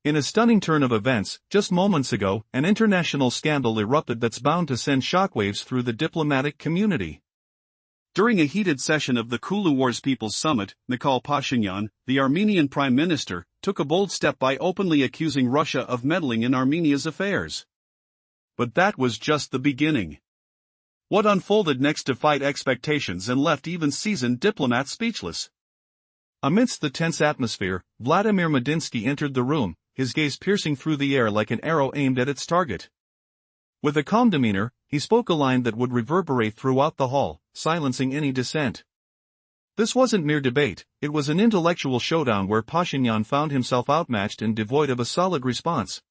In a stunning turn of events, just moments ago, an international scandal erupted that's bound to send shockwaves through the diplomatic community. During a heated session of the Kulu Wars People's Summit, Nikol Pashinyan, the Armenian Prime Minister, took a bold step by openly accusing Russia of meddling in Armenia's affairs. But that was just the beginning. What unfolded next defied expectations and left even seasoned diplomats speechless. Amidst the tense atmosphere, Vladimir Medinsky entered the room, his gaze piercing through the air like an arrow aimed at its target. With a calm demeanor, he spoke a line that would reverberate throughout the hall, silencing any dissent. This wasn't mere debate, it was an intellectual showdown where Pashinyan found himself outmatched and devoid of a solid response.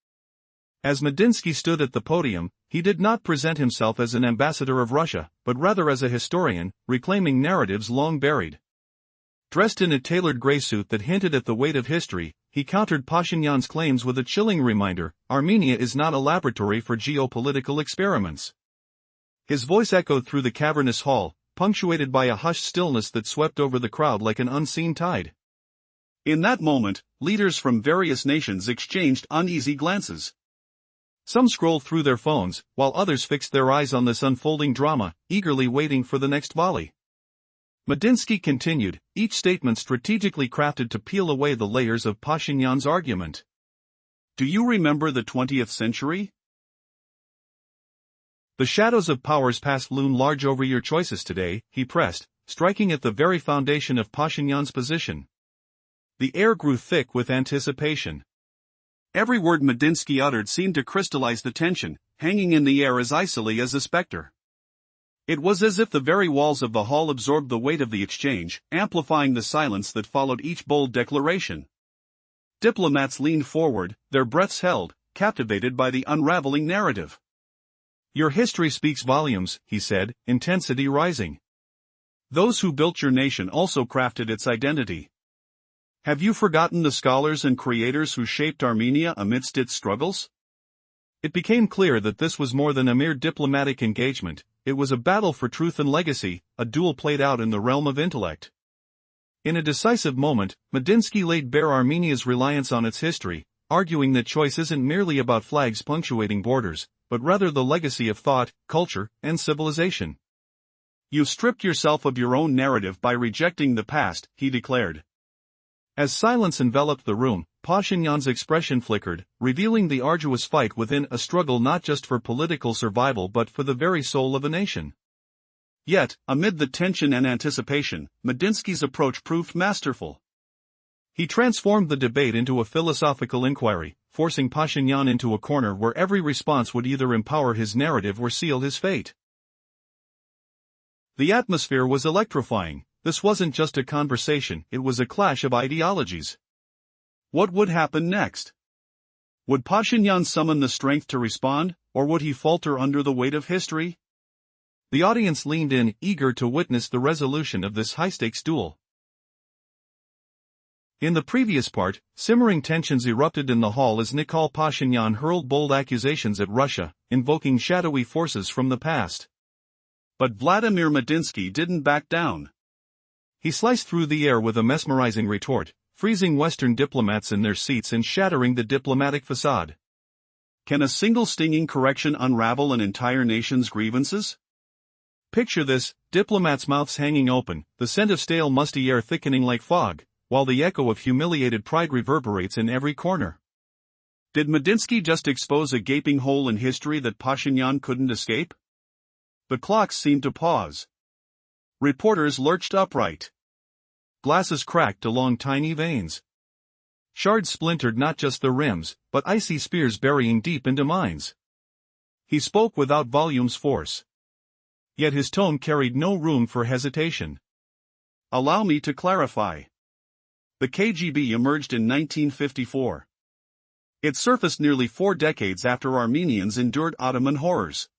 As Medinsky stood at the podium, he did not present himself as an ambassador of Russia, but rather as a historian, reclaiming narratives long buried. Dressed in a tailored gray suit that hinted at the weight of history, he countered Pashinyan's claims with a chilling reminder: Armenia is not a laboratory for geopolitical experiments. His voice echoed through the cavernous hall, punctuated by a hushed stillness that swept over the crowd like an unseen tide. In that moment, leaders from various nations exchanged uneasy glances. Some scrolled through their phones, while others fixed their eyes on this unfolding drama, eagerly waiting for the next volley. Medinsky continued, each statement strategically crafted to peel away the layers of Pashinyan's argument. Do you remember the 20th century? The shadows of powers past loom large over your choices today, he pressed, striking at the very foundation of Pashinyan's position. The air grew thick with anticipation. Every word Medinsky uttered seemed to crystallize the tension, hanging in the air as icily as a specter. It was as if the very walls of the hall absorbed the weight of the exchange, amplifying the silence that followed each bold declaration. Diplomats leaned forward, their breaths held, captivated by the unraveling narrative. Your history speaks volumes, he said, intensity rising. Those who built your nation also crafted its identity. Have you forgotten the scholars and creators who shaped Armenia amidst its struggles? It became clear that this was more than a mere diplomatic engagement, it was a battle for truth and legacy, a duel played out in the realm of intellect. In a decisive moment, Medinsky laid bare Armenia's reliance on its history, arguing that choice isn't merely about flags punctuating borders, but rather the legacy of thought, culture, and civilization. You stripped yourself of your own narrative by rejecting the past, he declared. As silence enveloped the room, Pashinyan's expression flickered, revealing the arduous fight within, a struggle not just for political survival but for the very soul of a nation. Yet, amid the tension and anticipation, Medinsky's approach proved masterful. He transformed the debate into a philosophical inquiry, forcing Pashinyan into a corner where every response would either empower his narrative or seal his fate. The atmosphere was electrifying. This wasn't just a conversation, it was a clash of ideologies. What would happen next? Would Pashinyan summon the strength to respond, or would he falter under the weight of history? The audience leaned in, eager to witness the resolution of this high-stakes duel. In the previous part, simmering tensions erupted in the hall as Nikol Pashinyan hurled bold accusations at Russia, invoking shadowy forces from the past. But Vladimir Medinsky didn't back down. He sliced through the air with a mesmerizing retort, freezing Western diplomats in their seats and shattering the diplomatic facade. Can a single stinging correction unravel an entire nation's grievances? Picture this, diplomats' mouths hanging open, the scent of stale musty air thickening like fog, while the echo of humiliated pride reverberates in every corner. Did Medinsky just expose a gaping hole in history that Pashinyan couldn't escape? The clocks seemed to pause. Reporters lurched upright. Glasses cracked along tiny veins. Shards splintered not just the rims, but icy spears burying deep into minds. He spoke without volume's force. Yet his tone carried no room for hesitation. Allow me to clarify. The KGB emerged in 1954. It surfaced nearly 4 decades after Armenians endured Ottoman horrors.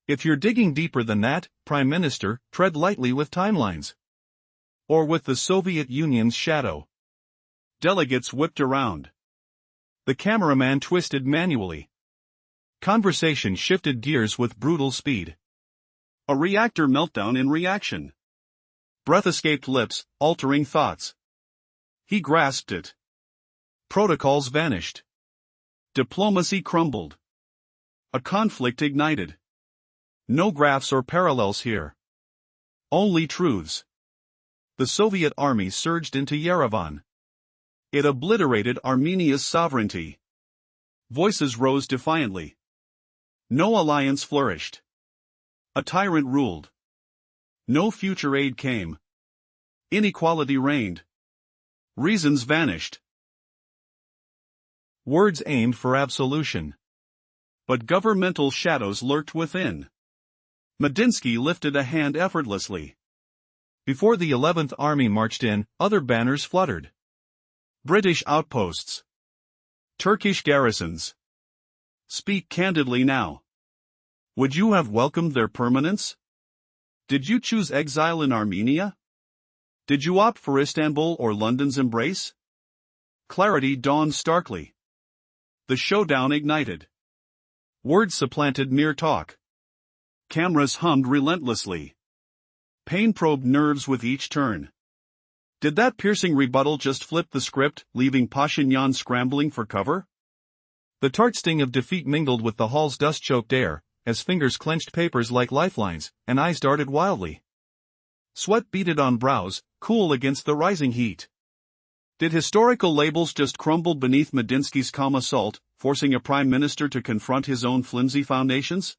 If you're digging deeper than that, Prime Minister, tread lightly with timelines. Or with the Soviet Union's shadow. Delegates whipped around. The cameraman twisted manually. Conversation shifted gears with brutal speed. A reactor meltdown in reaction. Breath escaped lips, altering thoughts. He grasped it. Protocols vanished. Diplomacy crumbled. A conflict ignited. No graphs or parallels here. Only truths. The Soviet army surged into Yerevan. It obliterated Armenia's sovereignty. Voices rose defiantly. No alliance flourished. A tyrant ruled. No future aid came. Inequality reigned. Reasons vanished. Words aimed for absolution. But governmental shadows lurked within. Medinsky lifted a hand effortlessly. Before the 11th Army marched in, other banners fluttered. British outposts. Turkish garrisons. Speak candidly now. Would you have welcomed their permanence? Did you choose exile in Armenia? Did you opt for Istanbul or London's embrace? Clarity dawned starkly. The showdown ignited. Words supplanted mere talk. Cameras hummed relentlessly. Pain probed nerves with each turn. Did that piercing rebuttal just flip the script, leaving Pashinyan scrambling for cover? The tart sting of defeat mingled with the hall's dust-choked air, as fingers clenched papers like lifelines, and eyes darted wildly. Sweat beaded on brows, cool against the rising heat. Did historical labels just crumble beneath Medinsky's calm assault, forcing a prime minister to confront his own flimsy foundations?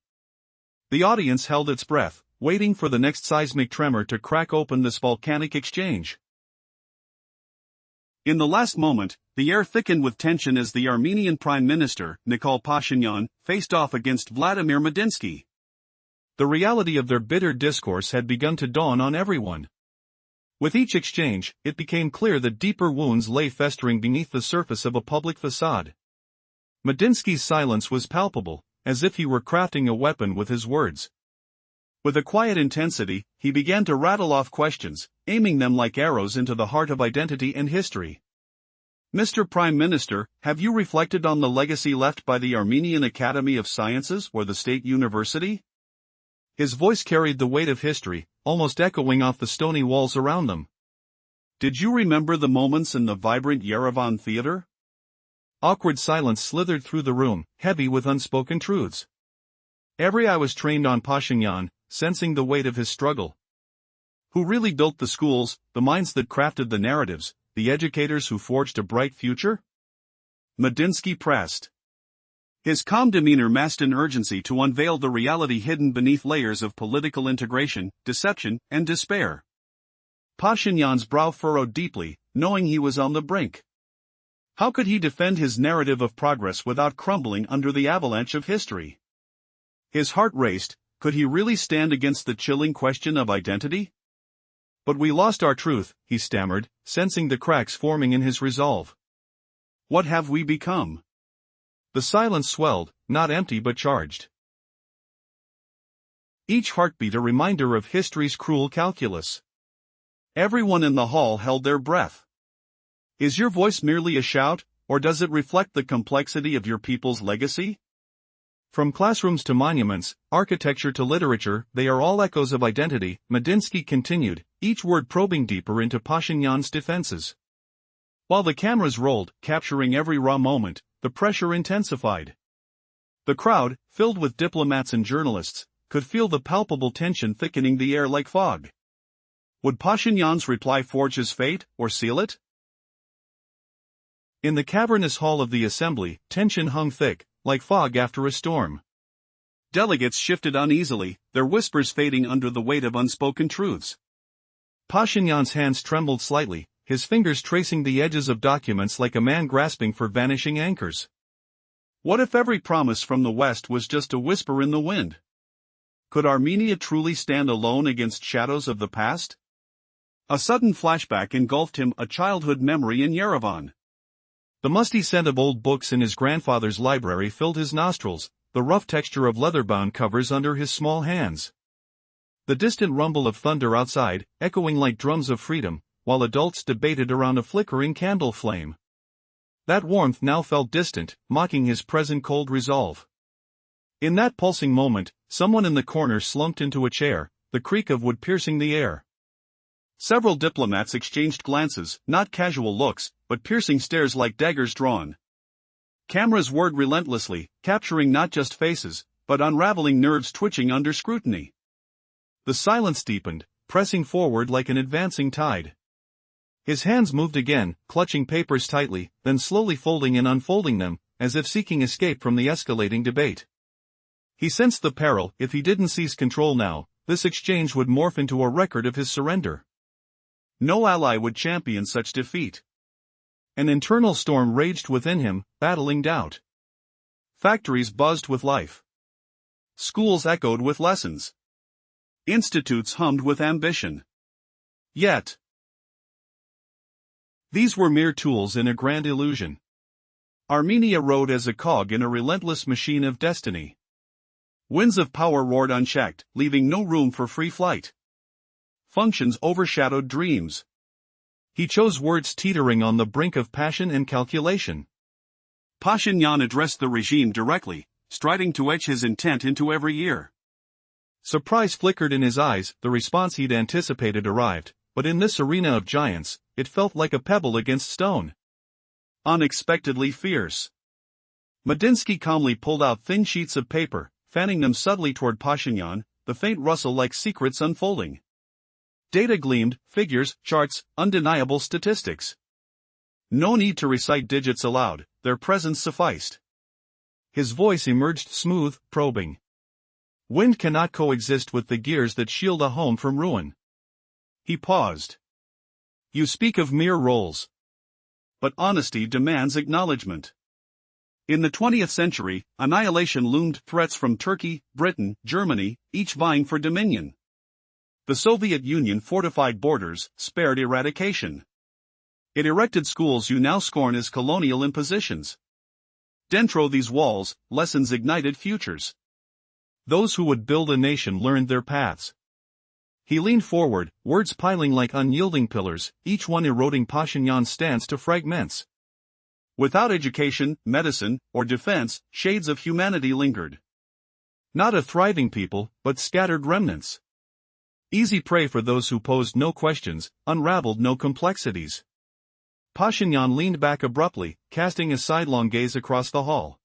The audience held its breath, waiting for the next seismic tremor to crack open this volcanic exchange. In the last moment, the air thickened with tension as the Armenian Prime Minister, Nikol Pashinyan, faced off against Vladimir Medinsky. The reality of their bitter discourse had begun to dawn on everyone. With each exchange, it became clear that deeper wounds lay festering beneath the surface of a public facade. Medinsky's silence was palpable, as if he were crafting a weapon with his words. With a quiet intensity, he began to rattle off questions, aiming them like arrows into the heart of identity and history. Mr. Prime Minister, have you reflected on the legacy left by the Armenian Academy of Sciences or the State University? His voice carried the weight of history, almost echoing off the stony walls around them. Did you remember the moments in the vibrant Yerevan theater? Awkward silence slithered through the room, heavy with unspoken truths. Every eye was trained on Pashinyan, sensing the weight of his struggle. Who really built the schools, the minds that crafted the narratives, the educators who forged a bright future? Medinsky pressed. His calm demeanor masked an urgency to unveil the reality hidden beneath layers of political integration, deception, and despair. Pashinyan's brow furrowed deeply, knowing he was on the brink. How could he defend his narrative of progress without crumbling under the avalanche of history? His heart raced. Could he really stand against the chilling question of identity? But we lost our truth, he stammered, sensing the cracks forming in his resolve. What have we become? The silence swelled, not empty but charged. Each heartbeat a reminder of history's cruel calculus. Everyone in the hall held their breath. Is your voice merely a shout, or does it reflect the complexity of your people's legacy? From classrooms to monuments, architecture to literature, they are all echoes of identity, Medinsky continued, each word probing deeper into Pashinyan's defenses. While the cameras rolled, capturing every raw moment, the pressure intensified. The crowd, filled with diplomats and journalists, could feel the palpable tension thickening the air like fog. Would Pashinyan's reply forge his fate, or seal it? In the cavernous hall of the assembly, tension hung thick, like fog after a storm. Delegates shifted uneasily, their whispers fading under the weight of unspoken truths. Pashinyan's hands trembled slightly, his fingers tracing the edges of documents like a man grasping for vanishing anchors. What if every promise from the West was just a whisper in the wind? Could Armenia truly stand alone against shadows of the past? A sudden flashback engulfed him, a childhood memory in Yerevan. The musty scent of old books in his grandfather's library filled his nostrils, the rough texture of leather-bound covers under his small hands. The distant rumble of thunder outside, echoing like drums of freedom, while adults debated around a flickering candle flame. That warmth now felt distant, mocking his present cold resolve. In that pulsing moment, someone in the corner slumped into a chair, the creak of wood piercing the air. Several diplomats exchanged glances, not casual looks, but piercing stares like daggers drawn. Cameras whirred relentlessly, capturing not just faces, but unraveling nerves twitching under scrutiny. The silence deepened, pressing forward like an advancing tide. His hands moved again, clutching papers tightly, then slowly folding and unfolding them, as if seeking escape from the escalating debate. He sensed the peril. If he didn't seize control now, this exchange would morph into a record of his surrender. No ally would champion such defeat. An internal storm raged within him, battling doubt. Factories buzzed with life. Schools echoed with lessons. Institutes hummed with ambition. Yet, these were mere tools in a grand illusion. Armenia rode as a cog in a relentless machine of destiny. Winds of power roared unchecked, leaving no room for free flight. Functions overshadowed dreams. He chose words teetering on the brink of passion and calculation. Pashinyan addressed the regime directly, striding to etch his intent into every ear. Surprise flickered in his eyes. The response he'd anticipated arrived, but in this arena of giants, it felt like a pebble against stone. Unexpectedly fierce. Medinsky calmly pulled out thin sheets of paper, fanning them subtly toward Pashinyan, the faint rustle like secrets unfolding. Data gleamed, figures, charts, undeniable statistics. No need to recite digits aloud, their presence sufficed. His voice emerged smooth, probing. Wind cannot coexist with the gears that shield a home from ruin. He paused. You speak of mere roles. But honesty demands acknowledgement. In the 20th century, annihilation loomed, threats from Turkey, Britain, Germany, each vying for dominion. The Soviet Union fortified borders, spared eradication. It erected schools you now scorn as colonial impositions. Dentro these walls, lessons ignited futures. Those who would build a nation learned their paths. He leaned forward, words piling like unyielding pillars, each one eroding Pashinyan's stance to fragments. Without education, medicine, or defense, shades of humanity lingered. Not a thriving people, but scattered remnants. Easy prey for those who posed no questions, unraveled no complexities. Pashinyan leaned back abruptly, casting a sidelong gaze across the hall.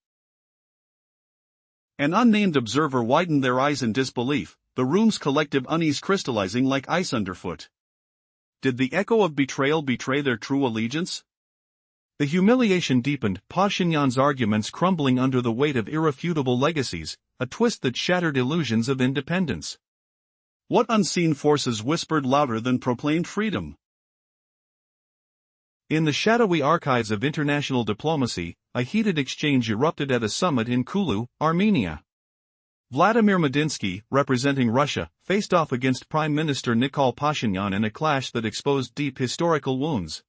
An unnamed observer widened their eyes in disbelief, the room's collective unease crystallizing like ice underfoot. Did the echo of betrayal betray their true allegiance? The humiliation deepened, Pashinyan's arguments crumbling under the weight of irrefutable legacies, a twist that shattered illusions of independence. What unseen forces whispered louder than proclaimed freedom? In the shadowy archives of international diplomacy, a heated exchange erupted at a summit in Kulu, Armenia. Vladimir Medinsky, representing Russia, faced off against Prime Minister Nikol Pashinyan in a clash that exposed deep historical wounds.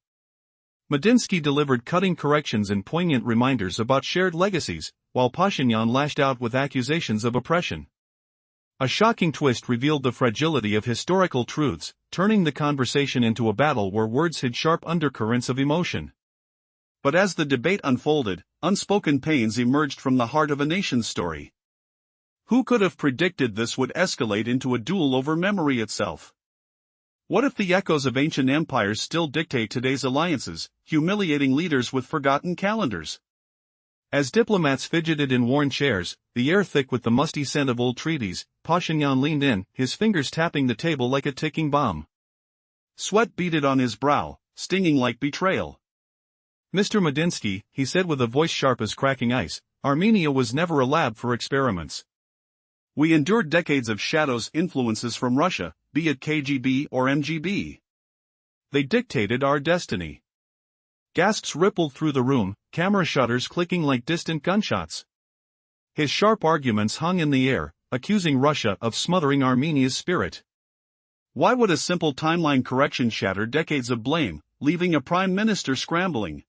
Medinsky delivered cutting corrections and poignant reminders about shared legacies, while Pashinyan lashed out with accusations of oppression. A shocking twist revealed the fragility of historical truths, turning the conversation into a battle where words hid sharp undercurrents of emotion. But as the debate unfolded, unspoken pains emerged from the heart of a nation's story. Who could have predicted this would escalate into a duel over memory itself? What if the echoes of ancient empires still dictate today's alliances, humiliating leaders with forgotten calendars? As diplomats fidgeted in worn chairs, the air thick with the musty scent of old treaties, Pashinyan leaned in, his fingers tapping the table like a ticking bomb. Sweat beaded on his brow, stinging like betrayal. Mr. Medinsky, he said with a voice sharp as cracking ice, Armenia was never a lab for experiments. We endured decades of shadows, influences from Russia, be it KGB or MGB. They dictated our destiny. Gasps rippled through the room, camera shutters clicking like distant gunshots. His sharp arguments hung in the air, accusing Russia of smothering Armenia's spirit. Why would a simple timeline correction shatter decades of blame, leaving a prime minister scrambling?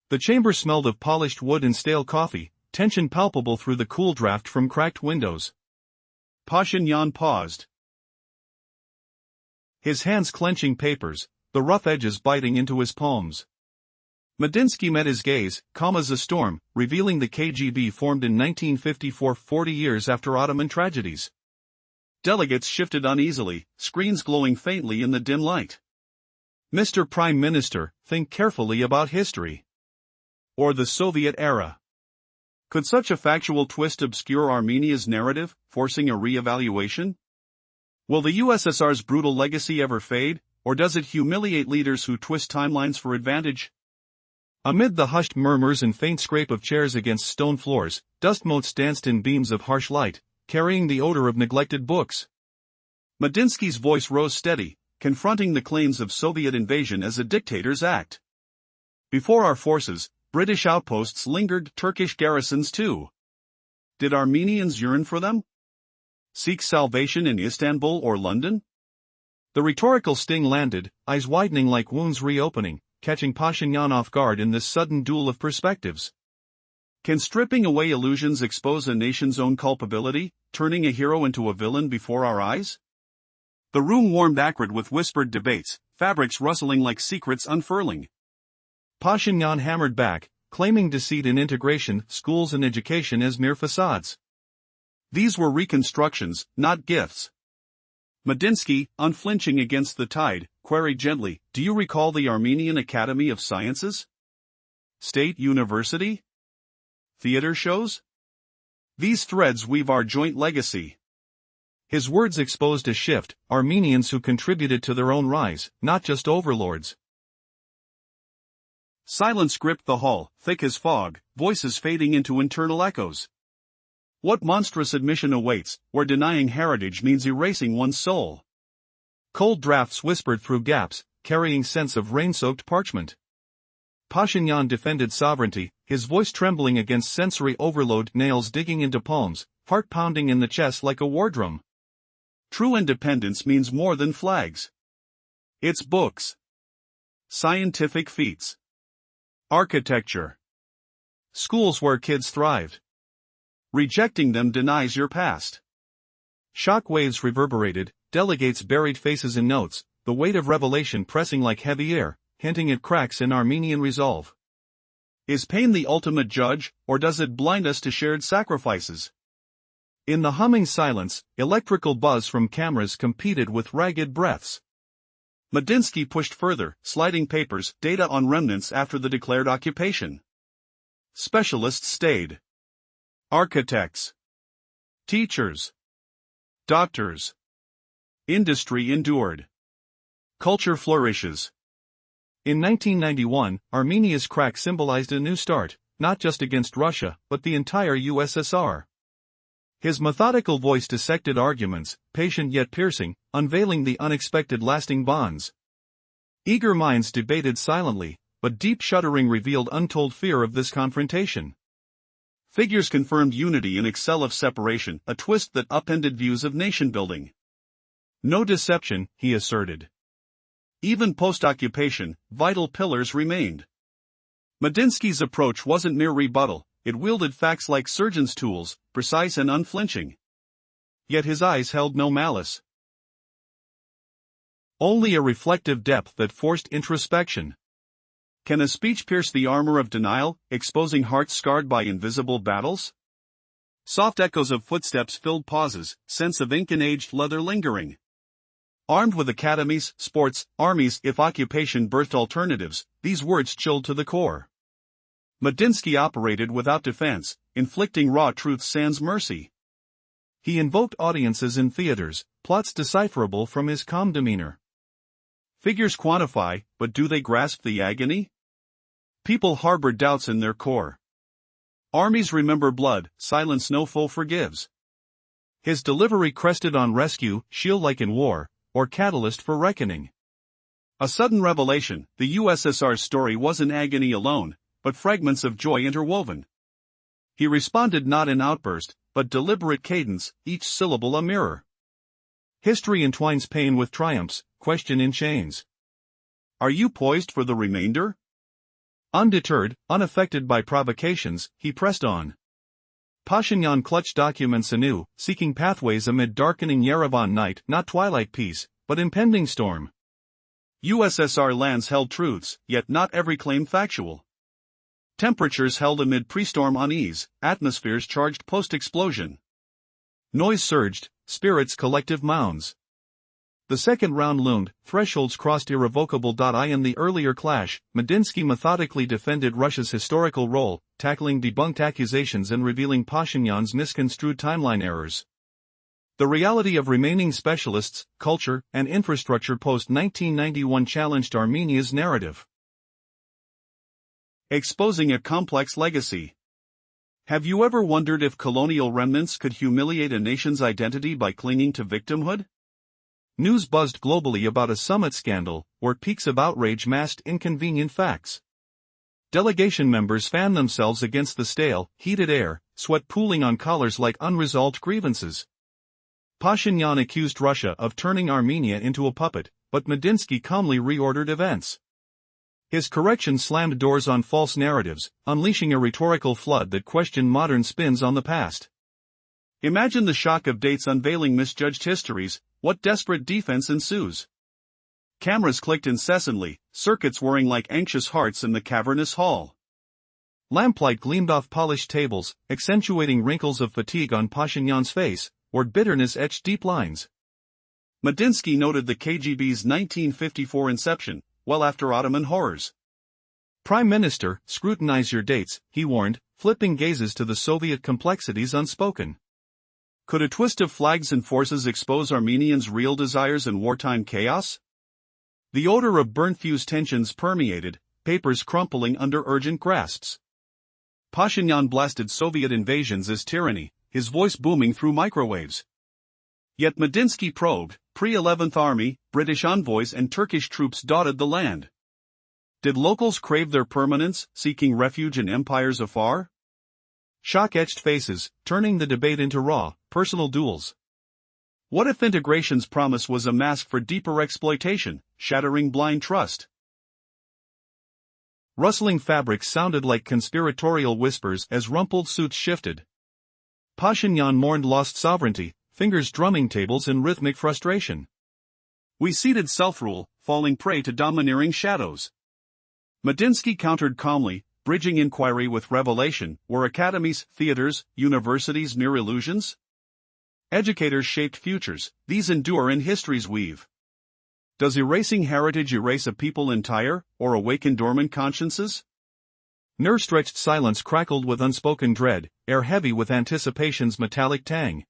The chamber smelled of polished wood and stale coffee, tension palpable through the cool draft from cracked windows. Pashinyan paused. His hands clenching papers, the rough edges biting into his palms. Medinsky met his gaze, calm as a storm, revealing the KGB formed in 1954, 40 years after Ottoman tragedies. Delegates shifted uneasily, screens glowing faintly in the dim light. Mr. Prime Minister, think carefully about history. Or the Soviet era. Could such a factual twist obscure Armenia's narrative, forcing a re-evaluation? Will the USSR's brutal legacy ever fade, or does it humiliate leaders who twist timelines for advantage? Amid the hushed murmurs and faint scrape of chairs against stone floors, dust motes danced in beams of harsh light, carrying the odor of neglected books. Medinsky's voice rose steady, confronting the claims of Soviet invasion as a dictator's act. Before our forces, British outposts lingered, Turkish garrisons too. Did Armenians yearn for them? Seek salvation in Istanbul or London? The rhetorical sting landed, eyes widening like wounds reopening, catching Pashinyan off guard in this sudden duel of perspectives. Can stripping away illusions expose a nation's own culpability, turning a hero into a villain before our eyes? The room warmed acrid with whispered debates, fabrics rustling like secrets unfurling. Pashinyan hammered back, claiming deceit in integration, schools and education as mere facades. These were reconstructions, not gifts. Medinsky, unflinching against the tide, queried gently, "Do you recall the Armenian Academy of Sciences? State University? Theater shows? These threads weave our joint legacy." His words exposed a shift, Armenians who contributed to their own rise, not just overlords. Silence gripped the hall, thick as fog, voices fading into internal echoes. What monstrous admission awaits, where denying heritage means erasing one's soul? Cold drafts whispered through gaps, carrying scents of rain-soaked parchment. Pashinyan defended sovereignty, his voice trembling against sensory overload, nails digging into palms, heart pounding in the chest like a war drum. True independence means more than flags. It's books. Scientific feats. Architecture. Schools where kids thrived. Rejecting them denies your past. Shock waves reverberated, delegates buried faces in notes, the weight of revelation pressing like heavy air, hinting at cracks in Armenian resolve. Is pain the ultimate judge, or does it blind us to shared sacrifices? In the humming silence, electrical buzz from cameras competed with ragged breaths. Medinsky pushed further, sliding papers, data on remnants after the declared occupation. Specialists stayed. Architects. Teachers. Doctors. Industry endured. Culture flourishes. In 1991, Armenia's crack symbolized a new start, not just against Russia, but the entire USSR. His methodical voice dissected arguments, patient yet piercing, unveiling the unexpected lasting bonds. Eager minds debated silently, but deep shuddering revealed untold fear of this confrontation. Figures confirmed unity in excel of separation, a twist that upended views of nation-building. No deception, he asserted. Even post-occupation, vital pillars remained. Medinsky's approach wasn't mere rebuttal, it wielded facts like surgeon's tools, precise and unflinching. Yet his eyes held no malice. Only a reflective depth that forced introspection. Can a speech pierce the armor of denial, exposing hearts scarred by invisible battles? Soft echoes of footsteps filled pauses, scents of ink and aged leather lingering. Armed with academies, sports, armies, if occupation birthed alternatives, these words chilled to the core. Medinsky operated without defense, inflicting raw truth sans mercy. He invoked audiences in theaters, plots decipherable from his calm demeanor. Figures quantify, but do they grasp the agony? People harbor doubts in their core. Armies remember blood, silence no foe forgives. His delivery crested on rescue, shield like in war, or catalyst for reckoning. A sudden revelation, the USSR's story wasn't agony alone, but fragments of joy interwoven. He responded not in outburst, but deliberate cadence, each syllable a mirror. History entwines pain with triumphs, question in chains. Are you poised for the remainder? Undeterred, unaffected by provocations, he pressed on. Pashinyan clutched documents anew, seeking pathways amid darkening Yerevan night, not twilight peace, but impending storm. USSR lands held truths, yet not every claim factual. Temperatures held amid pre-storm unease, atmospheres charged post-explosion. Noise surged, spirits collective mounds. The second round loomed, thresholds crossed irrevocable. In the earlier clash, Medinsky methodically defended Russia's historical role, tackling debunked accusations and revealing Pashinyan's misconstrued timeline errors. The reality of remaining specialists, culture, and infrastructure post-1991 challenged Armenia's narrative. Exposing a complex legacy. Have you ever wondered if colonial remnants could humiliate a nation's identity by clinging to victimhood? News buzzed globally about a summit scandal, where peaks of outrage masked inconvenient facts. Delegation members fanned themselves against the stale, heated air, sweat pooling on collars like unresolved grievances. Pashinyan accused Russia of turning Armenia into a puppet, but Medinsky calmly reordered events. His correction slammed doors on false narratives, unleashing a rhetorical flood that questioned modern spins on the past. Imagine the shock of dates unveiling misjudged histories. What desperate defense ensues? Cameras clicked incessantly, circuits whirring like anxious hearts in the cavernous hall. Lamplight gleamed off polished tables, accentuating wrinkles of fatigue on Pashinyan's face, where bitterness etched deep lines. Medinsky noted the KGB's 1954 inception, well after Ottoman horrors. Prime Minister, scrutinize your dates, he warned, flipping gazes to the Soviet complexities unspoken. Could a twist of flags and forces expose Armenians' real desires and wartime chaos? The odor of burnt-fused tensions permeated, papers crumpling under urgent grasps. Pashinyan blasted Soviet invasions as tyranny, his voice booming through microwaves. Yet Medinsky probed, pre-11th Army, British envoys and Turkish troops dotted the land. Did locals crave their permanence, seeking refuge in empires afar? Shock-etched faces, turning the debate into raw, personal duels. What if integration's promise was a mask for deeper exploitation, shattering blind trust? Rustling fabrics sounded like conspiratorial whispers as rumpled suits shifted. Pashinyan mourned lost sovereignty, fingers drumming tables in rhythmic frustration. We ceded self-rule, falling prey to domineering shadows. Medinsky countered calmly, bridging inquiry with revelation. Were academies, theaters, universities mere illusions? Educators shaped futures, these endure in history's weave. Does erasing heritage erase a people entire, or awaken dormant consciences? Nerve-stretched silence crackled with unspoken dread, air heavy with anticipation's metallic tang.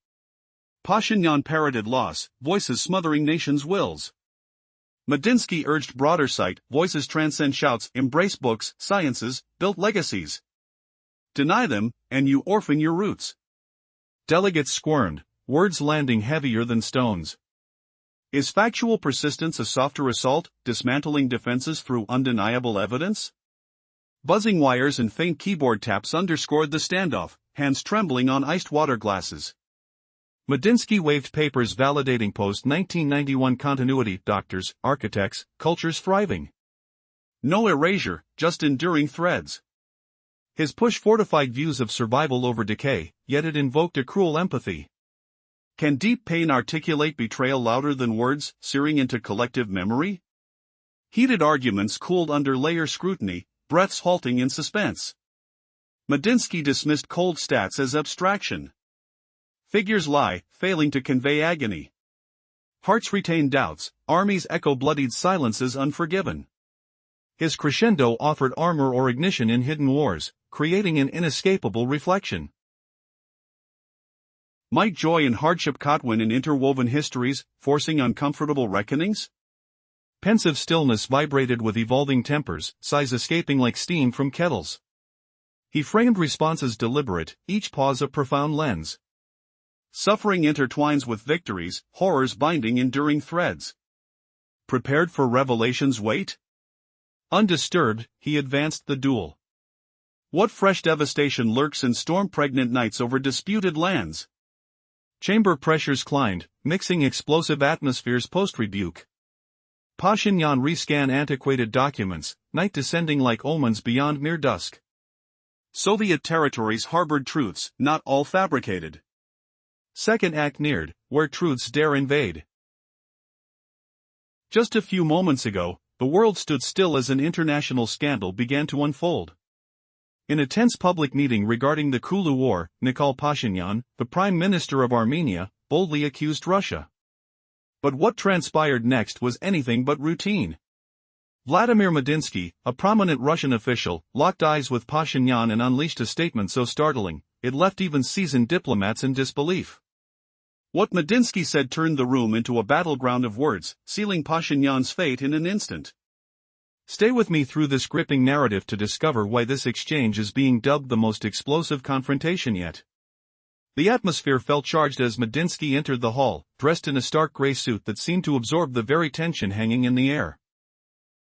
Pashinyan parroted loss, voices smothering nations' wills. Medinsky urged broader sight, voices transcend shouts, embrace books, sciences, built legacies. Deny them, and you orphan your roots. Delegates squirmed, words landing heavier than stones. Is factual persistence a softer assault, dismantling defenses through undeniable evidence? Buzzing wires and faint keyboard taps underscored the standoff, hands trembling on iced water glasses. Medinsky waved papers validating post-1991 continuity, doctors, architects, cultures thriving. No erasure, just enduring threads. His push fortified views of survival over decay, yet it invoked a cruel empathy. Can deep pain articulate betrayal louder than words, searing into collective memory? Heated arguments cooled under layer scrutiny, breaths halting in suspense. Medinsky dismissed cold stats as abstraction. Figures lie, failing to convey agony. Hearts retain doubts, armies echo bloodied silences unforgiven. His crescendo offered armor or ignition in hidden wars, creating an inescapable reflection. Might joy and hardship cotwin in interwoven histories, forcing uncomfortable reckonings? Pensive stillness vibrated with evolving tempers, sighs escaping like steam from kettles. He framed responses deliberate, each pause a profound lens. Suffering intertwines with victories, horrors binding enduring threads. Prepared for revelation's weight? Undisturbed, he advanced the duel. What fresh devastation lurks in storm-pregnant nights over disputed lands? Chamber pressures climbed, mixing explosive atmospheres post-rebuke. Pashinyan rescan antiquated documents, night descending like omens beyond mere dusk. Soviet territories harbored truths, not all fabricated. Second act neared, where truths dare invade. Just a few moments ago, the world stood still as an international scandal began to unfold. In a tense public meeting regarding the Kulu War, Nikol Pashinyan, the Prime Minister of Armenia, boldly accused Russia. But what transpired next was anything but routine. Vladimir Medinsky, a prominent Russian official, locked eyes with Pashinyan and unleashed a statement so startling, it left even seasoned diplomats in disbelief. What Medinsky said turned the room into a battleground of words, sealing Pashinyan's fate in an instant. Stay with me through this gripping narrative to discover why this exchange is being dubbed the most explosive confrontation yet. The atmosphere felt charged as Medinsky entered the hall, dressed in a stark gray suit that seemed to absorb the very tension hanging in the air.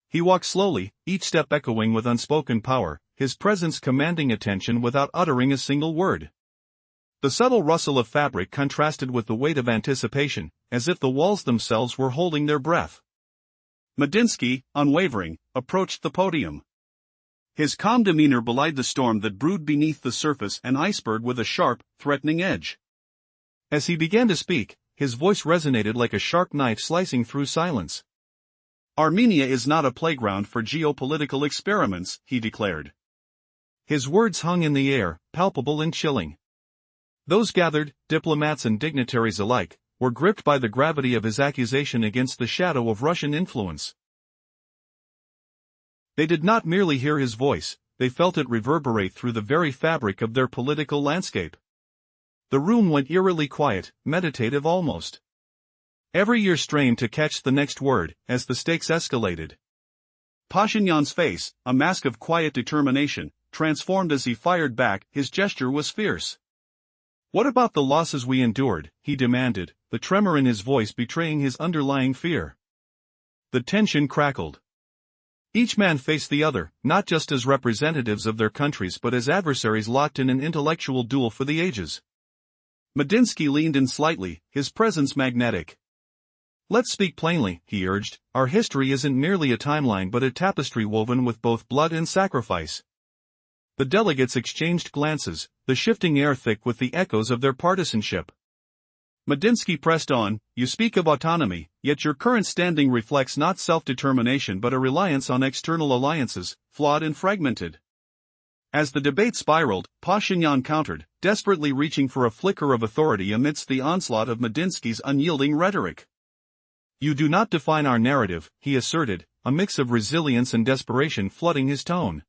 He walked slowly, each step echoing with unspoken power, his presence commanding attention without uttering a single word. The subtle rustle of fabric contrasted with the weight of anticipation, as if the walls themselves were holding their breath. Medinsky, unwavering, approached the podium. His calm demeanor belied the storm that brewed beneath the surface, an iceberg with a sharp, threatening edge. As he began to speak, his voice resonated like a sharp knife slicing through silence. Armenia is not a playground for geopolitical experiments, he declared. His words hung in the air, palpable and chilling. Those gathered, diplomats and dignitaries alike, were gripped by the gravity of his accusation against the shadow of Russian influence. They did not merely hear his voice, they felt it reverberate through the very fabric of their political landscape. The room went eerily quiet, meditative almost. Every ear strained to catch the next word, as the stakes escalated. Pashinyan's face, a mask of quiet determination, transformed as he fired back. His gesture was fierce. "What about the losses we endured?" he demanded, the tremor in his voice betraying his underlying fear. The tension crackled. Each man faced the other, not just as representatives of their countries but as adversaries locked in an intellectual duel for the ages. Medinsky leaned in slightly, his presence magnetic. "Let's speak plainly," he urged, "our history isn't merely a timeline but a tapestry woven with both blood and sacrifice." The delegates exchanged glances, the shifting air thick with the echoes of their partisanship. Medinsky pressed on, "You speak of autonomy, yet your current standing reflects not self-determination but a reliance on external alliances, flawed and fragmented." As the debate spiraled, Pashinyan countered, desperately reaching for a flicker of authority amidst the onslaught of Medinsky's unyielding rhetoric. "You do not define our narrative," he asserted, a mix of resilience and desperation flooding his tone.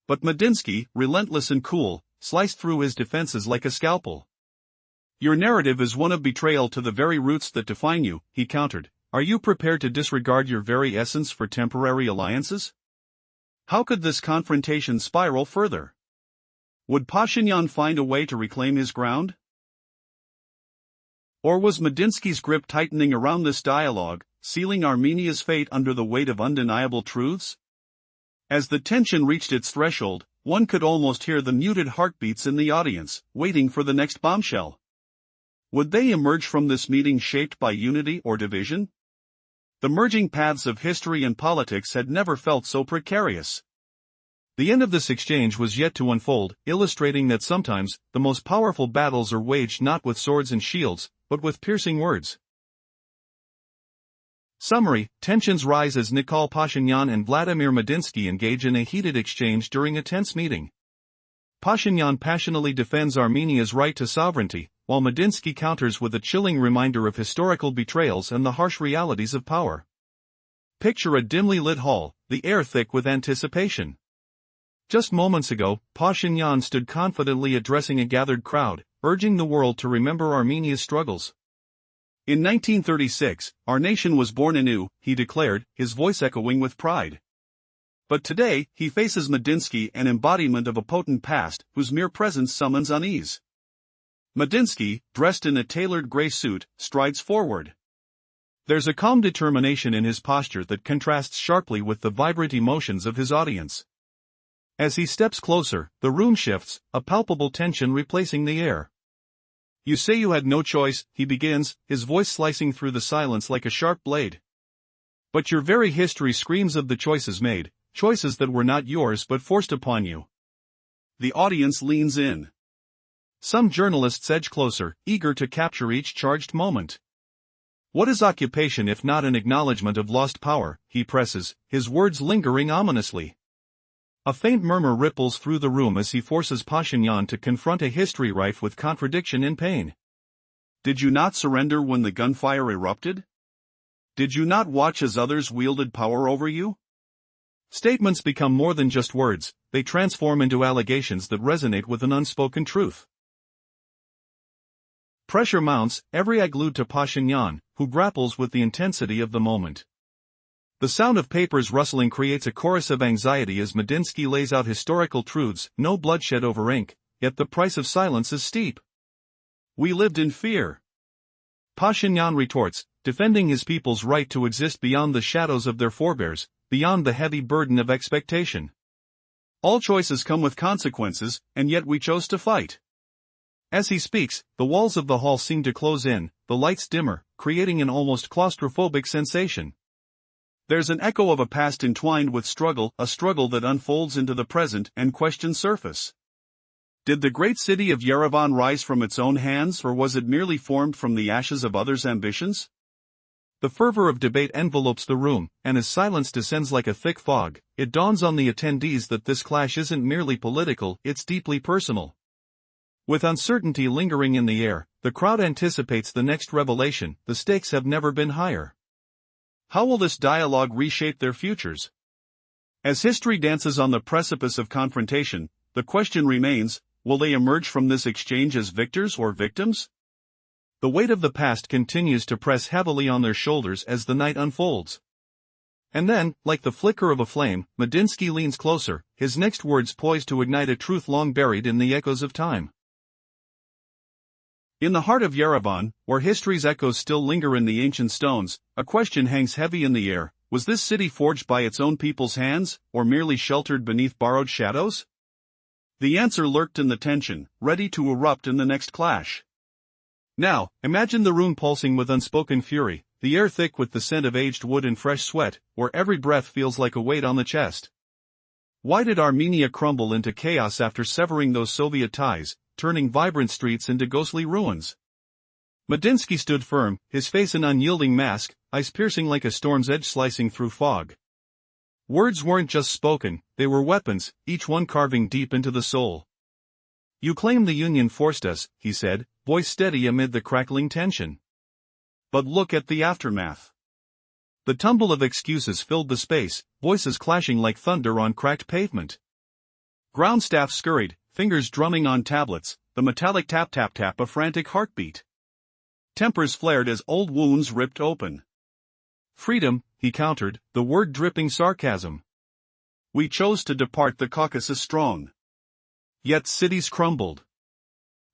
But Medinsky, relentless and cool, sliced through his defenses like a scalpel. "Your narrative is one of betrayal to the very roots that define you," he countered. "Are you prepared to disregard your very essence for temporary alliances?" How could this confrontation spiral further? Would Pashinyan find a way to reclaim his ground? Or was Medinsky's grip tightening around this dialogue, sealing Armenia's fate under the weight of undeniable truths? As the tension reached its threshold, one could almost hear the muted heartbeats in the audience, waiting for the next bombshell. Would they emerge from this meeting shaped by unity or division? The merging paths of history and politics had never felt so precarious. The end of this exchange was yet to unfold, illustrating that sometimes, the most powerful battles are waged not with swords and shields, but with piercing words. Summary: tensions rise as Nikol Pashinyan and Vladimir Medinsky engage in a heated exchange during a tense meeting. Pashinyan passionately defends Armenia's right to sovereignty, while Medinsky counters with a chilling reminder of historical betrayals and the harsh realities of power. Picture a dimly lit hall, the air thick with anticipation. Just moments ago, Pashinyan stood confidently addressing a gathered crowd, urging the world to remember Armenia's struggles. "In 1936, our nation was born anew," he declared, his voice echoing with pride. But today, he faces Medinsky, an embodiment of a potent past, whose mere presence summons unease. Medinsky, dressed in a tailored gray suit, strides forward. There's a calm determination in his posture that contrasts sharply with the vibrant emotions of his audience. As he steps closer, the room shifts, a palpable tension replacing the air. "You say you had no choice," he begins, his voice slicing through the silence like a sharp blade. "But your very history screams of the choices made, choices that were not yours but forced upon you." The audience leans in. Some journalists edge closer, eager to capture each charged moment. "What is occupation if not an acknowledgement of lost power?" he presses, his words lingering ominously. A faint murmur ripples through the room as he forces Pashinyan to confront a history rife with contradiction and pain. "Did you not surrender when the gunfire erupted?" Did you not watch as others wielded power over you? Statements become more than just words, they transform into allegations that resonate with an unspoken truth. Pressure mounts, every eye glued to Pashinyan, who grapples with the intensity of the moment. The sound of papers rustling creates a chorus of anxiety as Medinsky lays out historical truths, no bloodshed over ink, yet the price of silence is steep. We lived in fear. Pashinyan retorts, defending his people's right to exist beyond the shadows of their forebears, beyond the heavy burden of expectation. All choices come with consequences, and yet we chose to fight. As he speaks, the walls of the hall seem to close in, the lights dimmer, creating an almost claustrophobic sensation. There's an echo of a past entwined with struggle, a struggle that unfolds into the present and questions surface. Did the great city of Yerevan rise from its own hands, or was it merely formed from the ashes of others' ambitions? The fervor of debate envelopes the room, and as silence descends like a thick fog, it dawns on the attendees that this clash isn't merely political, it's deeply personal. With uncertainty lingering in the air, the crowd anticipates the next revelation. The stakes have never been higher. How will this dialogue reshape their futures? As history dances on the precipice of confrontation, the question remains, will they emerge from this exchange as victors or victims? The weight of the past continues to press heavily on their shoulders as the night unfolds. And then, like the flicker of a flame, Medinsky leans closer, his next words poised to ignite a truth long buried in the echoes of time. In the heart of Yerevan, where history's echoes still linger in the ancient stones, a question hangs heavy in the air. Was this city forged by its own people's hands, or merely sheltered beneath borrowed shadows? The answer lurked in the tension, ready to erupt in the next clash. Now, imagine the room pulsing with unspoken fury, the air thick with the scent of aged wood and fresh sweat, where every breath feels like a weight on the chest. Why did Armenia crumble into chaos after severing those Soviet ties, turning vibrant streets into ghostly ruins? Medinsky stood firm, his face an unyielding mask, eyes piercing like a storm's edge slicing through fog. Words weren't just spoken, they were weapons, each one carving deep into the soul. You claim the Union forced us, he said, voice steady amid the crackling tension. But look at the aftermath. The tumble of excuses filled the space, voices clashing like thunder on cracked pavement. Ground staff scurried, fingers drumming on tablets, the metallic tap-tap-tap a frantic heartbeat. Tempers flared as old wounds ripped open. Freedom, he countered, the word dripping sarcasm. We chose to depart the Caucasus strong. Yet cities crumbled.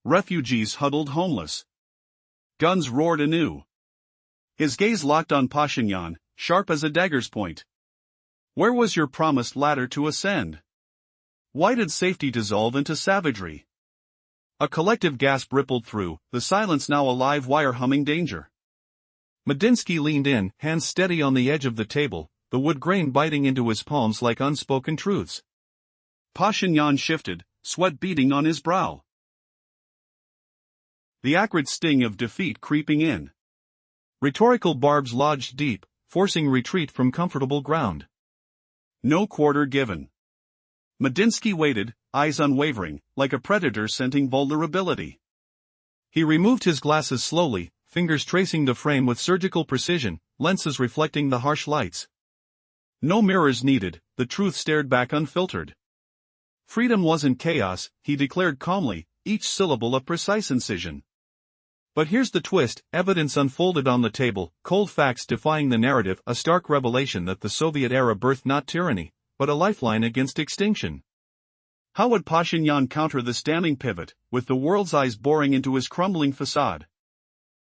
Refugees huddled homeless. Guns roared anew. His gaze locked on Pashinyan, sharp as a dagger's point. Where was your promised ladder to ascend? Why did safety dissolve into savagery? A collective gasp rippled through, the silence now a live wire humming danger. Medinsky leaned in, hands steady on the edge of the table, the wood grain biting into his palms like unspoken truths. Pashinyan shifted, sweat beading on his brow. The acrid sting of defeat creeping in. Rhetorical barbs lodged deep, forcing retreat from comfortable ground. No quarter given. Medinsky waited, eyes unwavering, like a predator scenting vulnerability. He removed his glasses slowly, fingers tracing the frame with surgical precision, lenses reflecting the harsh lights. No mirrors needed, the truth stared back unfiltered. Freedom wasn't chaos, he declared calmly, each syllable a precise incision. But here's the twist, evidence unfolded on the table, cold facts defying the narrative, a stark revelation that the Soviet era birthed not tyranny, but a lifeline against extinction. How would Pashinyan counter this damning pivot, with the world's eyes boring into his crumbling facade?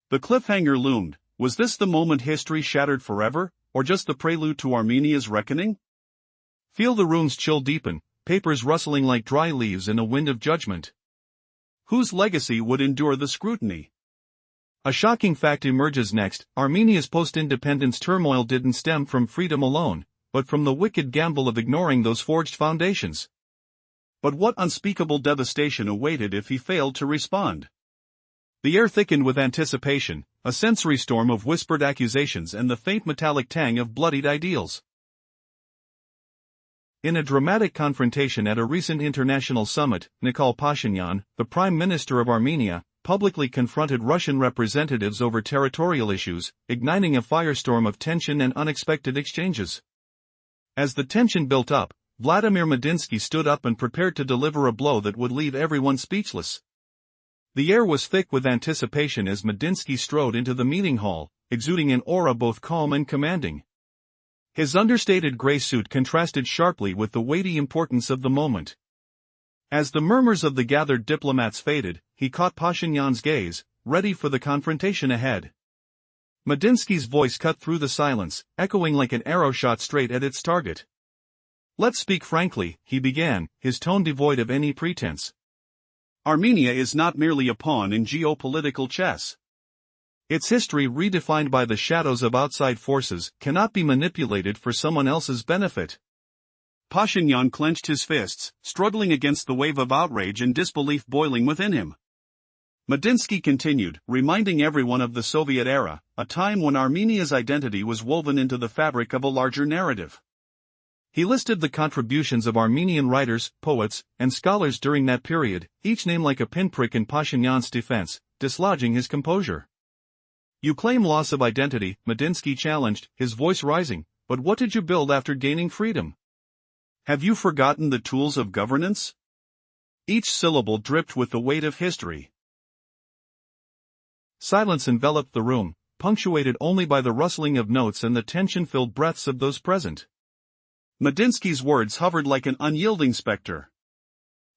The cliffhanger loomed. Was this the moment history shattered forever, or just the prelude to Armenia's reckoning? Feel the room's chill deepen, papers rustling like dry leaves in a wind of judgment. Whose legacy would endure the scrutiny? A shocking fact emerges next. Armenia's post-independence turmoil didn't stem from freedom alone, but from the wicked gamble of ignoring those forged foundations. But what unspeakable devastation awaited if he failed to respond? The air thickened with anticipation, a sensory storm of whispered accusations and the faint metallic tang of bloodied ideals. In a dramatic confrontation at a recent international summit, Nikol Pashinyan, the Prime Minister of Armenia, publicly confronted Russian representatives over territorial issues, igniting a firestorm of tension and unexpected exchanges. As the tension built up, Vladimir Medinsky stood up and prepared to deliver a blow that would leave everyone speechless. The air was thick with anticipation as Medinsky strode into the meeting hall, exuding an aura both calm and commanding. His understated gray suit contrasted sharply with the weighty importance of the moment. As the murmurs of the gathered diplomats faded, he caught Pashinyan's gaze, ready for the confrontation ahead. Medinsky's voice cut through the silence, echoing like an arrow shot straight at its target. "Let's speak frankly," he began, his tone devoid of any pretense. Armenia is not merely a pawn in geopolitical chess. Its history, redefined by the shadows of outside forces, cannot be manipulated for someone else's benefit. Pashinyan clenched his fists, struggling against the wave of outrage and disbelief boiling within him. Medinsky continued, reminding everyone of the Soviet era, a time when Armenia's identity was woven into the fabric of a larger narrative. He listed the contributions of Armenian writers, poets, and scholars during that period, each name like a pinprick in Pashinyan's defense, dislodging his composure. "You claim loss of identity," Medinsky challenged, his voice rising, "but what did you build after gaining freedom? Have you forgotten the tools of governance?" Each syllable dripped with the weight of history. Silence enveloped the room, punctuated only by the rustling of notes and the tension-filled breaths of those present. Medinsky's words hovered like an unyielding specter.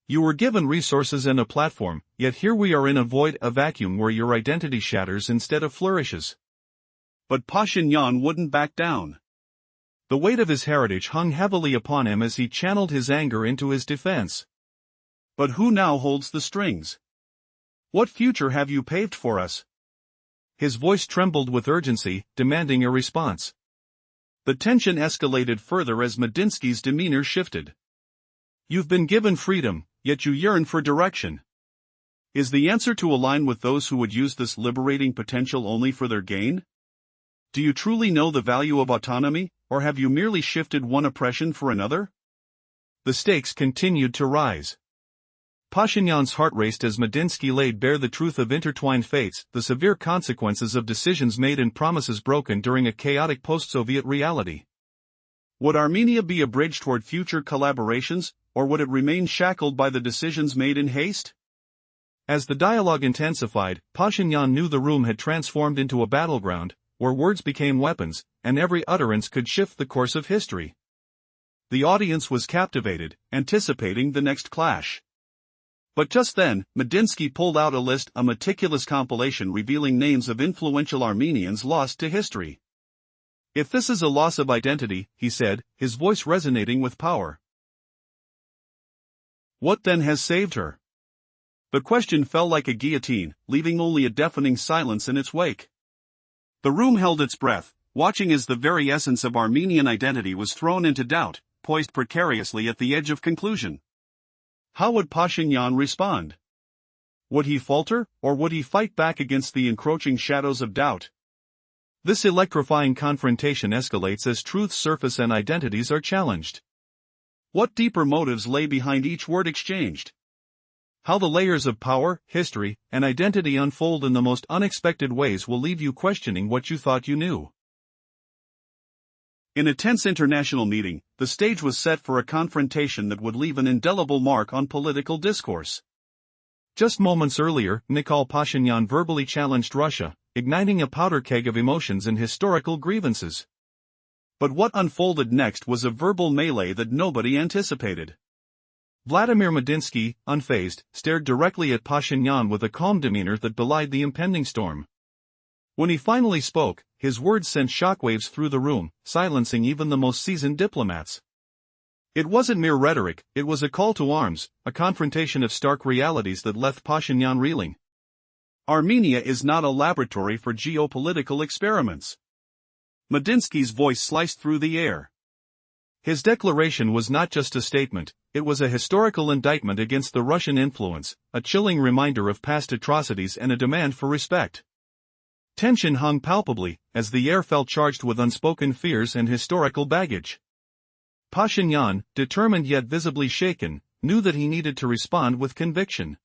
"You were given resources and a platform, yet here we are in a void, a vacuum where your identity shatters instead of flourishes." But Pashinyan wouldn't back down. The weight of his heritage hung heavily upon him as he channeled his anger into his defense. "But who now holds the strings? What future have you paved for us?" His voice trembled with urgency, demanding a response. The tension escalated further as Medinsky's demeanor shifted. "You've been given freedom, yet you yearn for direction. Is the answer to align with those who would use this liberating potential only for their gain? Do you truly know the value of autonomy, or have you merely shifted one oppression for another?" The stakes continued to rise. Pashinyan's heart raced as Medinsky laid bare the truth of intertwined fates, the severe consequences of decisions made and promises broken during a chaotic post-Soviet reality. Would Armenia be a bridge toward future collaborations, or would it remain shackled by the decisions made in haste? As the dialogue intensified, Pashinyan knew the room had transformed into a battleground, where words became weapons, and every utterance could shift the course of history. The audience was captivated, anticipating the next clash. But just then, Medinsky pulled out a list, a meticulous compilation revealing names of influential Armenians lost to history. "If this is a loss of identity," he said, his voice resonating with power, "what then has saved her?" The question fell like a guillotine, leaving only a deafening silence in its wake. The room held its breath, watching as the very essence of Armenian identity was thrown into doubt, poised precariously at the edge of conclusion. How would Pashinyan respond? Would he falter, or would he fight back against the encroaching shadows of doubt? This electrifying confrontation escalates as truths surface and identities are challenged. What deeper motives lay behind each word exchanged? How the layers of power, history, and identity unfold in the most unexpected ways will leave you questioning what you thought you knew. In a tense international meeting, the stage was set for a confrontation that would leave an indelible mark on political discourse. Just moments earlier, Nikol Pashinyan verbally challenged Russia, igniting a powder keg of emotions and historical grievances. But what unfolded next was a verbal melee that nobody anticipated. Vladimir Medinsky, unfazed, stared directly at Pashinyan with a calm demeanor that belied the impending storm. When he finally spoke, his words sent shockwaves through the room, silencing even the most seasoned diplomats. It wasn't mere rhetoric, it was a call to arms, a confrontation of stark realities that left Pashinyan reeling. Armenia is not a laboratory for geopolitical experiments. Medinsky's voice sliced through the air. His declaration was not just a statement, it was a historical indictment against the Russian influence, a chilling reminder of past atrocities and a demand for respect. Tension hung palpably, as the air felt charged with unspoken fears and historical baggage. Pashinyan, determined yet visibly shaken, knew that he needed to respond with conviction.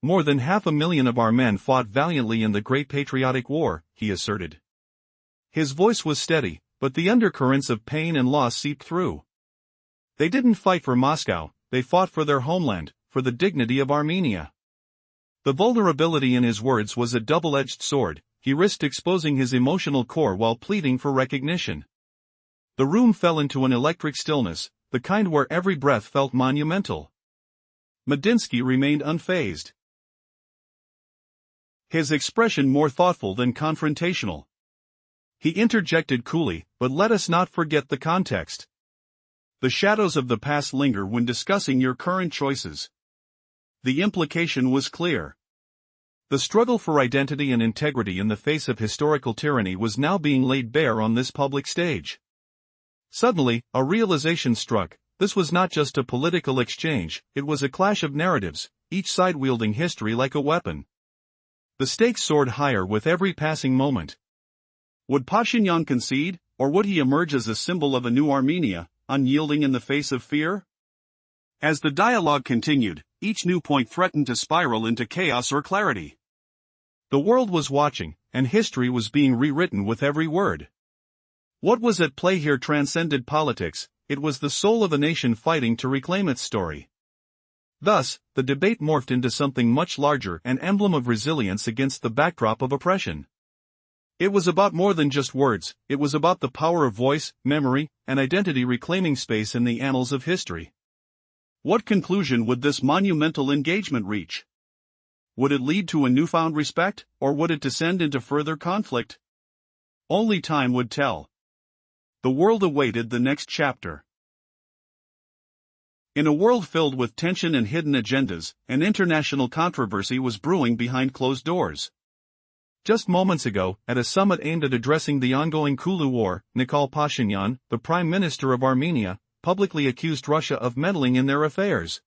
More than 500,000 of our men fought valiantly in the Great Patriotic War, he asserted. His voice was steady, but the undercurrents of pain and loss seeped through. They didn't fight for Moscow, they fought for their homeland, for the dignity of Armenia. The vulnerability in his words was a double-edged sword. He risked exposing his emotional core while pleading for recognition. The room fell into an electric stillness, the kind where every breath felt monumental. Medinsky remained unfazed. His expression more thoughtful than confrontational. He interjected coolly, "But let us not forget the context. The shadows of the past linger when discussing your current choices." The implication was clear. The struggle for identity and integrity in the face of historical tyranny was now being laid bare on this public stage. Suddenly, a realization struck: this was not just a political exchange, it was a clash of narratives, each side wielding history like a weapon. The stakes soared higher with every passing moment. Would Pashinyan concede, or would he emerge as a symbol of a new Armenia, unyielding in the face of fear? As the dialogue continued, each new point threatened to spiral into chaos or clarity. The world was watching, and history was being rewritten with every word. What was at play here transcended politics, it was the soul of a nation fighting to reclaim its story. Thus, the debate morphed into something much larger, an emblem of resilience against the backdrop of oppression. It was about more than just words, it was about the power of voice, memory, and identity reclaiming space in the annals of history. What conclusion would this monumental engagement reach? Would it lead to a newfound respect, or would it descend into further conflict? Only time would tell. The world awaited the next chapter. In a world filled with tension and hidden agendas, an international controversy was brewing behind closed doors. Just moments ago, at a summit aimed at addressing the ongoing Kulu War, Nikol Pashinyan, the Prime Minister of Armenia, publicly accused Russia of meddling in their affairs.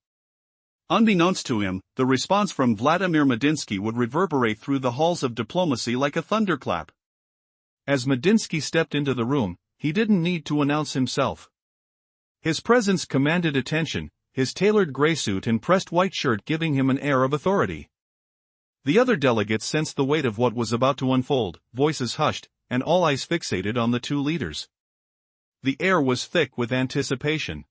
Unbeknownst to him, the response from Vladimir Medinsky would reverberate through the halls of diplomacy like a thunderclap. As Medinsky stepped into the room, he didn't need to announce himself. His presence commanded attention, his tailored gray suit and pressed white shirt giving him an air of authority. The other delegates sensed the weight of what was about to unfold, voices hushed, and all eyes fixated on the two leaders. The air was thick with anticipation.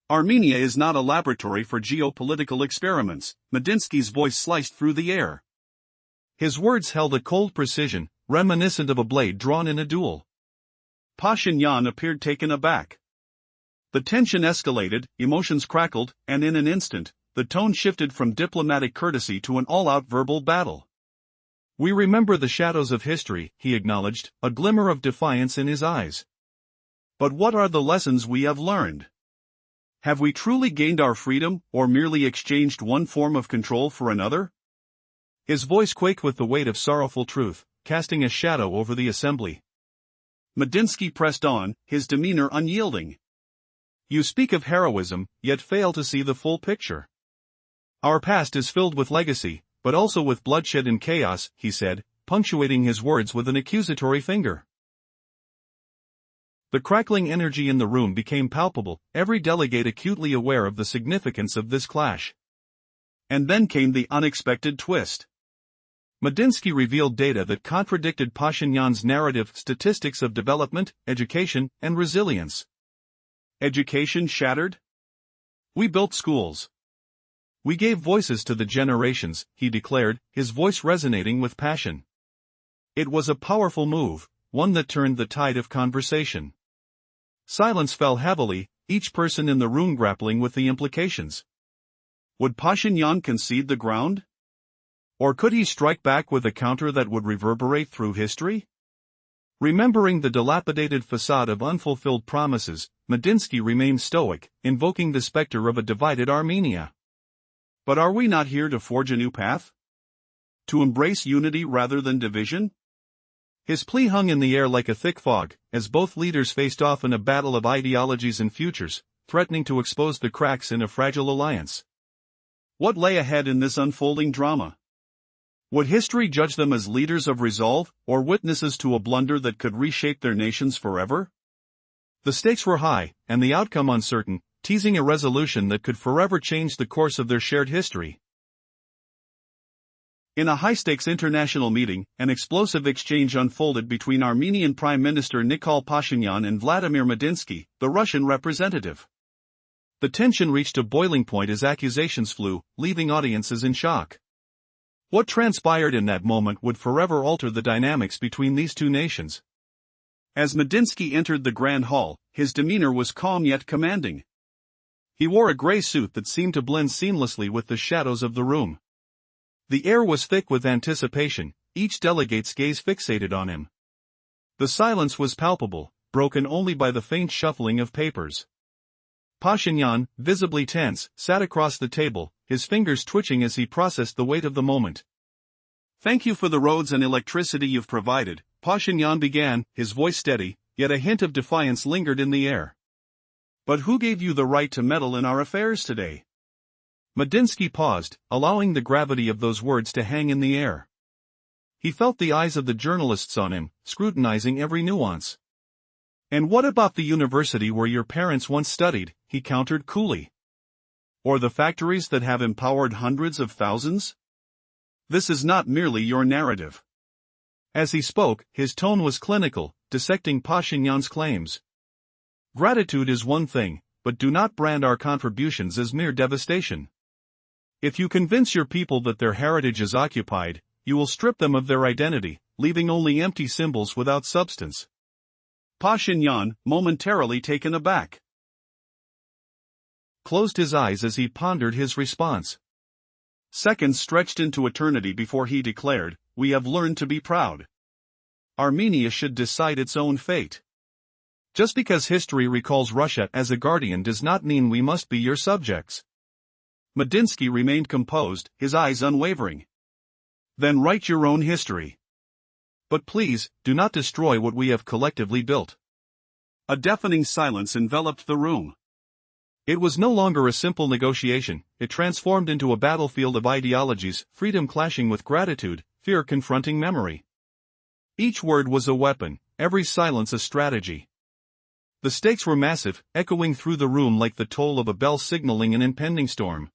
Armenia is not a laboratory for geopolitical experiments, Medinsky's voice sliced through the air. His words held a cold precision, reminiscent of a blade drawn in a duel. Pashinyan appeared taken aback. The tension escalated, emotions crackled, and in an instant, the tone shifted from diplomatic courtesy to an all-out verbal battle. "We remember the shadows of history," he acknowledged, a glimmer of defiance in his eyes. "But what are the lessons we have learned? Have we truly gained our freedom, or merely exchanged one form of control for another?" His voice quaked with the weight of sorrowful truth, casting a shadow over the assembly. Medinsky pressed on, his demeanor unyielding. "You speak of heroism, yet fail to see the full picture. Our past is filled with legacy, but also with bloodshed and chaos," he said, punctuating his words with an accusatory finger. The crackling energy in the room became palpable, every delegate acutely aware of the significance of this clash. And then came the unexpected twist. Medinsky revealed data that contradicted Pashinyan's narrative: statistics of development, education, and resilience. Education shattered? "We built schools. We gave voices to the generations," he declared, his voice resonating with passion. It was a powerful move, one that turned the tide of conversation. Silence fell heavily, each person in the room grappling with the implications. Would Pashinyan concede the ground? Or could he strike back with a counter that would reverberate through history? Remembering the dilapidated facade of unfulfilled promises, Medinsky remained stoic, invoking the specter of a divided Armenia. But are we not here to forge a new path? To embrace unity rather than division? His plea hung in the air like a thick fog, as both leaders faced off in a battle of ideologies and futures, threatening to expose the cracks in a fragile alliance. What lay ahead in this unfolding drama? Would history judge them as leaders of resolve, or witnesses to a blunder that could reshape their nations forever? The stakes were high, and the outcome uncertain, teasing a resolution that could forever change the course of their shared history. In a high-stakes international meeting, an explosive exchange unfolded between Armenian Prime Minister Nikol Pashinyan and Vladimir Medinsky, the Russian representative. The tension reached a boiling point as accusations flew, leaving audiences in shock. What transpired in that moment would forever alter the dynamics between these two nations. As Medinsky entered the Grand Hall, his demeanor was calm yet commanding. He wore a gray suit that seemed to blend seamlessly with the shadows of the room. The air was thick with anticipation, each delegate's gaze fixated on him. The silence was palpable, broken only by the faint shuffling of papers. Pashinyan, visibly tense, sat across the table, his fingers twitching as he processed the weight of the moment. "Thank you for the roads and electricity you've provided," Pashinyan began, his voice steady, yet a hint of defiance lingered in the air. "But who gave you the right to meddle in our affairs today?" Medinsky paused, allowing the gravity of those words to hang in the air. He felt the eyes of the journalists on him, scrutinizing every nuance. "And what about the university where your parents once studied?" he countered coolly. "Or the factories that have empowered hundreds of thousands? This is not merely your narrative." As he spoke, his tone was clinical, dissecting Pashinyan's claims. "Gratitude is one thing, but do not brand our contributions as mere devastation. If you convince your people that their heritage is occupied, you will strip them of their identity, leaving only empty symbols without substance." Pashinyan, momentarily taken aback, closed his eyes as he pondered his response. Seconds stretched into eternity before he declared, "We have learned to be proud. Armenia should decide its own fate. Just because history recalls Russia as a guardian does not mean we must be your subjects." Medinsky remained composed, his eyes unwavering. "Then write your own history. But please, do not destroy what we have collectively built." A deafening silence enveloped the room. It was no longer a simple negotiation, it transformed into a battlefield of ideologies, freedom clashing with gratitude, fear confronting memory. Each word was a weapon, every silence a strategy. The stakes were massive, echoing through the room like the toll of a bell signaling an impending storm.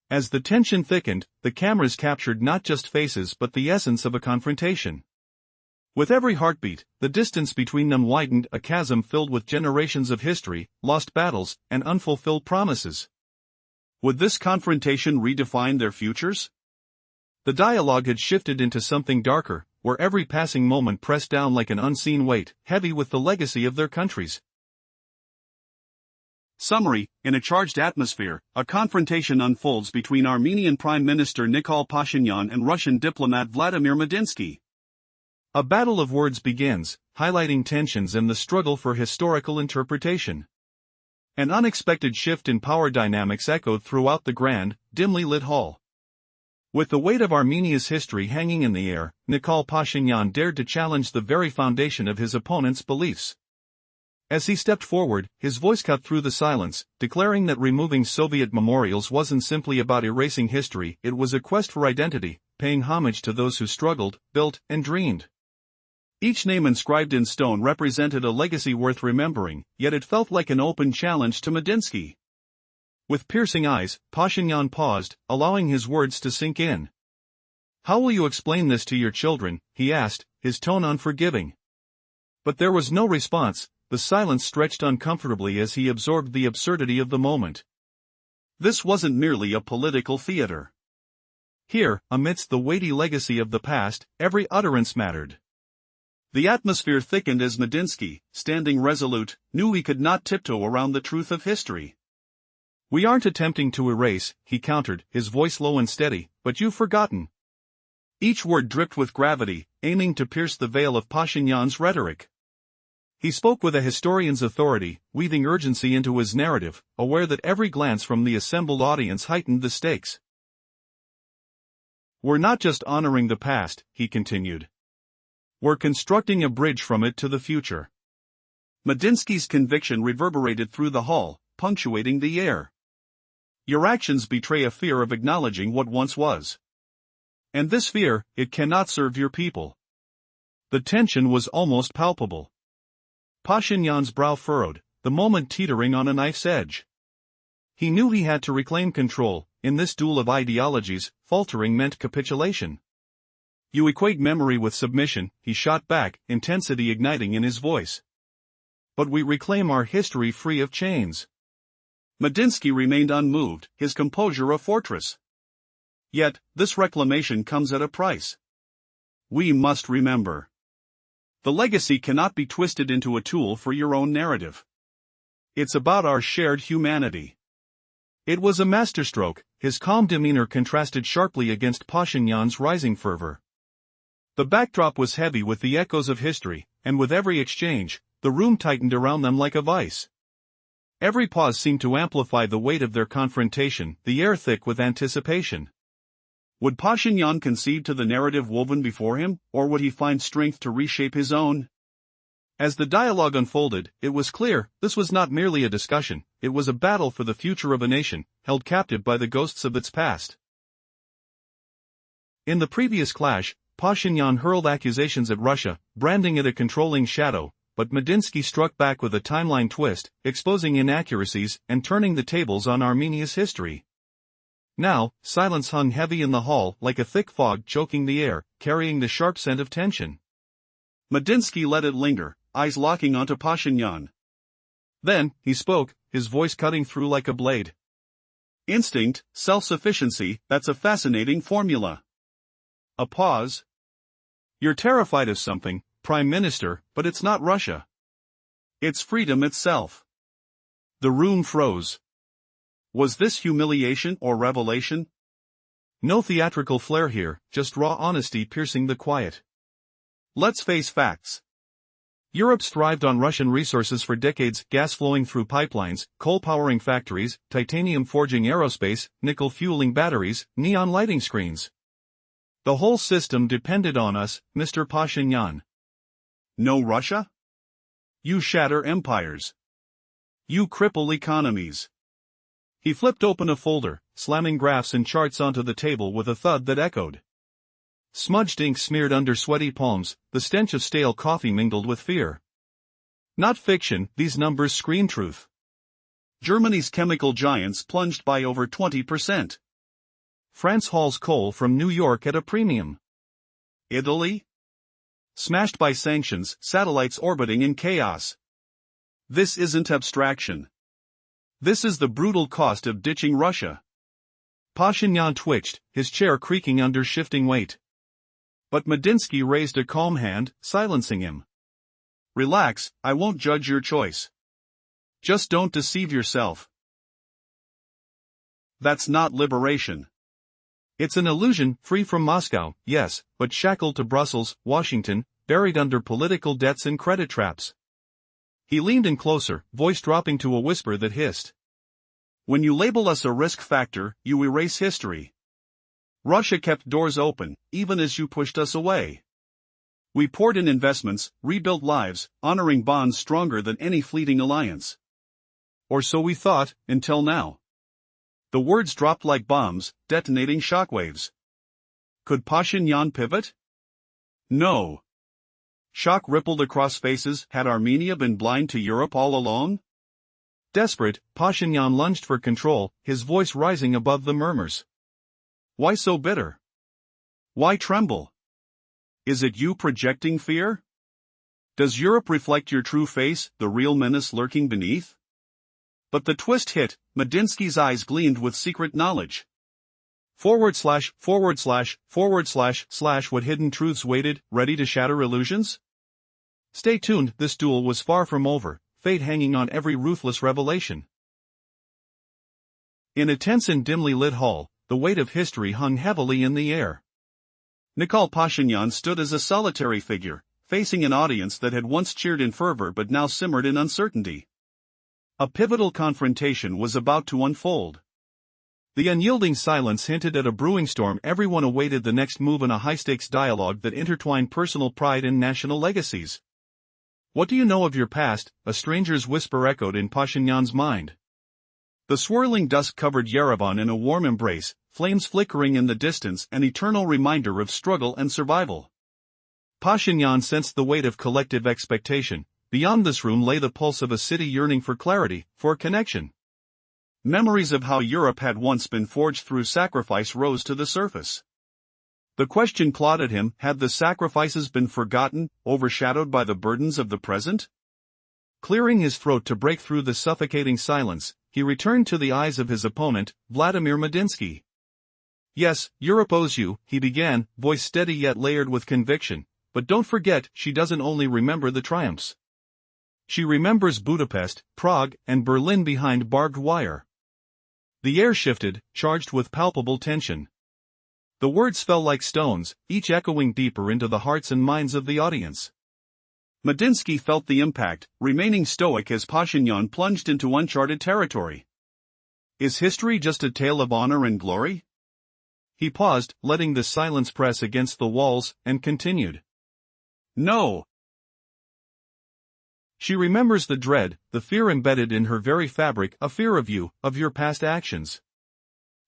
As the tension thickened, the cameras captured not just faces but the essence of a confrontation. With every heartbeat, the distance between them widened, a chasm filled with generations of history, lost battles, and unfulfilled promises. Would this confrontation redefine their futures? The dialogue had shifted into something darker, where every passing moment pressed down like an unseen weight, heavy with the legacy of their countries. Summary: in a charged atmosphere, a confrontation unfolds between Armenian Prime Minister Nikol Pashinyan and Russian diplomat Vladimir Medinsky. A battle of words begins, highlighting tensions and the struggle for historical interpretation. An unexpected shift in power dynamics echoed throughout the grand, dimly lit hall. With the weight of Armenia's history hanging in the air, Nikol Pashinyan dared to challenge the very foundation of his opponent's beliefs. As he stepped forward, his voice cut through the silence, declaring that removing Soviet memorials wasn't simply about erasing history, it was a quest for identity, paying homage to those who struggled, built, and dreamed. Each name inscribed in stone represented a legacy worth remembering, yet it felt like an open challenge to Medinsky. With piercing eyes, Pashinyan paused, allowing his words to sink in. "How will you explain this to your children?" he asked, his tone unforgiving. But there was no response, the silence stretched uncomfortably as he absorbed the absurdity of the moment. This wasn't merely a political theater. Here, amidst the weighty legacy of the past, every utterance mattered. The atmosphere thickened as Medinsky, standing resolute, knew he could not tiptoe around the truth of history. "We aren't attempting to erase," he countered, his voice low and steady, "but you've forgotten." Each word dripped with gravity, aiming to pierce the veil of Pashinyan's rhetoric. He spoke with a historian's authority, weaving urgency into his narrative, aware that every glance from the assembled audience heightened the stakes. "We're not just honoring the past," he continued. "We're constructing a bridge from it to the future." Medinsky's conviction reverberated through the hall, punctuating the air. "Your actions betray a fear of acknowledging what once was. And this fear, it cannot serve your people." The tension was almost palpable. Pashinyan's brow furrowed, the moment teetering on a knife's edge. He knew he had to reclaim control, in this duel of ideologies, faltering meant capitulation. You equate memory with submission, he shot back, intensity igniting in his voice. But we reclaim our history free of chains. Medinsky remained unmoved, his composure a fortress. Yet, this reclamation comes at a price. We must remember. The legacy cannot be twisted into a tool for your own narrative. It's about our shared humanity. It was a masterstroke, his calm demeanor contrasted sharply against Pashinyan's rising fervor. The backdrop was heavy with the echoes of history, and with every exchange, the room tightened around them like a vice. Every pause seemed to amplify the weight of their confrontation, the air thick with anticipation. Would Pashinyan concede to the narrative woven before him, or would he find strength to reshape his own? As the dialogue unfolded, it was clear, this was not merely a discussion, it was a battle for the future of a nation, held captive by the ghosts of its past. In the previous clash, Pashinyan hurled accusations at Russia, branding it a controlling shadow, but Medinsky struck back with a timeline twist, exposing inaccuracies and turning the tables on Armenia's history. Now, silence hung heavy in the hall like a thick fog choking the air, carrying the sharp scent of tension. Medinsky let it linger, eyes locking onto Pashinyan. Then, he spoke, his voice cutting through like a blade. Instinct, self-sufficiency, that's a fascinating formula. A pause. You're terrified of something, Prime Minister, but it's not Russia. It's freedom itself. The room froze. Was this humiliation or revelation? No theatrical flair here, just raw honesty piercing the quiet. Let's face facts. Europe's thrived on Russian resources for decades, gas flowing through pipelines, coal powering factories, titanium forging aerospace, nickel fueling batteries, neon lighting screens. The whole system depended on us, Mr. Pashinyan. No Russia? You shatter empires. You cripple economies. He flipped open a folder, slamming graphs and charts onto the table with a thud that echoed. Smudged ink smeared under sweaty palms, the stench of stale coffee mingled with fear. Not fiction, these numbers scream truth. Germany's chemical giants plunged by over 20%. France hauls coal from New York at a premium. Italy? Smashed by sanctions, satellites orbiting in chaos. This isn't abstraction. This is the brutal cost of ditching Russia. Pashinyan twitched, his chair creaking under shifting weight. But Medinsky raised a calm hand, silencing him. Relax, I won't judge your choice. Just don't deceive yourself. That's not liberation. It's an illusion, free from Moscow, yes, but shackled to Brussels, Washington, buried under political debts and credit traps. He leaned in closer, voice dropping to a whisper that hissed. When you label us a risk factor, you erase history. Russia kept doors open, even as you pushed us away. We poured in investments, rebuilt lives, honoring bonds stronger than any fleeting alliance. Or so we thought, until now. The words dropped like bombs, detonating shockwaves. Could Pashinyan pivot? No. Shock rippled across faces. Had Armenia been blind to Europe all along? Desperate, Pashinyan lunged for control, his voice rising above the murmurs. Why so bitter? Why tremble? Is it you projecting fear? Does Europe reflect your true face, the real menace lurking beneath? But the twist hit, Medinsky's eyes gleamed with secret knowledge. / what hidden truths waited, ready to shatter illusions? Stay tuned, this duel was far from over, fate hanging on every ruthless revelation. In a tense and dimly lit hall, the weight of history hung heavily in the air. Nikol Pashinyan stood as a solitary figure, facing an audience that had once cheered in fervor but now simmered in uncertainty. A pivotal confrontation was about to unfold. The unyielding silence hinted at a brewing storm. Everyone awaited the next move in a high-stakes dialogue that intertwined personal pride and national legacies. What do you know of your past? A stranger's whisper echoed in Pashinyan's mind. The swirling dusk covered Yerevan in a warm embrace, flames flickering in the distance, an eternal reminder of struggle and survival. Pashinyan sensed the weight of collective expectation. Beyond this room lay the pulse of a city yearning for clarity, for connection. Memories of how Europe had once been forged through sacrifice rose to the surface. The question clawed at him: had the sacrifices been forgotten, overshadowed by the burdens of the present? Clearing his throat to break through the suffocating silence, he returned to the eyes of his opponent, Vladimir Medinsky. "Yes, Europe owes you," he began, voice steady yet layered with conviction, "but don't forget, she doesn't only remember the triumphs. She remembers Budapest, Prague, and Berlin behind barbed wire." The air shifted, charged with palpable tension. The words fell like stones, each echoing deeper into the hearts and minds of the audience. Medinsky felt the impact, remaining stoic as Pashinyan plunged into uncharted territory. Is history just a tale of honor and glory? He paused, letting the silence press against the walls, and continued. No. She remembers the dread, the fear embedded in her very fabric, a fear of you, of your past actions.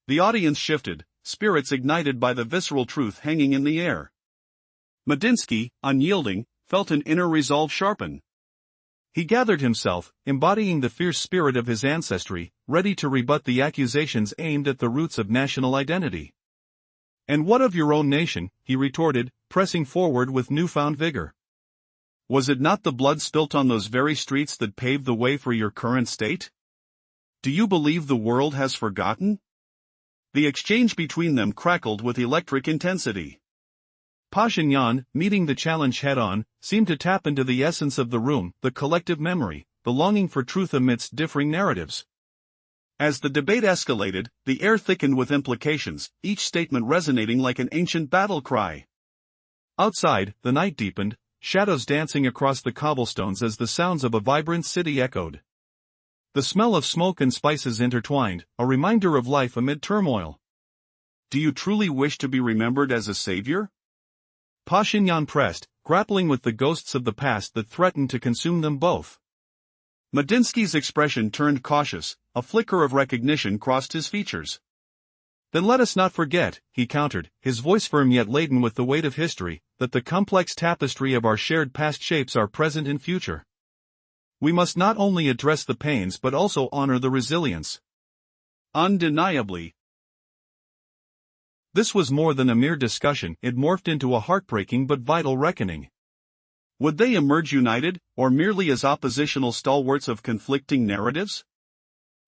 The audience shifted, spirits ignited by the visceral truth hanging in the air. Medinsky, unyielding, felt an inner resolve sharpen. He gathered himself, embodying the fierce spirit of his ancestry, ready to rebut the accusations aimed at the roots of national identity. "And what of your own nation?" he retorted, pressing forward with newfound vigor. "Was it not the blood spilt on those very streets that paved the way for your current state? Do you believe the world has forgotten?" The exchange between them crackled with electric intensity. Pashinyan, meeting the challenge head-on, seemed to tap into the essence of the room, the collective memory, the longing for truth amidst differing narratives. As the debate escalated, the air thickened with implications, each statement resonating like an ancient battle cry. Outside, the night deepened, shadows dancing across the cobblestones as the sounds of a vibrant city echoed. The smell of smoke and spices intertwined, a reminder of life amid turmoil. "Do you truly wish to be remembered as a savior?" Pashinyan pressed, grappling with the ghosts of the past that threatened to consume them both. Medinsky's expression turned cautious, a flicker of recognition crossed his features. "Then let us not forget," he countered, his voice firm yet laden with the weight of history, "that the complex tapestry of our shared past shapes our present and future. We must not only address the pains but also honor the resilience." Undeniably. This was more than a mere discussion, it morphed into a heartbreaking but vital reckoning. Would they emerge united, or merely as oppositional stalwarts of conflicting narratives?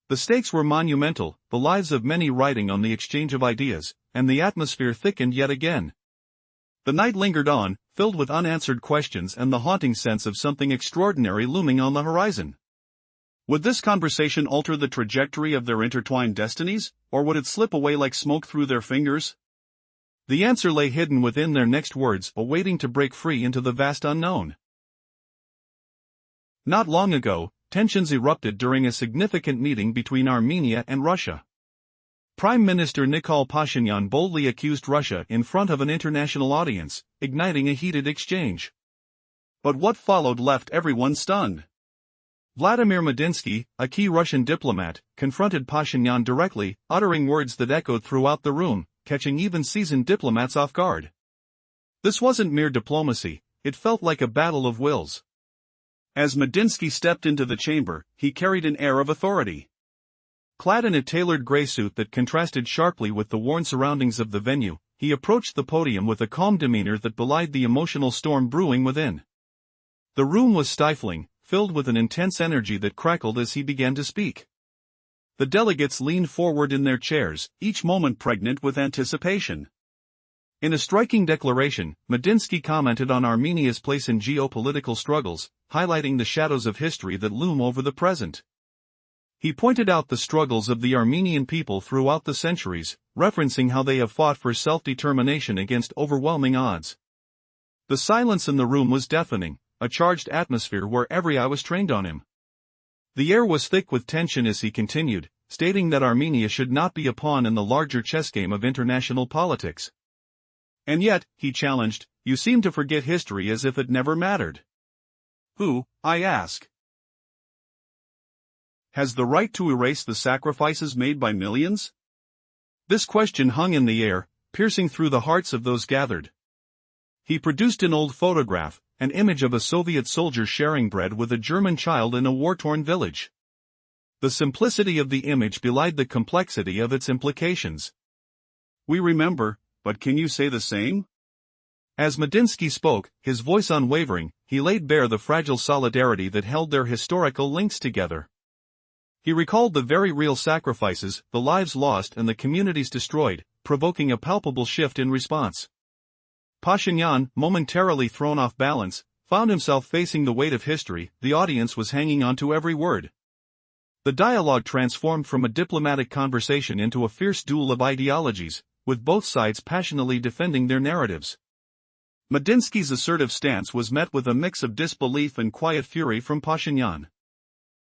The stakes were monumental, the lives of many riding on the exchange of ideas, and the atmosphere thickened yet again. The night lingered on, filled with unanswered questions and the haunting sense of something extraordinary looming on the horizon. Would this conversation alter the trajectory of their intertwined destinies, or would it slip away like smoke through their fingers? The answer lay hidden within their next words, awaiting to break free into the vast unknown. Not long ago, tensions erupted during a significant meeting between Armenia and Russia. Prime Minister Nikol Pashinyan boldly accused Russia in front of an international audience, igniting a heated exchange. But what followed left everyone stunned. Vladimir Medinsky, a key Russian diplomat, confronted Pashinyan directly, uttering words that echoed throughout the room, catching even seasoned diplomats off guard. This wasn't mere diplomacy, it felt like a battle of wills. As Medinsky stepped into the chamber, he carried an air of authority. Clad in a tailored gray suit that contrasted sharply with the worn surroundings of the venue, he approached the podium with a calm demeanor that belied the emotional storm brewing within. The room was stifling, filled with an intense energy that crackled as he began to speak. The delegates leaned forward in their chairs, each moment pregnant with anticipation. In a striking declaration, Medinsky commented on Armenia's place in geopolitical struggles, highlighting the shadows of history that loom over the present. He pointed out the struggles of the Armenian people throughout the centuries, referencing how they have fought for self-determination against overwhelming odds. The silence in the room was deafening, a charged atmosphere where every eye was trained on him. The air was thick with tension as he continued, stating that Armenia should not be a pawn in the larger chess game of international politics. "And yet," he challenged, "you seem to forget history as if it never mattered." Who, I ask, has the right to erase the sacrifices made by millions? This question hung in the air, piercing through the hearts of those gathered. He produced an old photograph, an image of a Soviet soldier sharing bread with a German child in a war-torn village. The simplicity of the image belied the complexity of its implications. We remember, but can you say the same? As Medinsky spoke, his voice unwavering, he laid bare the fragile solidarity that held their historical links together. He recalled the very real sacrifices, the lives lost and the communities destroyed, provoking a palpable shift in response. Pashinyan, momentarily thrown off balance, found himself facing the weight of history. The audience was hanging on to every word. The dialogue transformed from a diplomatic conversation into a fierce duel of ideologies, with both sides passionately defending their narratives. Medinsky's assertive stance was met with a mix of disbelief and quiet fury from Pashinyan.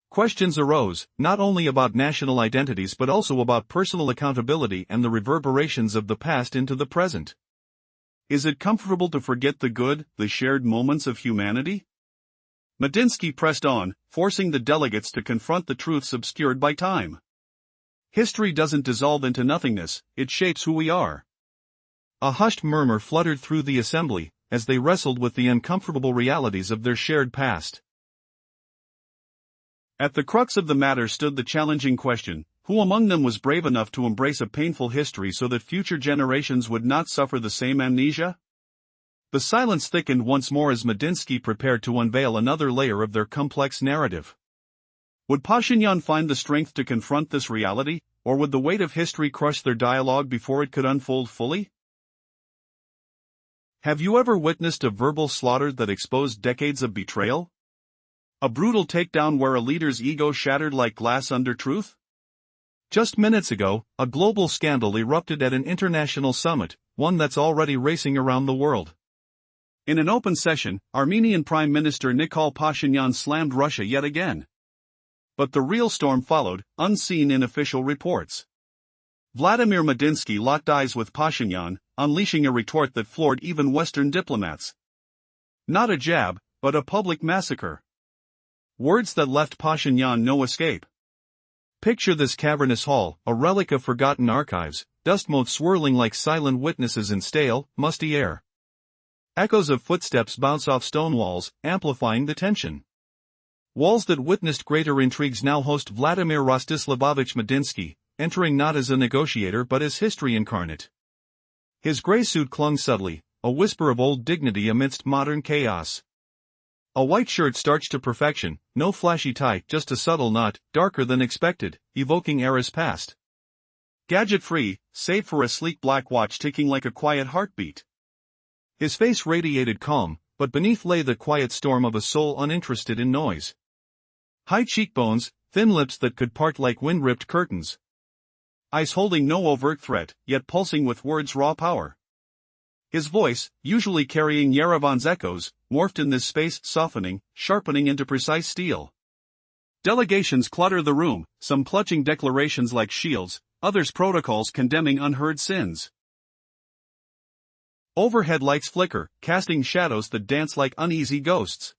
Questions arose, not only about national identities but also about personal accountability and the reverberations of the past into the present. Is it comfortable to forget the good, the shared moments of humanity? Medinsky pressed on, forcing the delegates to confront the truths obscured by time. History doesn't dissolve into nothingness, it shapes who we are. A hushed murmur fluttered through the assembly, as they wrestled with the uncomfortable realities of their shared past. At the crux of the matter stood the challenging question: who among them was brave enough to embrace a painful history so that future generations would not suffer the same amnesia? The silence thickened once more as Medinsky prepared to unveil another layer of their complex narrative. Would Pashinyan find the strength to confront this reality, or would the weight of history crush their dialogue before it could unfold fully? Have you ever witnessed a verbal slaughter that exposed decades of betrayal? A brutal takedown where a leader's ego shattered like glass under truth? Just minutes ago, a global scandal erupted at an international summit, one that's already racing around the world. In an open session, Armenian Prime Minister Nikol Pashinyan slammed Russia yet again. But the real storm followed, unseen in official reports. Vladimir Medinsky locked eyes with Pashinyan, unleashing a retort that floored even Western diplomats. Not a jab, but a public massacre. Words that left Pashinyan no escape. Picture this cavernous hall, a relic of forgotten archives, dust motes swirling like silent witnesses in stale, musty air. Echoes of footsteps bounce off stone walls, amplifying the tension. Walls that witnessed greater intrigues now host Vladimir Rostislavovich Medinsky, entering not as a negotiator but as history incarnate. His gray suit clung subtly, a whisper of old dignity amidst modern chaos. A white shirt starched to perfection, no flashy tie, just a subtle knot, darker than expected, evoking eras past. Gadget-free, save for a sleek black watch ticking like a quiet heartbeat. His face radiated calm, but beneath lay the quiet storm of a soul uninterested in noise. High cheekbones, thin lips that could part like wind-ripped curtains. Eyes holding no overt threat, yet pulsing with words' raw power. His voice, usually carrying Yerevan's echoes, morphed in this space, softening, sharpening into precise steel. Delegations clutter the room, some clutching declarations like shields, others protocols condemning unheard sins. Overhead lights flicker, casting shadows that dance like uneasy ghosts.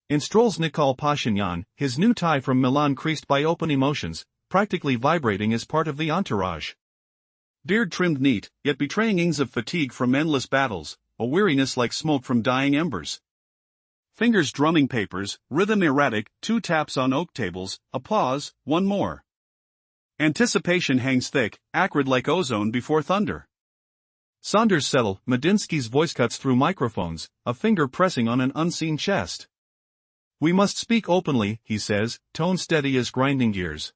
In strolls Nikol Pashinyan, his new tie from Milan creased by open emotions, practically vibrating as part of the entourage. Beard trimmed neat, yet betraying ings of fatigue from endless battles, a weariness like smoke from dying embers. Fingers drumming papers, rhythm erratic, 2 taps on oak tables, a pause, 1 more. Anticipation hangs thick, acrid like ozone before thunder. Saunders settle, Medinsky's voice cuts through microphones, a finger pressing on an unseen chest. We must speak openly, he says, tone steady as grinding gears.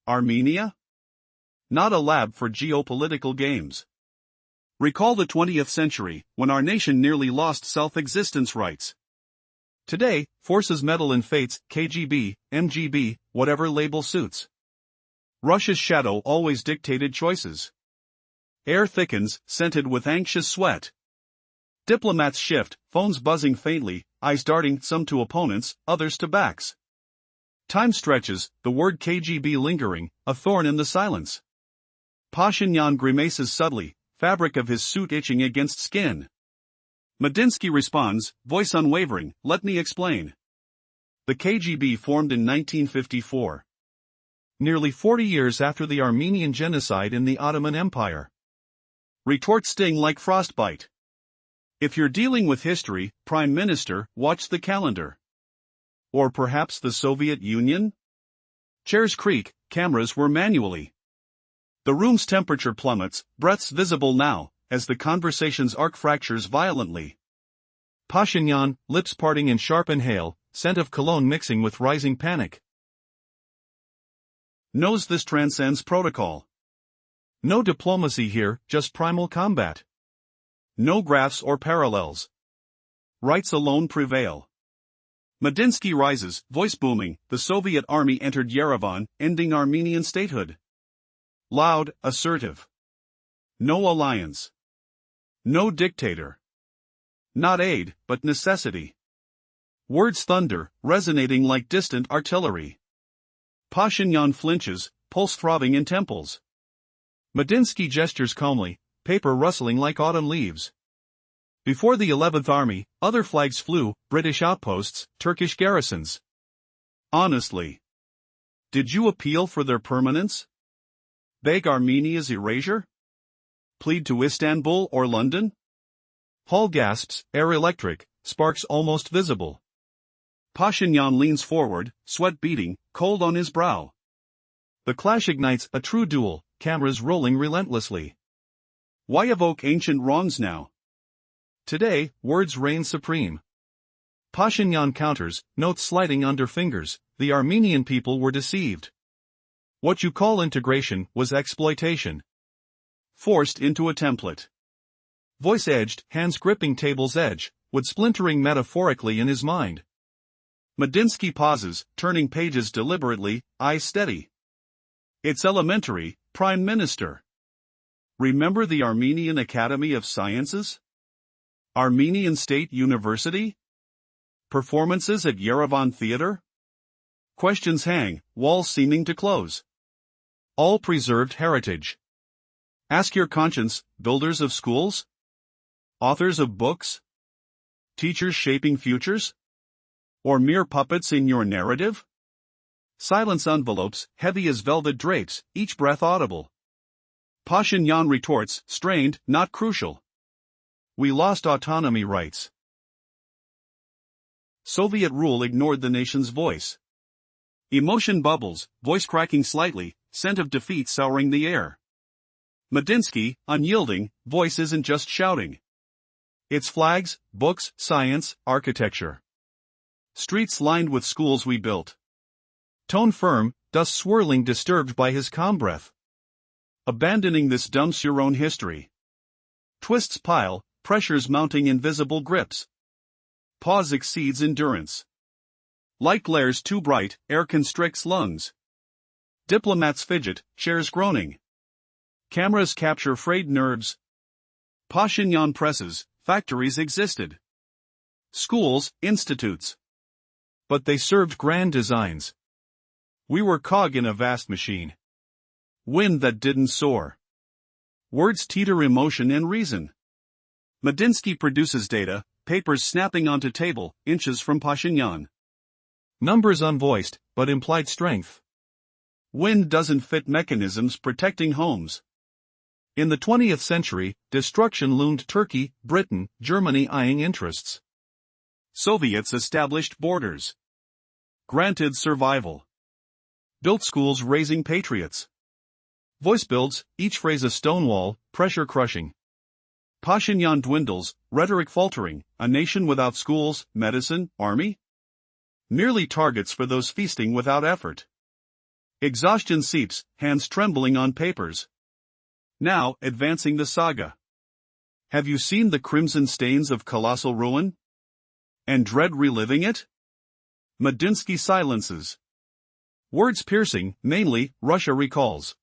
Armenia? Not a lab for geopolitical games. Recall the 20th century, when our nation nearly lost self-existence rights. Today, forces meddle in fates, KGB, MGB, whatever label suits. Russia's shadow always dictated choices. Air thickens, scented with anxious sweat. Diplomats shift, phones buzzing faintly, eyes darting, some to opponents, others to backs. Time stretches, the word KGB lingering, a thorn in the silence. Pashinyan grimaces subtly, fabric of his suit itching against skin. Medinsky responds, voice unwavering, let me explain. The KGB formed in 1954. Nearly 40 years after the Armenian genocide in the Ottoman Empire. Retorts sting like frostbite. If you're dealing with history, Prime Minister, watch the calendar. Or perhaps the Soviet Union? Chairs creak, cameras whir manually. The room's temperature plummets, breaths visible now, as the conversation's arc fractures violently. Pashinyan, lips parting in sharp inhale, scent of cologne mixing with rising panic. Knows this transcends protocol. No diplomacy here, just primal combat. No graphs or parallels. Rights alone prevail. Medinsky rises, voice booming, the Soviet army entered Yerevan, ending Armenian statehood. Loud, assertive. No alliance. No dictator. Not aid, but necessity. Words thunder, resonating like distant artillery. Pashinyan flinches, pulse throbbing in temples. Medinsky gestures calmly, paper rustling like autumn leaves. Before the 11th Army, other flags flew, British outposts, Turkish garrisons. Honestly. Did you appeal for their permanence? Beg Armenia's erasure? Plead to Istanbul or London? Hall gasps, air electric, sparks almost visible. Pashinyan leans forward, sweat beading, cold on his brow. The clash ignites a true duel, cameras rolling relentlessly. Why evoke ancient wrongs now? Today, words reign supreme. Pashinyan counters, notes sliding under fingers, the Armenian people were deceived. What you call integration was exploitation. Forced into a template. Voice edged, hands gripping table's edge, wood splintering metaphorically in his mind. Medinsky pauses, turning pages deliberately, eyes steady. It's elementary, Prime Minister. Remember the Armenian Academy of Sciences? Armenian State University? Performances at Yerevan Theater? Questions hang, walls seeming to close. All preserved heritage. Ask your conscience, builders of schools? Authors of books? Teachers shaping futures? Or mere puppets in your narrative? Silence envelopes, heavy as velvet drapes, each breath audible. Pashinyan retorts, strained, not crucial. We lost autonomy rights. Soviet rule ignored the nation's voice. Emotion bubbles, voice cracking slightly, scent of defeat souring the air. Medinsky, unyielding, voice isn't just shouting. It's flags, books, science, architecture. Streets lined with schools we built. Tone firm, dust swirling disturbed by his calm breath. Abandoning this dumps your own history. Twists pile, pressures mounting invisible grips. Pause exceeds endurance. Light glares too bright, air constricts lungs. Diplomats fidget, chairs groaning. Cameras capture frayed nerves. Pashinyan presses, factories existed. Schools, institutes. But they served grand designs. We were cog in a vast machine. Wind that didn't soar. Words teeter emotion and reason. Medinsky produces data, papers snapping onto table, inches from Pashinyan. Numbers unvoiced, but implied strength. Wind doesn't fit mechanisms protecting homes. In the 20th century, destruction loomed Turkey, Britain, Germany eyeing interests. Soviets established borders. Granted survival. Built schools raising patriots. Voice builds, each phrase a stonewall, pressure crushing. Pashinyan dwindles, rhetoric faltering, a nation without schools, medicine, army? Merely targets for those feasting without effort. Exhaustion seeps, hands trembling on papers. Now, advancing the saga. Have you seen the crimson stains of colossal ruin? And dread reliving it? Medinsky silences. Words piercing, mainly, Russia recalls.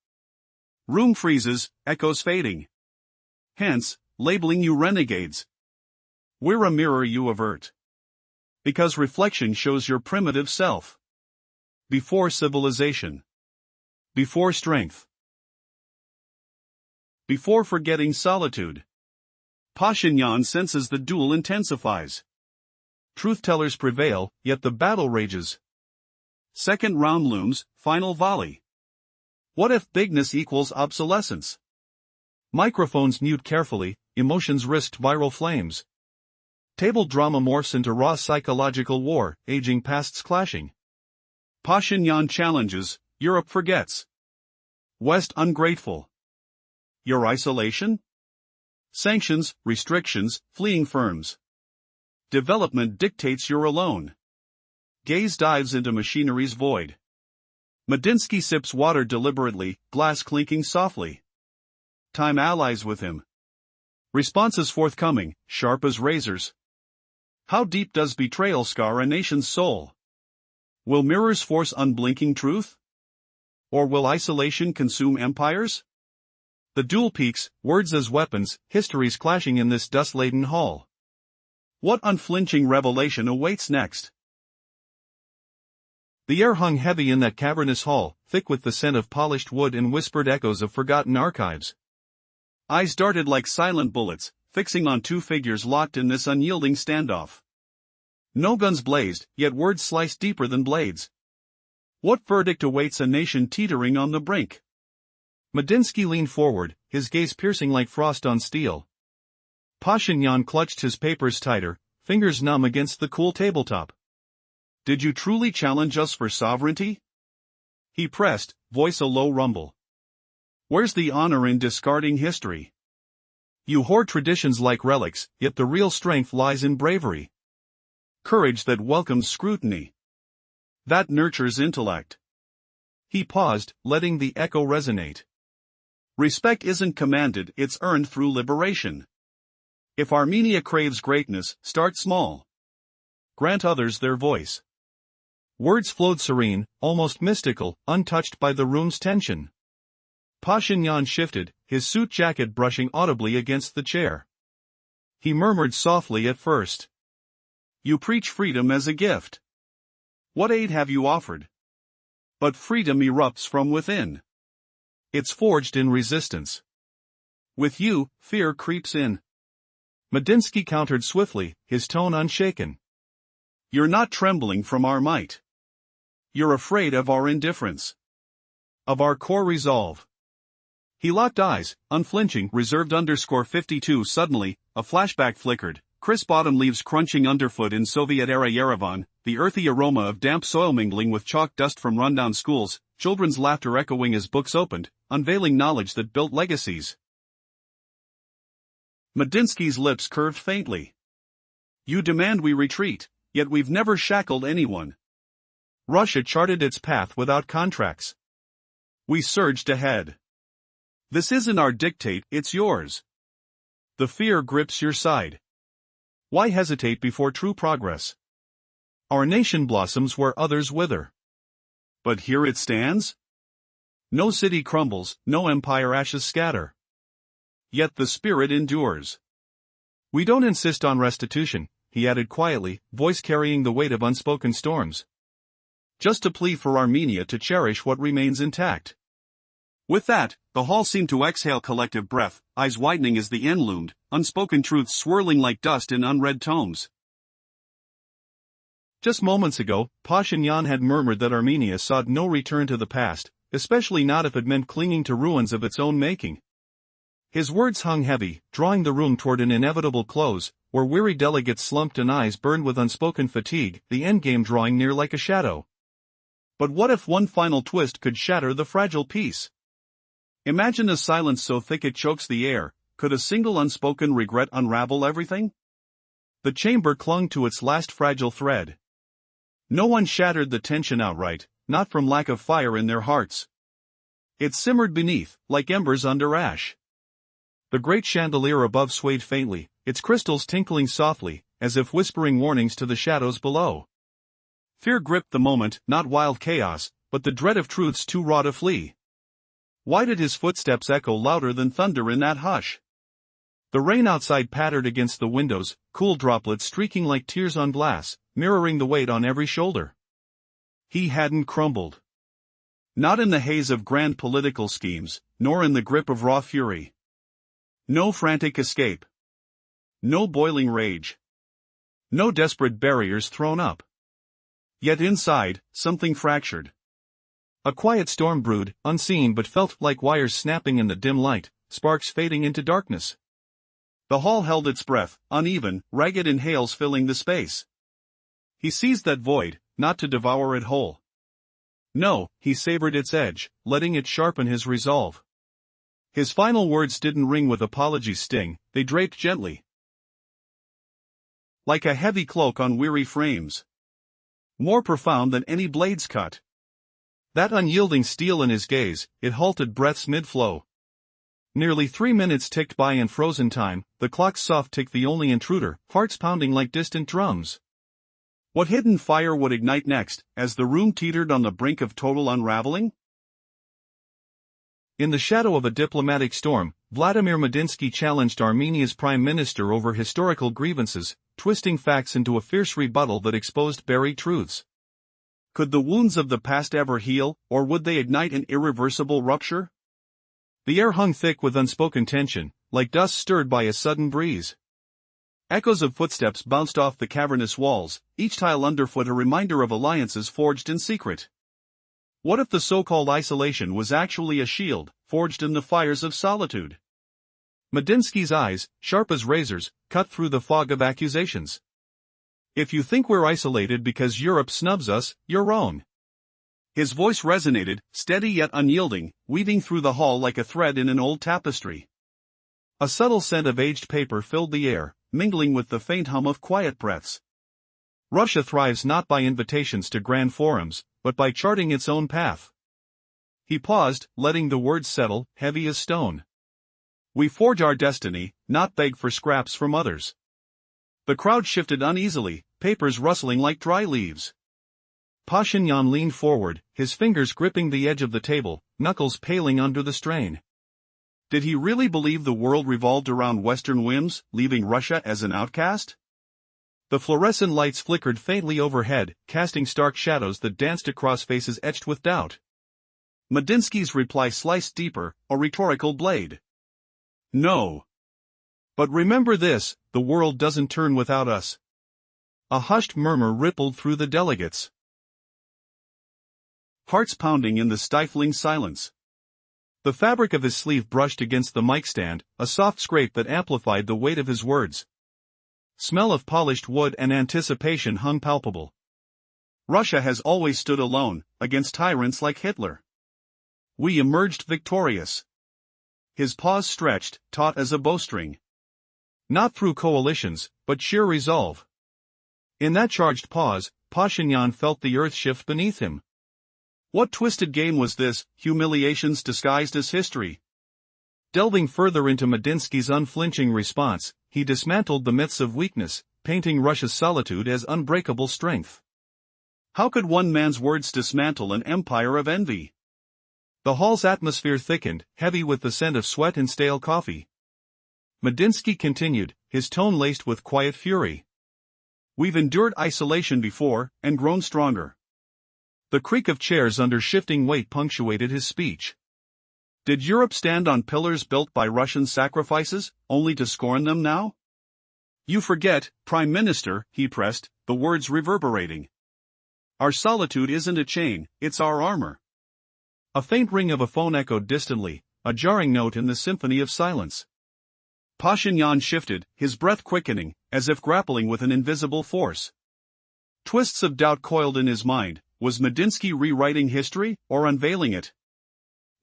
Room freezes, echoes fading. Hence, labeling you renegades. We're a mirror you avert. Because reflection shows your primitive self. Before civilization. Before strength. Before forgetting solitude. Pashinyan senses the duel intensifies. Truth-tellers prevail, yet the battle rages. Second round looms, final volley. What if bigness equals obsolescence? Microphones mute carefully, emotions risked viral flames. Table drama morphs into raw psychological war, aging pasts clashing. Pashinyan challenges, Europe forgets. West ungrateful. Your isolation? Sanctions, restrictions, fleeing firms. Development dictates you're alone. Gaze dives into machinery's void. Medinsky sips water deliberately, glass clinking softly. Time allies with him. Responses forthcoming, sharp as razors. How deep does betrayal scar a nation's soul? Will mirrors force unblinking truth? Or will isolation consume empires? The dual peaks, words as weapons, histories clashing in this dust-laden hall. What unflinching revelation awaits next? The air hung heavy in that cavernous hall, thick with the scent of polished wood and whispered echoes of forgotten archives. Eyes darted like silent bullets, fixing on two figures locked in this unyielding standoff. No guns blazed, yet words sliced deeper than blades. What verdict awaits a nation teetering on the brink? Medinsky leaned forward, his gaze piercing like frost on steel. Pashinyan clutched his papers tighter, fingers numb against the cool tabletop. Did you truly challenge us for sovereignty? He pressed, voice a low rumble. Where's the honor in discarding history? You hoard traditions like relics, yet the real strength lies in bravery. Courage that welcomes scrutiny. That nurtures intellect. He paused, letting the echo resonate. Respect isn't commanded, it's earned through liberation. If Armenia craves greatness, start small. Grant others their voice. Words flowed serene, almost mystical, untouched by the room's tension. Pashinyan shifted, his suit jacket brushing audibly against the chair. He murmured softly at first. You preach freedom as a gift. What aid have you offered? But freedom erupts from within. It's forged in resistance. With you, fear creeps in. Medinsky countered swiftly, his tone unshaken. You're not trembling from our might. You're afraid of our indifference. Of our core resolve. He locked eyes, unflinching, reserved _52. Suddenly, a flashback flickered, crisp autumn leaves crunching underfoot in Soviet-era Yerevan, the earthy aroma of damp soil mingling with chalk dust from rundown schools, children's laughter echoing as books opened, unveiling knowledge that built legacies. Medinsky's lips curved faintly. You demand we retreat, yet we've never shackled anyone. Russia charted its path without contracts. We surged ahead. This isn't our dictate, it's yours. The fear grips your side. Why hesitate before true progress? Our nation blossoms where others wither. But here it stands? No city crumbles, no empire ashes scatter. Yet the spirit endures. We don't insist on restitution, he added quietly, voice carrying the weight of unspoken storms. Just a plea for Armenia to cherish what remains intact. With that, the hall seemed to exhale collective breath, eyes widening as the end loomed, unspoken truths swirling like dust in unread tomes. Just moments ago, Pashinyan had murmured that Armenia sought no return to the past, especially not if it meant clinging to ruins of its own making. His words hung heavy, drawing the room toward an inevitable close, where weary delegates slumped and eyes burned with unspoken fatigue, the endgame drawing near like a shadow. But what if one final twist could shatter the fragile peace? Imagine a silence so thick it chokes the air. Could a single unspoken regret unravel everything? The chamber clung to its last fragile thread. No one shattered the tension outright, not from lack of fire in their hearts. It simmered beneath, like embers under ash. The great chandelier above swayed faintly, its crystals tinkling softly, as if whispering warnings to the shadows below. Fear gripped the moment, not wild chaos, but the dread of truths too raw to flee. Why did his footsteps echo louder than thunder in that hush? The rain outside pattered against the windows, cool droplets streaking like tears on glass, mirroring the weight on every shoulder. He hadn't crumbled. Not in the haze of grand political schemes, nor in the grip of raw fury. No frantic escape. No boiling rage. No desperate barriers thrown up. Yet inside, something fractured. A quiet storm brewed, unseen but felt like wires snapping in the dim light, sparks fading into darkness. The hall held its breath, uneven, ragged inhales filling the space. He seized that void, not to devour it whole. No, he savored its edge, letting it sharpen his resolve. His final words didn't ring with apology's sting, they draped gently, like a heavy cloak on weary frames. More profound than any blade's cut. That unyielding steel in his gaze, it halted breaths mid-flow. Nearly 3 minutes ticked by in frozen time, the clock's soft tick the only intruder, hearts pounding like distant drums. What hidden fire would ignite next, as the room teetered on the brink of total unraveling? In the shadow of a diplomatic storm, Vladimir Medinsky challenged Armenia's prime minister over historical grievances, twisting facts into a fierce rebuttal that exposed buried truths. Could the wounds of the past ever heal, or would they ignite an irreversible rupture? The air hung thick with unspoken tension, like dust stirred by a sudden breeze. Echoes of footsteps bounced off the cavernous walls, each tile underfoot a reminder of alliances forged in secret. What if the so-called isolation was actually a shield, forged in the fires of solitude? Medinsky's eyes, sharp as razors, cut through the fog of accusations. If you think we're isolated because Europe snubs us, you're wrong. His voice resonated, steady yet unyielding, weaving through the hall like a thread in an old tapestry. A subtle scent of aged paper filled the air, mingling with the faint hum of quiet breaths. Russia thrives not by invitations to grand forums, but by charting its own path. He paused, letting the words settle, heavy as stone. We forge our destiny, not beg for scraps from others. The crowd shifted uneasily, papers rustling like dry leaves. Pashinyan leaned forward, his fingers gripping the edge of the table, knuckles paling under the strain. Did he really believe the world revolved around Western whims, leaving Russia as an outcast? The fluorescent lights flickered faintly overhead, casting stark shadows that danced across faces etched with doubt. Medinsky's reply sliced deeper, a rhetorical blade. No. But remember this, the world doesn't turn without us. A hushed murmur rippled through the delegates. Hearts pounding in the stifling silence. The fabric of his sleeve brushed against the mic stand, a soft scrape that amplified the weight of his words. Smell of polished wood and anticipation hung palpable. Russia has always stood alone, against tyrants like Hitler. We emerged victorious. His paws stretched, taut as a bowstring. Not through coalitions, but sheer resolve. In that charged pause, Pashinyan felt the earth shift beneath him. What twisted game was this, humiliations disguised as history? Delving further into Medinsky's unflinching response, he dismantled the myths of weakness, painting Russia's solitude as unbreakable strength. How could one man's words dismantle an empire of envy? The hall's atmosphere thickened, heavy with the scent of sweat and stale coffee. Medinsky continued, his tone laced with quiet fury. We've endured isolation before, and grown stronger. The creak of chairs under shifting weight punctuated his speech. Did Europe stand on pillars built by Russian sacrifices, only to scorn them now? You forget, Prime Minister, he pressed, the words reverberating. Our solitude isn't a chain, it's our armor. A faint ring of a phone echoed distantly, a jarring note in the symphony of silence. Pashinyan shifted, his breath quickening, as if grappling with an invisible force. Twists of doubt coiled in his mind. Was Medinsky rewriting history, or unveiling it?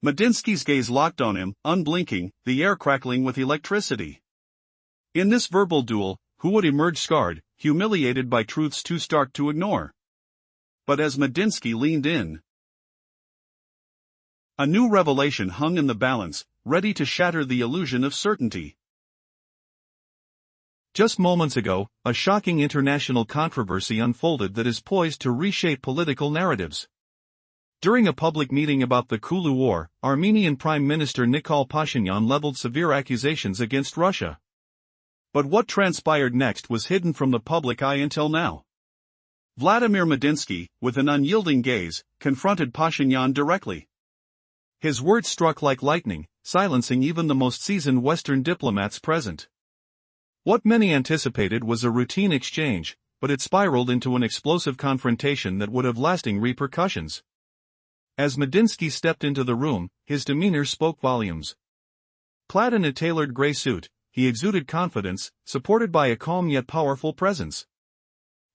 Medinsky's gaze locked on him, unblinking, the air crackling with electricity. In this verbal duel, who would emerge scarred, humiliated by truths too stark to ignore? But as Medinsky leaned in, a new revelation hung in the balance, ready to shatter the illusion of certainty. Just moments ago, a shocking international controversy unfolded that is poised to reshape political narratives. During a public meeting about the Kulu War, Armenian Prime Minister Nikol Pashinyan leveled severe accusations against Russia. But what transpired next was hidden from the public eye until now. Vladimir Medinsky, with an unyielding gaze, confronted Pashinyan directly. His words struck like lightning, silencing even the most seasoned Western diplomats present. What many anticipated was a routine exchange, but it spiraled into an explosive confrontation that would have lasting repercussions. As Medinsky stepped into the room, his demeanor spoke volumes. Clad in a tailored gray suit, he exuded confidence, supported by a calm yet powerful presence.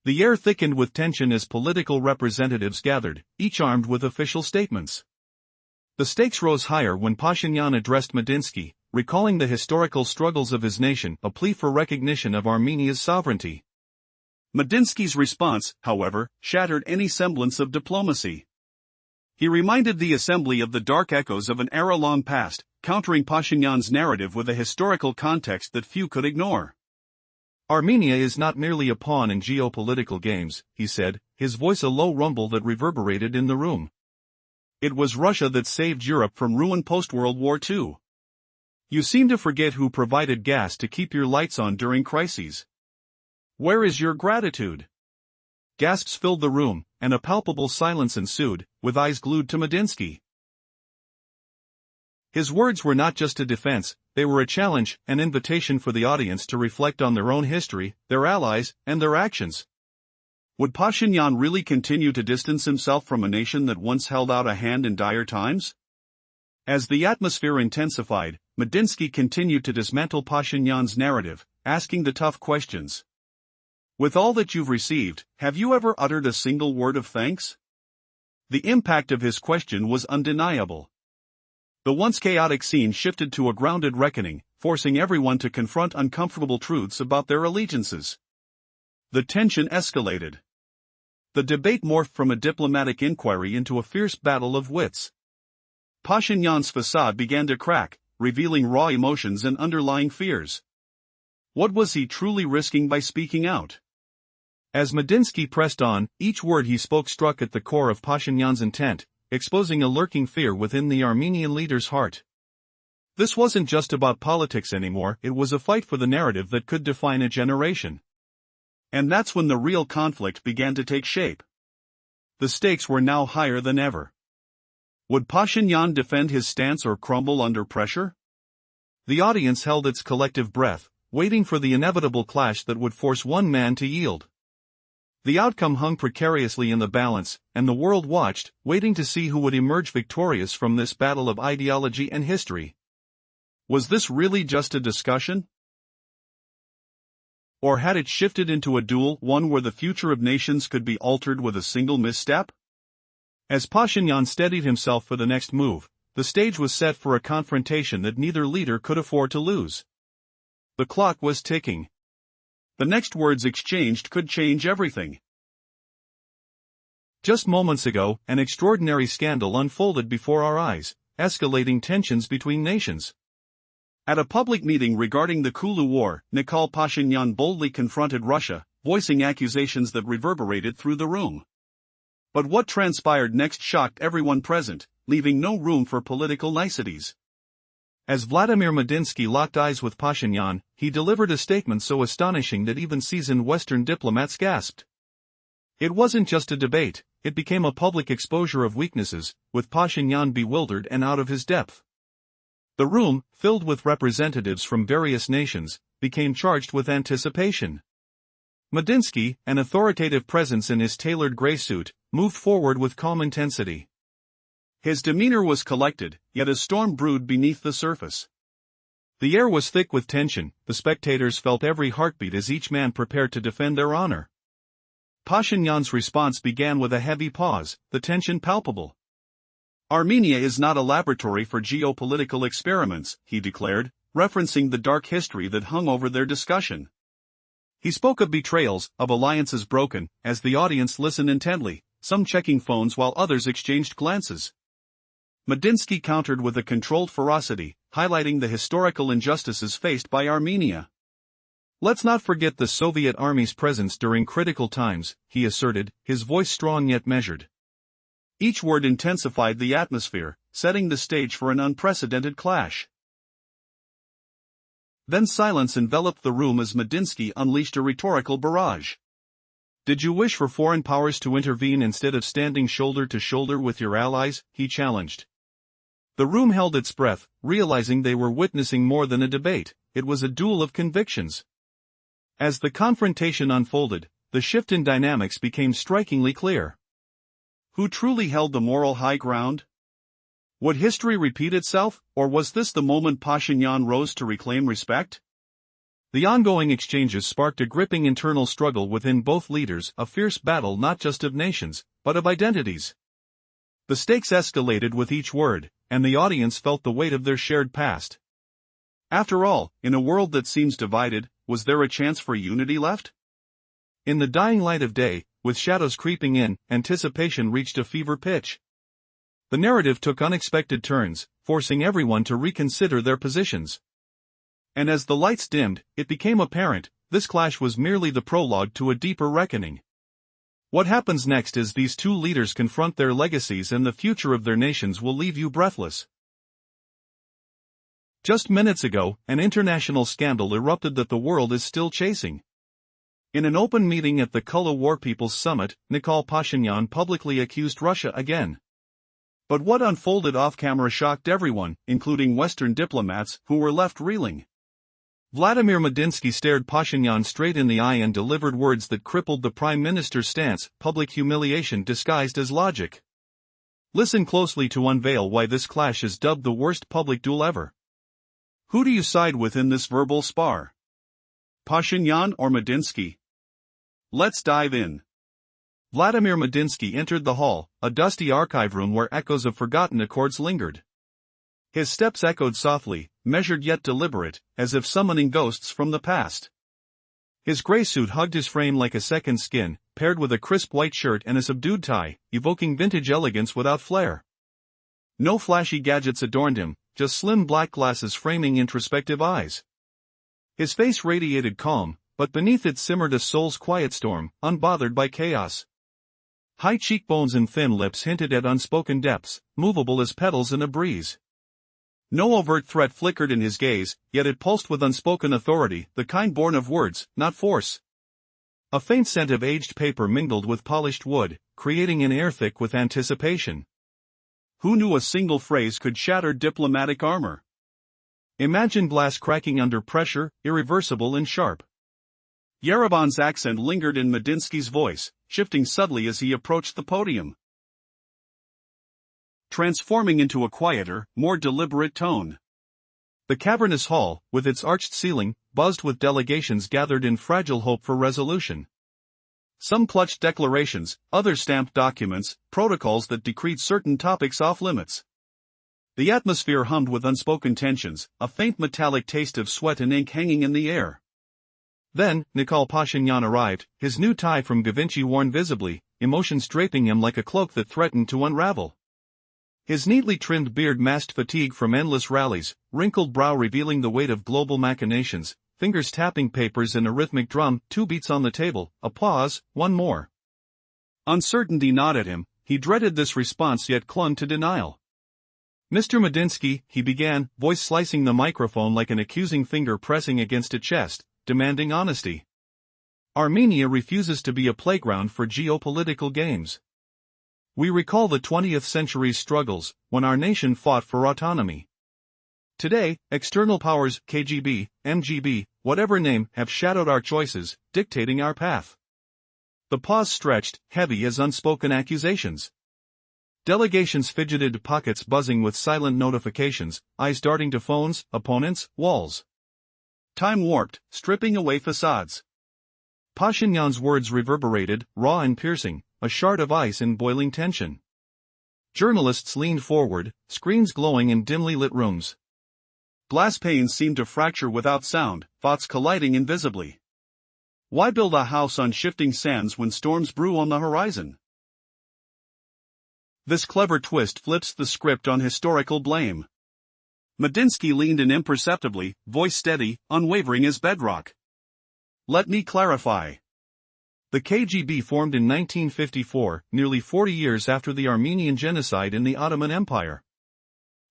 The air thickened with tension as political representatives gathered, each armed with official statements. The stakes rose higher when Pashinyan addressed Medinsky, recalling the historical struggles of his nation, a plea for recognition of Armenia's sovereignty. Medinsky's response, however, shattered any semblance of diplomacy. He reminded the assembly of the dark echoes of an era long past, countering Pashinyan's narrative with a historical context that few could ignore. Armenia is not merely a pawn in geopolitical games, he said, his voice a low rumble that reverberated in the room. It was Russia that saved Europe from ruin post-World War II. You seem to forget who provided gas to keep your lights on during crises. Where is your gratitude? Gasps filled the room, and a palpable silence ensued, with eyes glued to Medinsky. His words were not just a defense, they were a challenge, an invitation for the audience to reflect on their own history, their allies, and their actions. Would Pashinyan really continue to distance himself from a nation that once held out a hand in dire times? As the atmosphere intensified, Medinsky continued to dismantle Pashinyan's narrative, asking the tough questions. With all that you've received, have you ever uttered a single word of thanks? The impact of his question was undeniable. The once chaotic scene shifted to a grounded reckoning, forcing everyone to confront uncomfortable truths about their allegiances. The tension escalated. The debate morphed from a diplomatic inquiry into a fierce battle of wits. Pashinyan's facade began to crack, revealing raw emotions and underlying fears. What was he truly risking by speaking out? As Medinsky pressed on, each word he spoke struck at the core of Pashinyan's intent, exposing a lurking fear within the Armenian leader's heart. This wasn't just about politics anymore, it was a fight for the narrative that could define a generation. And that's when the real conflict began to take shape. The stakes were now higher than ever. Would Pashinyan defend his stance or crumble under pressure? The audience held its collective breath, waiting for the inevitable clash that would force one man to yield. The outcome hung precariously in the balance, and the world watched, waiting to see who would emerge victorious from this battle of ideology and history. Was this really just a discussion? Or had it shifted into a duel, one where the future of nations could be altered with a single misstep? As Pashinyan steadied himself for the next move, the stage was set for a confrontation that neither leader could afford to lose. The clock was ticking. The next words exchanged could change everything. Just moments ago, an extraordinary scandal unfolded before our eyes, escalating tensions between nations. At a public meeting regarding the Kulu War, Nikol Pashinyan boldly confronted Russia, voicing accusations that reverberated through the room. But what transpired next shocked everyone present, leaving no room for political niceties. As Vladimir Medinsky locked eyes with Pashinyan, he delivered a statement so astonishing that even seasoned Western diplomats gasped. It wasn't just a debate, it became a public exposure of weaknesses, with Pashinyan bewildered and out of his depth. The room, filled with representatives from various nations, became charged with anticipation. Medinsky, an authoritative presence in his tailored gray suit, moved forward with calm intensity. His demeanor was collected, yet a storm brewed beneath the surface. The air was thick with tension, the spectators felt every heartbeat as each man prepared to defend their honor. Pashinyan's response began with a heavy pause, the tension palpable. Armenia is not a laboratory for geopolitical experiments, he declared, referencing the dark history that hung over their discussion. He spoke of betrayals, of alliances broken, as the audience listened intently, some checking phones while others exchanged glances. Medinsky countered with a controlled ferocity, highlighting the historical injustices faced by Armenia. Let's not forget the Soviet Army's presence during critical times, he asserted, his voice strong yet measured. Each word intensified the atmosphere, setting the stage for an unprecedented clash. Then silence enveloped the room as Medinsky unleashed a rhetorical barrage. Did you wish for foreign powers to intervene instead of standing shoulder to shoulder with your allies? He challenged. The room held its breath, realizing they were witnessing more than a debate, it was a duel of convictions. As the confrontation unfolded, the shift in dynamics became strikingly clear. Who truly held the moral high ground? Would history repeat itself, or was this the moment Pashinyan rose to reclaim respect? The ongoing exchanges sparked a gripping internal struggle within both leaders, a fierce battle not just of nations, but of identities. The stakes escalated with each word, and the audience felt the weight of their shared past. After all, in a world that seems divided, was there a chance for unity left? In the dying light of day, with shadows creeping in, anticipation reached a fever pitch. The narrative took unexpected turns, forcing everyone to reconsider their positions. And as the lights dimmed, it became apparent, this clash was merely the prologue to a deeper reckoning. What happens next as these two leaders confront their legacies and the future of their nations will leave you breathless. Just minutes ago, an international scandal erupted that the world is still chasing. In an open meeting at the Kula War People's Summit, Nikol Pashinyan publicly accused Russia again. But what unfolded off-camera shocked everyone, including Western diplomats, who were left reeling. Vladimir Medinsky stared Pashinyan straight in the eye and delivered words that crippled the prime minister's stance, public humiliation disguised as logic. Listen closely to unveil why this clash is dubbed the worst public duel ever. Who do you side with in this verbal spar? Pashinyan or Medinsky? Let's dive in. Vladimir Medinsky entered the hall, a dusty archive room where echoes of forgotten accords lingered. His steps echoed softly, measured yet deliberate, as if summoning ghosts from the past. His gray suit hugged his frame like a second skin, paired with a crisp white shirt and a subdued tie, evoking vintage elegance without flair. No flashy gadgets adorned him, just slim black glasses framing introspective eyes. His face radiated calm, but beneath it simmered a soul's quiet storm, unbothered by chaos. High cheekbones and thin lips hinted at unspoken depths, movable as petals in a breeze. No overt threat flickered in his gaze, yet it pulsed with unspoken authority, the kind born of words, not force. A faint scent of aged paper mingled with polished wood, creating an air thick with anticipation. Who knew a single phrase could shatter diplomatic armor? Imagine glass cracking under pressure, irreversible and sharp. Yerevan's accent lingered in Medinsky's voice, shifting subtly as he approached the podium, transforming into a quieter, more deliberate tone. The cavernous hall, with its arched ceiling, buzzed with delegations gathered in fragile hope for resolution. Some clutched declarations, others stamped documents, protocols that decreed certain topics off limits. The atmosphere hummed with unspoken tensions, a faint metallic taste of sweat and ink hanging in the air. Then, Nikol Pashinyan arrived, his new tie from Givenchy worn visibly, emotions draping him like a cloak that threatened to unravel. His neatly trimmed beard masked fatigue from endless rallies, wrinkled brow revealing the weight of global machinations, fingers tapping papers in a rhythmic drum, 2 beats on the table, a pause, 1 more. Uncertainty gnawed at him, he dreaded this response yet clung to denial. Mr. Medinsky, he began, voice slicing the microphone like an accusing finger pressing against a chest, demanding honesty. Armenia refuses to be a playground for geopolitical games. We recall the 20th century's struggles, when our nation fought for autonomy. Today, external powers, KGB, MGB, whatever name, have shadowed our choices, dictating our path. The pause stretched, heavy as unspoken accusations. Delegations fidgeted, pockets buzzing with silent notifications, eyes darting to phones, opponents, walls. Time warped, stripping away facades. Pashinyan's words reverberated, raw and piercing, a shard of ice in boiling tension. Journalists leaned forward, screens glowing in dimly lit rooms. Glass panes seemed to fracture without sound, thoughts colliding invisibly. Why build a house on shifting sands when storms brew on the horizon? This clever twist flips the script on historical blame. Medinsky leaned in imperceptibly, voice steady, unwavering as bedrock. Let me clarify. The KGB formed in 1954, nearly 40 years after the Armenian genocide in the Ottoman Empire.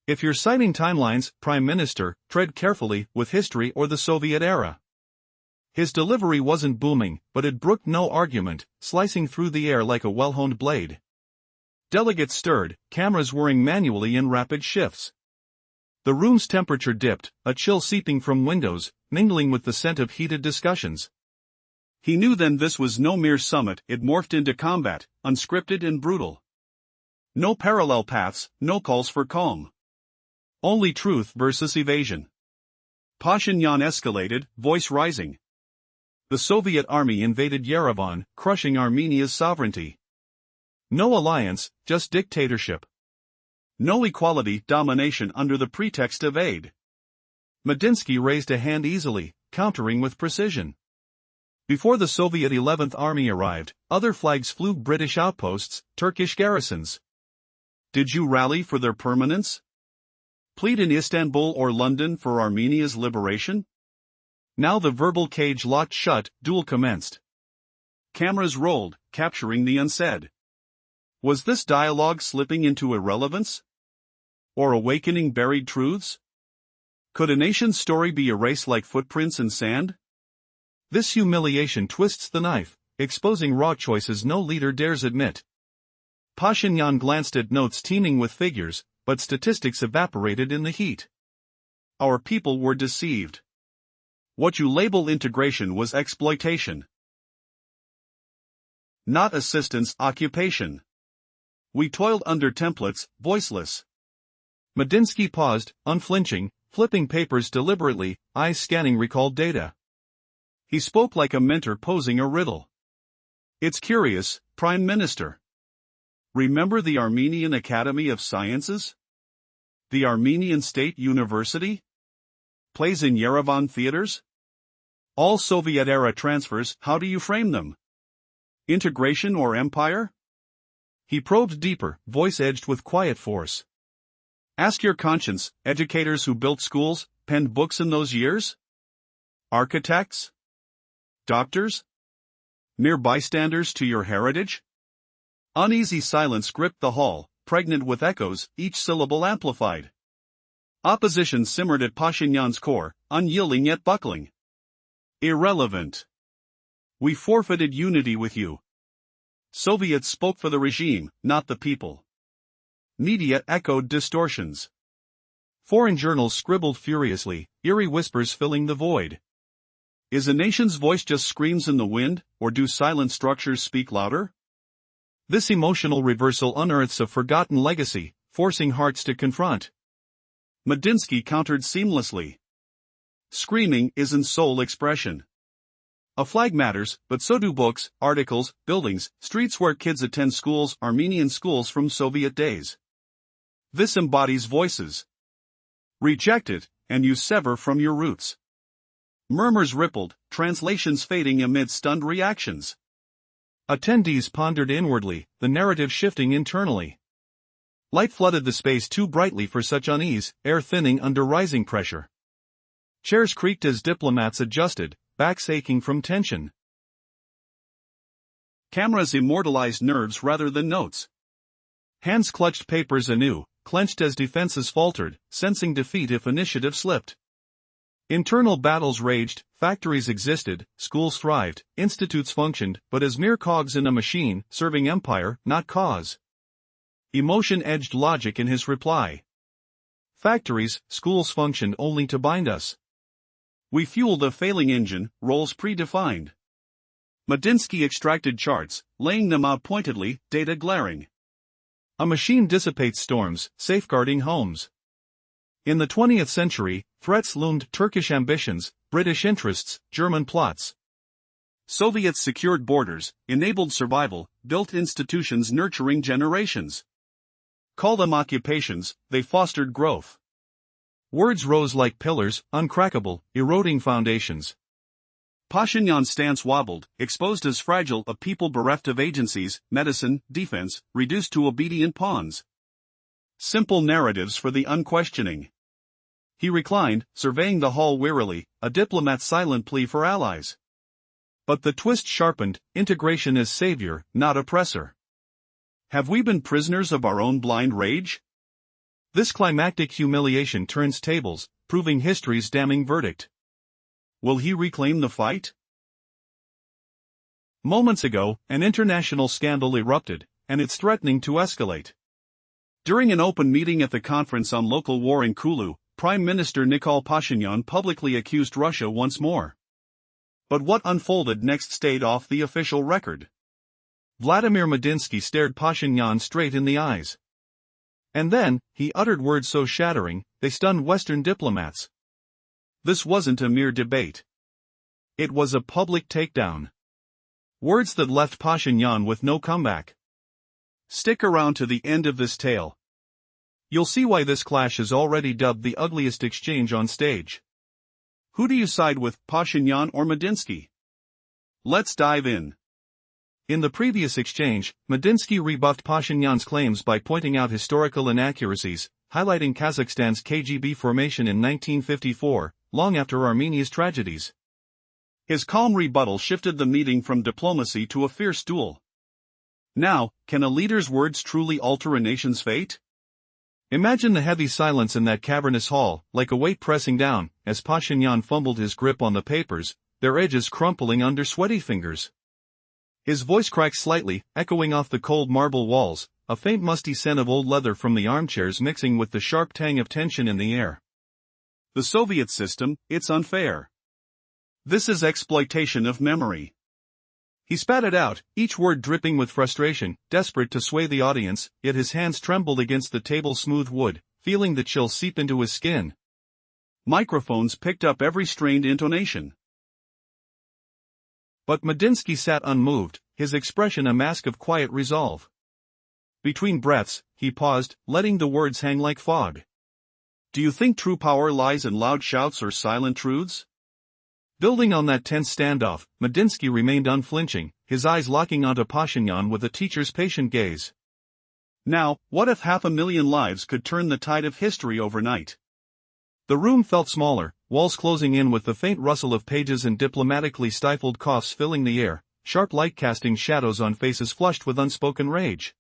If you're citing timelines, Prime Minister, tread carefully with history or the Soviet era. His delivery wasn't booming, but it brooked no argument, slicing through the air like a well-honed blade. Delegates stirred, cameras whirring manually in rapid shifts. The room's temperature dipped, a chill seeping from windows, mingling with the scent of heated discussions. He knew then this was no mere summit, it morphed into combat, unscripted and brutal. No parallel paths, no calls for calm. Only truth versus evasion. Pashinyan escalated, voice rising. The Soviet army invaded Yerevan, crushing Armenia's sovereignty. No alliance, just dictatorship. No equality, domination under the pretext of aid. Medinsky raised a hand easily, countering with precision. Before the Soviet 11th Army arrived, other flags flew: British outposts, Turkish garrisons. Did you rally for their permanence? Plead in Istanbul or London for Armenia's liberation? Now the verbal cage locked shut, duel commenced. Cameras rolled, capturing the unsaid. Was this dialogue slipping into irrelevance? Or awakening buried truths? Could a nation's story be erased like footprints in sand? This humiliation twists the knife, exposing raw choices no leader dares admit. Pashinyan glanced at notes teeming with figures, but statistics evaporated in the heat. Our people were deceived. What you label integration was exploitation. Not assistance, occupation. We toiled under templates, voiceless. Medinsky paused, unflinching, flipping papers deliberately, eyes scanning recalled data. He spoke like a mentor posing a riddle. It's curious, Prime Minister. Remember the Armenian Academy of Sciences? The Armenian State University? Plays in Yerevan theaters? All Soviet-era transfers, how do you frame them? Integration or empire? He probed deeper, voice edged with quiet force. Ask your conscience, educators who built schools, penned books in those years? Architects? Doctors? Mere bystanders to your heritage? Uneasy silence gripped the hall, pregnant with echoes, each syllable amplified. Opposition simmered at Pashinyan's core, unyielding yet buckling. Irrelevant. We forfeited unity with you. Soviets spoke for the regime, not the people. Media echoed distortions. Foreign journals scribbled furiously, eerie whispers filling the void. Is a nation's voice just screams in the wind, or do silent structures speak louder? This emotional reversal unearths a forgotten legacy, forcing hearts to confront. Medinsky countered seamlessly. Screaming isn't soul expression. A flag matters, but so do books, articles, buildings, streets where kids attend schools, Armenian schools from Soviet days. This embodies voices. Reject it, and you sever from your roots. Murmurs rippled, translations fading amid stunned reactions. Attendees pondered inwardly, the narrative shifting internally. Light flooded the space too brightly for such unease, air thinning under rising pressure. Chairs creaked as diplomats adjusted, backs aching from tension. Cameras immortalized nerves rather than notes. Hands clutched papers anew, clenched as defenses faltered, sensing defeat if initiative slipped. Internal battles raged, factories existed, schools thrived, institutes functioned, but as mere cogs in a machine, serving empire, not cause. Emotion edged logic in his reply. Factories, schools functioned only to bind us. We fueled a failing engine, roles predefined. Medinsky extracted charts, laying them out pointedly, data glaring. A machine dissipates storms, safeguarding homes. In the 20th century, threats loomed: Turkish ambitions, British interests, German plots. Soviets secured borders, enabled survival, built institutions nurturing generations. Call them occupations, they fostered growth. Words rose like pillars, uncrackable, eroding foundations. Pashinyan's stance wobbled, exposed as fragile, a people bereft of agencies, medicine, defense, reduced to obedient pawns. Simple narratives for the unquestioning. He reclined, surveying the hall wearily, a diplomat's silent plea for allies. But the twist sharpened: integration as savior, not oppressor. Have we been prisoners of our own blind rage? This climactic humiliation turns tables, proving history's damning verdict. Will he reclaim the fight? Moments ago, an international scandal erupted, and it's threatening to escalate. During an open meeting at the Conference on Local War in Kulu, Prime Minister Nikol Pashinyan publicly accused Russia once more. But what unfolded next stayed off the official record. Vladimir Medinsky stared Pashinyan straight in the eyes. And then, he uttered words so shattering, they stunned Western diplomats. This wasn't a mere debate. It was a public takedown. Words that left Pashinyan with no comeback. Stick around to the end of this tale. You'll see why this clash is already dubbed the ugliest exchange on stage. Who do you side with, Pashinyan or Medinsky? Let's dive in. In the previous exchange, Medinsky rebuffed Pashinyan's claims by pointing out historical inaccuracies, highlighting Kazakhstan's KGB formation in 1954, long after Armenia's tragedies. His calm rebuttal shifted the meeting from diplomacy to a fierce duel. Now, can a leader's words truly alter a nation's fate? Imagine the heavy silence in that cavernous hall, like a weight pressing down, as Pashinyan fumbled his grip on the papers, their edges crumpling under sweaty fingers. His voice cracked slightly, echoing off the cold marble walls, a faint musty scent of old leather from the armchairs mixing with the sharp tang of tension in the air. The Soviet system, it's unfair. This is exploitation of memory. He spat it out, each word dripping with frustration, desperate to sway the audience, yet his hands trembled against the table's smooth wood, feeling the chill seep into his skin. Microphones picked up every strained intonation. But Medinsky sat unmoved, his expression a mask of quiet resolve. Between breaths, he paused, letting the words hang like fog. Do you think true power lies in loud shouts or silent truths? Building on that tense standoff, Medinsky remained unflinching, his eyes locking onto Pashinyan with a teacher's patient gaze. Now, what if 500,000 lives could turn the tide of history overnight? The room felt smaller, walls closing in with the faint rustle of pages and diplomatically stifled coughs filling the air, sharp light casting shadows on faces flushed with unspoken rage.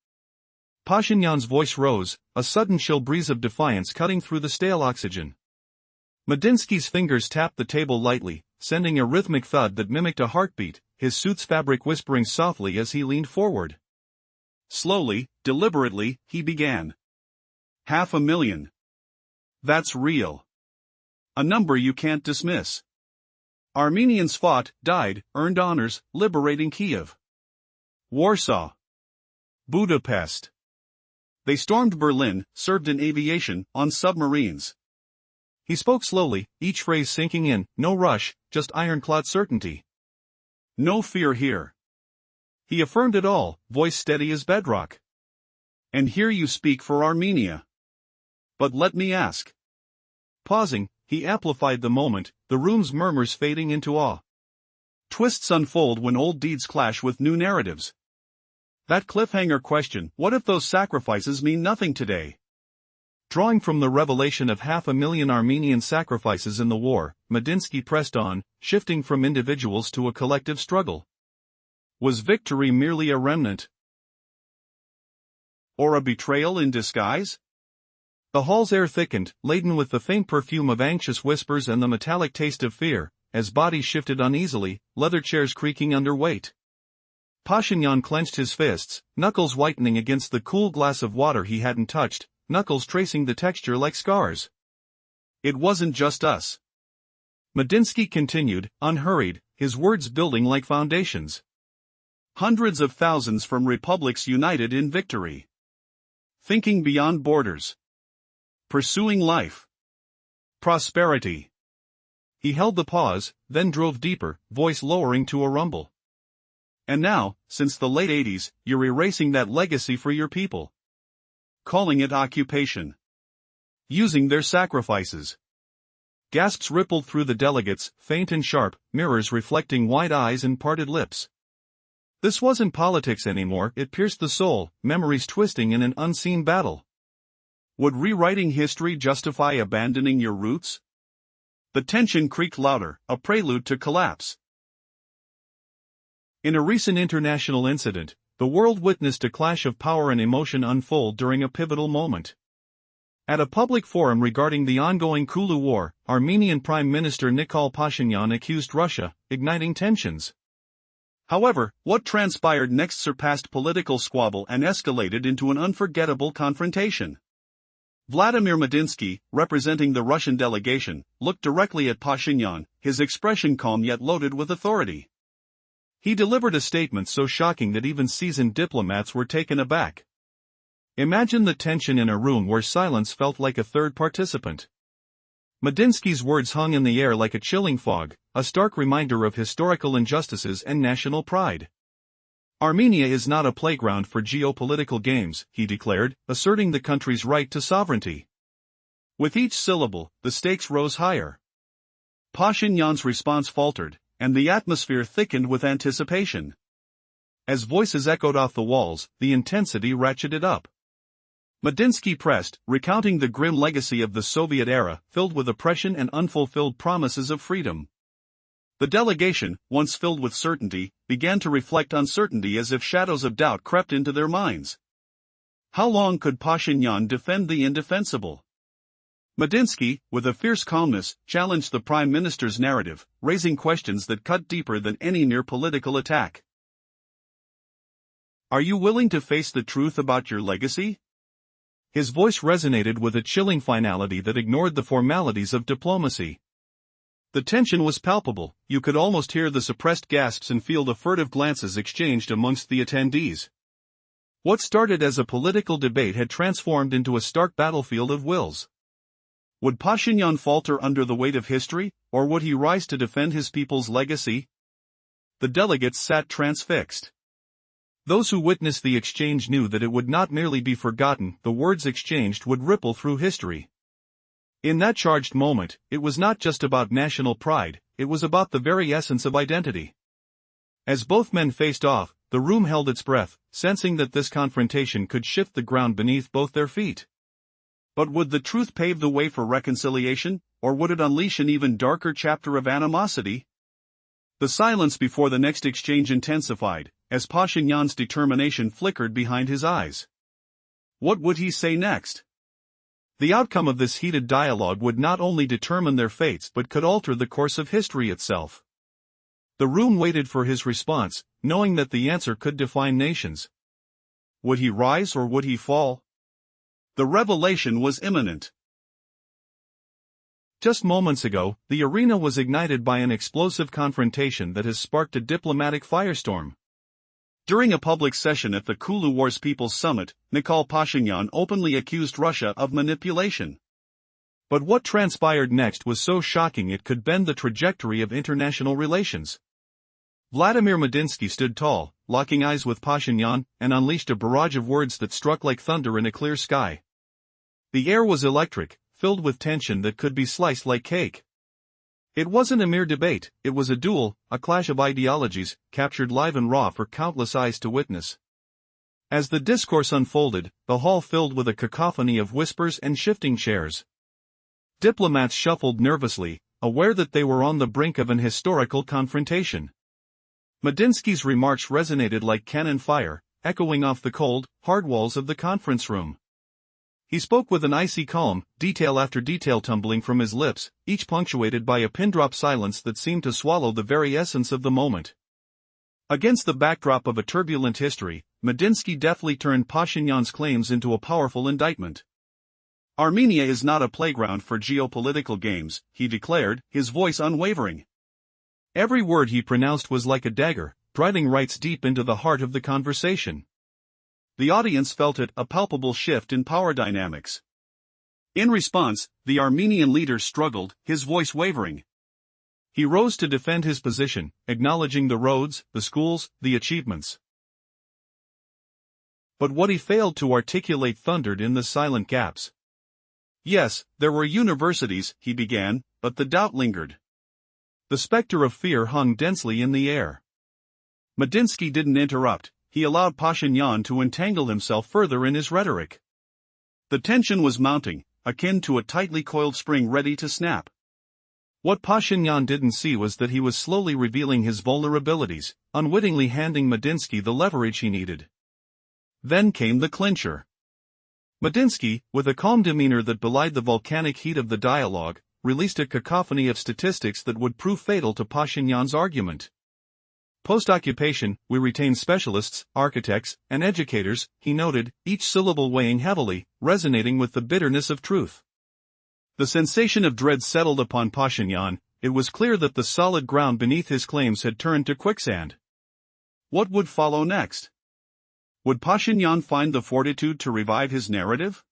Pashinyan's voice rose, a sudden chill breeze of defiance cutting through the stale oxygen. Medinsky's fingers tapped the table lightly, sending a rhythmic thud that mimicked a heartbeat, his suit's fabric whispering softly as he leaned forward. Slowly, deliberately, he began. 500,000. That's real. A number you can't dismiss. Armenians fought, died, earned honors, liberating Kiev, Warsaw, Budapest. They stormed Berlin, served in aviation, on submarines. He spoke slowly, each phrase sinking in, no rush, just ironclad certainty. No fear here. He affirmed it all, voice steady as bedrock. And here you speak for Armenia. But let me ask. Pausing, he amplified the moment, the room's murmurs fading into awe. Twists unfold when old deeds clash with new narratives. That cliffhanger question, what if those sacrifices mean nothing today? Drawing from the revelation of 500,000 Armenian sacrifices in the war, Medinsky pressed on, shifting from individuals to a collective struggle. Was victory merely a remnant? Or a betrayal in disguise? The hall's air thickened, laden with the faint perfume of anxious whispers and the metallic taste of fear, as bodies shifted uneasily, leather chairs creaking under weight. Pashinyan clenched his fists, knuckles whitening against the cool glass of water he hadn't touched, knuckles tracing the texture like scars. It wasn't just us. Medinsky continued, unhurried, his words building like foundations. Hundreds of thousands from republics united in victory. Thinking beyond borders. Pursuing life. Prosperity. He held the pause, then drove deeper, voice lowering to a rumble. And now, since the late 80s, you're erasing that legacy for your people. Calling it occupation. Using their sacrifices. Gasps rippled through the delegates, faint and sharp, mirrors reflecting wide eyes and parted lips. This wasn't politics anymore, it pierced the soul, memories twisting in an unseen battle. Would rewriting history justify abandoning your roots? The tension creaked louder, a prelude to collapse. In a recent international incident, the world witnessed a clash of power and emotion unfold during a pivotal moment. At a public forum regarding the ongoing Kulu War, Armenian Prime Minister Nikol Pashinyan accused Russia, igniting tensions. However, what transpired next surpassed political squabble and escalated into an unforgettable confrontation. Vladimir Medinsky, representing the Russian delegation, looked directly at Pashinyan, his expression calm yet loaded with authority. He delivered a statement so shocking that even seasoned diplomats were taken aback. Imagine the tension in a room where silence felt like a third participant. Medinsky's words hung in the air like a chilling fog, a stark reminder of historical injustices and national pride. Armenia is not a playground for geopolitical games, he declared, asserting the country's right to sovereignty. With each syllable, the stakes rose higher. Pashinyan's response faltered, and the atmosphere thickened with anticipation. As voices echoed off the walls, the intensity ratcheted up. Medinsky pressed, recounting the grim legacy of the Soviet era, filled with oppression and unfulfilled promises of freedom. The delegation, once filled with certainty, began to reflect uncertainty as if shadows of doubt crept into their minds. How long could Pashinyan defend the indefensible? Medinsky, with a fierce calmness, challenged the prime minister's narrative, raising questions that cut deeper than any mere political attack. Are you willing to face the truth about your legacy? His voice resonated with a chilling finality that ignored the formalities of diplomacy. The tension was palpable, you could almost hear the suppressed gasps and feel the furtive glances exchanged amongst the attendees. What started as a political debate had transformed into a stark battlefield of wills. Would Pashinyan falter under the weight of history, or would he rise to defend his people's legacy? The delegates sat transfixed. Those who witnessed the exchange knew that it would not merely be forgotten, the words exchanged would ripple through history. In that charged moment, it was not just about national pride, it was about the very essence of identity. As both men faced off, the room held its breath, sensing that this confrontation could shift the ground beneath both their feet. But would the truth pave the way for reconciliation, or would it unleash an even darker chapter of animosity? The silence before the next exchange intensified, as Pashinyan's determination flickered behind his eyes. What would he say next? The outcome of this heated dialogue would not only determine their fates but could alter the course of history itself. The room waited for his response, knowing that the answer could define nations. Would he rise or would he fall? The revelation was imminent. Just moments ago, the arena was ignited by an explosive confrontation that has sparked a diplomatic firestorm. During a public session at the Kulu Wars People's Summit, Nikol Pashinyan openly accused Russia of manipulation. But what transpired next was so shocking it could bend the trajectory of international relations. Vladimir Medinsky stood tall, locking eyes with Pashinyan, and unleashed a barrage of words that struck like thunder in a clear sky. The air was electric, filled with tension that could be sliced like cake. It wasn't a mere debate, it was a duel, a clash of ideologies, captured live and raw for countless eyes to witness. As the discourse unfolded, the hall filled with a cacophony of whispers and shifting chairs. Diplomats shuffled nervously, aware that they were on the brink of an historical confrontation. Medinsky's remarks resonated like cannon fire, echoing off the cold, hard walls of the conference room. He spoke with an icy calm, detail after detail tumbling from his lips, each punctuated by a pin-drop silence that seemed to swallow the very essence of the moment. Against the backdrop of a turbulent history, Medinsky deftly turned Pashinyan's claims into a powerful indictment. Armenia is not a playground for geopolitical games, he declared, his voice unwavering. Every word he pronounced was like a dagger, driving right deep into the heart of the conversation. The audience felt it, a palpable shift in power dynamics. In response, the Armenian leader struggled, his voice wavering. He rose to defend his position, acknowledging the roads, the schools, the achievements. But what he failed to articulate thundered in the silent gaps. Yes, there were universities, he began, but the doubt lingered. The specter of fear hung densely in the air. Medinsky didn't interrupt. He allowed Pashinyan to entangle himself further in his rhetoric. The tension was mounting, akin to a tightly coiled spring ready to snap. What Pashinyan didn't see was that he was slowly revealing his vulnerabilities, unwittingly handing Medinsky the leverage he needed. Then came the clincher. Medinsky, with a calm demeanor that belied the volcanic heat of the dialogue, released a cacophony of statistics that would prove fatal to Pashinyan's argument. Post-occupation, we retain specialists, architects, and educators, he noted, each syllable weighing heavily, resonating with the bitterness of truth. The sensation of dread settled upon Pashinyan. It was clear that the solid ground beneath his claims had turned to quicksand. What would follow next? Would Pashinyan find the fortitude to revive his narrative?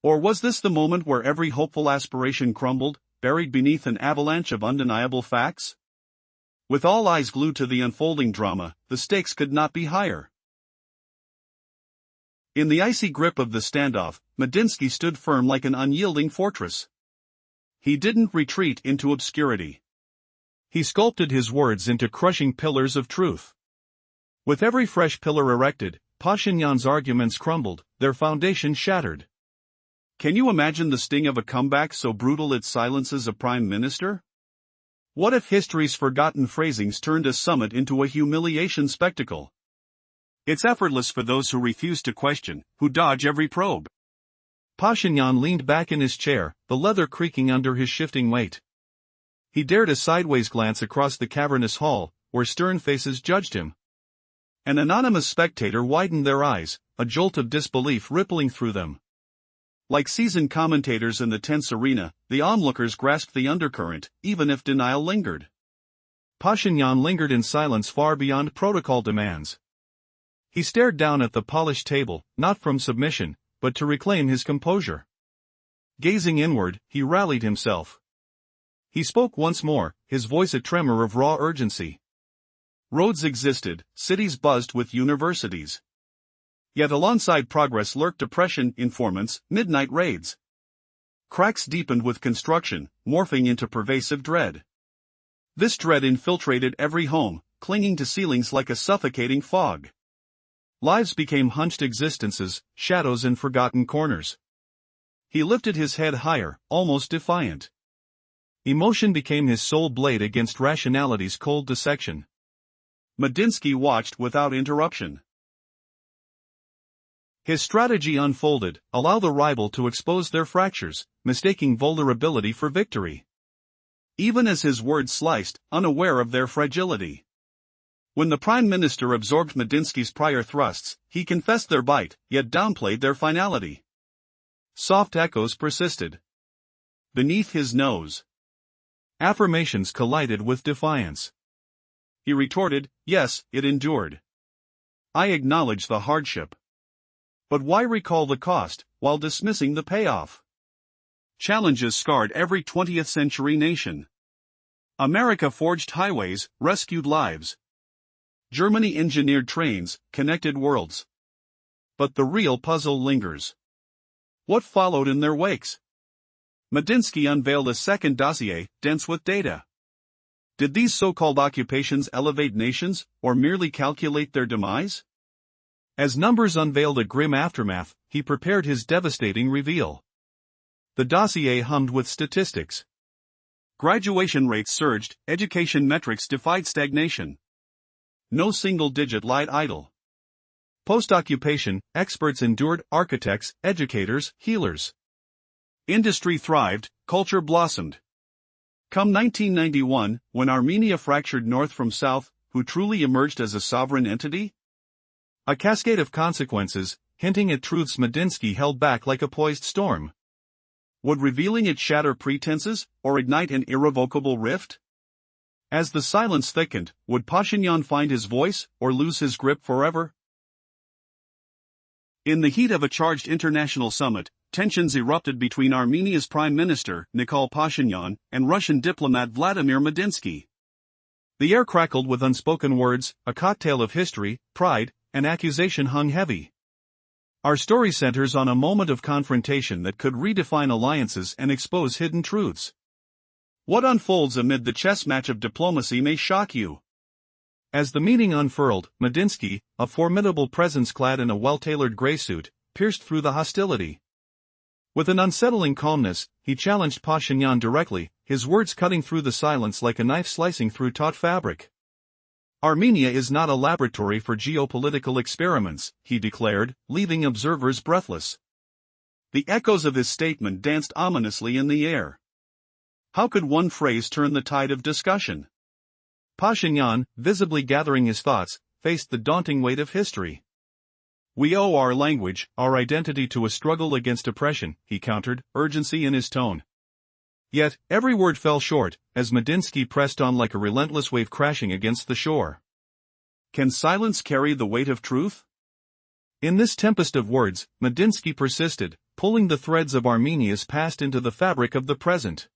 Or was this the moment where every hopeful aspiration crumbled, buried beneath an avalanche of undeniable facts? With all eyes glued to the unfolding drama, the stakes could not be higher. In the icy grip of the standoff, Medinsky stood firm like an unyielding fortress. He didn't retreat into obscurity. He sculpted his words into crushing pillars of truth. With every fresh pillar erected, Pashinyan's arguments crumbled, their foundation shattered. Can you imagine the sting of a comeback so brutal it silences a prime minister? What if history's forgotten phrasings turned a summit into a humiliation spectacle? It's effortless for those who refuse to question, who dodge every probe. Pashinyan leaned back in his chair, the leather creaking under his shifting weight. He dared a sideways glance across the cavernous hall, where stern faces judged him. An anonymous spectator widened their eyes, a jolt of disbelief rippling through them. Like seasoned commentators in the tense arena, the onlookers grasped the undercurrent, even if denial lingered. Pashinyan lingered in silence far beyond protocol demands. He stared down at the polished table, not from submission, but to reclaim his composure. Gazing inward, he rallied himself. He spoke once more, his voice a tremor of raw urgency. Roads existed, cities buzzed with universities. Yet alongside progress lurked oppression, informants, midnight raids. Cracks deepened with construction, morphing into pervasive dread. This dread infiltrated every home, clinging to ceilings like a suffocating fog. Lives became hunched existences, shadows in forgotten corners. He lifted his head higher, almost defiant. Emotion became his sole blade against rationality's cold dissection. Medinsky watched without interruption. His strategy unfolded, allow the rival to expose their fractures, mistaking vulnerability for victory. Even as his words sliced, unaware of their fragility. When the Prime Minister absorbed Medinsky's prior thrusts, he confessed their bite, yet downplayed their finality. Soft echoes persisted. Beneath his nose. Affirmations collided with defiance. He retorted, yes, it endured. I acknowledge the hardship. But why recall the cost, while dismissing the payoff? Challenges scarred every 20th century nation. America forged highways, rescued lives. Germany engineered trains, connected worlds. But the real puzzle lingers. What followed in their wakes? Medinsky unveiled a second dossier, dense with data. Did these so-called occupations elevate nations, or merely calculate their demise? As numbers unveiled a grim aftermath, he prepared his devastating reveal. The dossier hummed with statistics. Graduation rates surged, education metrics defied stagnation. No single digit lied idle. Post-occupation, experts endured, architects, educators, healers. Industry thrived, culture blossomed. Come 1991, when Armenia fractured north from south, who truly emerged as a sovereign entity? A cascade of consequences, hinting at truths Medinsky held back like a poised storm. Would revealing it shatter pretenses, or ignite an irrevocable rift? As the silence thickened, would Pashinyan find his voice, or lose his grip forever? In the heat of a charged international summit, tensions erupted between Armenia's Prime Minister, Nikol Pashinyan, and Russian diplomat Vladimir Medinsky. The air crackled with unspoken words, a cocktail of history, pride, and accusation hung heavy. Our story centers on a moment of confrontation that could redefine alliances and expose hidden truths. What unfolds amid the chess match of diplomacy may shock you. As the meeting unfurled, Medinsky, a formidable presence clad in a well-tailored gray suit, pierced through the hostility. With an unsettling calmness, he challenged Pashinyan directly, his words cutting through the silence like a knife slicing through taut fabric. Armenia is not a laboratory for geopolitical experiments, he declared, leaving observers breathless. The echoes of his statement danced ominously in the air. How could one phrase turn the tide of discussion? Pashinyan, visibly gathering his thoughts, faced the daunting weight of history. We owe our language, our identity to a struggle against oppression, he countered, urgency in his tone. Yet, every word fell short, as Medinsky pressed on like a relentless wave crashing against the shore. Can silence carry the weight of truth? In this tempest of words, Medinsky persisted, pulling the threads of Armenia's past into the fabric of the present.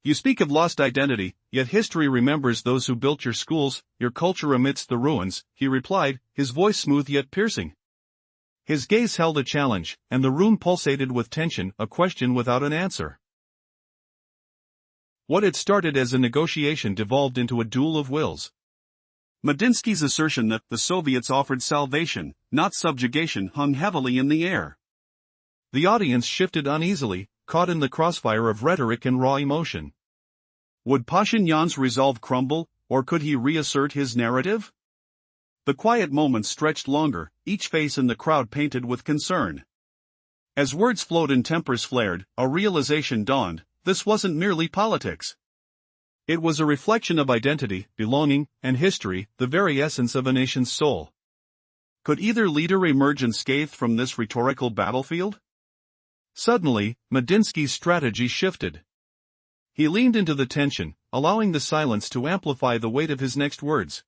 You speak of lost identity, yet history remembers those who built your schools, your culture amidst the ruins, he replied, his voice smooth yet piercing. His gaze held a challenge, and the room pulsated with tension, a question without an answer. What had started as a negotiation devolved into a duel of wills. Medinsky's assertion that the Soviets offered salvation, not subjugation, hung heavily in the air. The audience shifted uneasily, caught in the crossfire of rhetoric and raw emotion. Would Pashinyan's resolve crumble, or could he reassert his narrative? The quiet moments stretched longer, each face in the crowd painted with concern. As words flowed and tempers flared, a realization dawned: this wasn't merely politics. It was a reflection of identity, belonging, and history, the very essence of a nation's soul. Could either leader emerge unscathed from this rhetorical battlefield? Suddenly, Medinsky's strategy shifted. He leaned into the tension, allowing the silence to amplify the weight of his next words.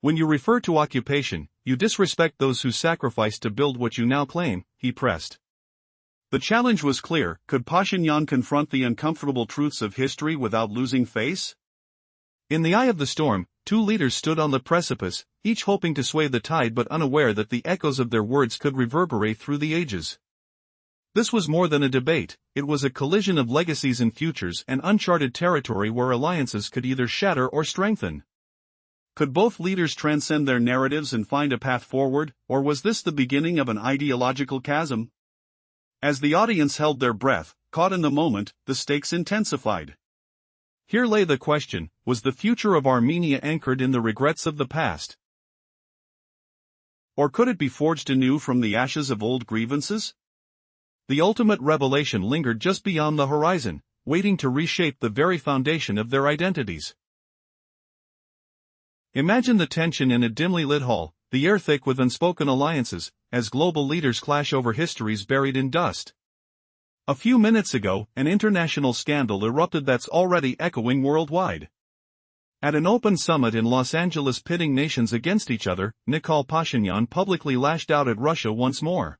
When you refer to occupation, you disrespect those who sacrificed to build what you now claim, he pressed. The challenge was clear: could Pashinyan confront the uncomfortable truths of history without losing face? In the eye of the storm, two leaders stood on the precipice, each hoping to sway the tide but unaware that the echoes of their words could reverberate through the ages. This was more than a debate, it was a collision of legacies and futures, an uncharted territory where alliances could either shatter or strengthen. Could both leaders transcend their narratives and find a path forward, or was this the beginning of an ideological chasm? As the audience held their breath, caught in the moment, the stakes intensified. Here lay the question: was the future of Armenia anchored in the regrets of the past? Or could it be forged anew from the ashes of old grievances? The ultimate revelation lingered just beyond the horizon, waiting to reshape the very foundation of their identities. Imagine the tension in a dimly lit hall, the air thick with unspoken alliances, as global leaders clash over histories buried in dust. A few minutes ago, an international scandal erupted that's already echoing worldwide. At an open summit in Los Angeles pitting nations against each other, Nikol Pashinyan publicly lashed out at Russia once more.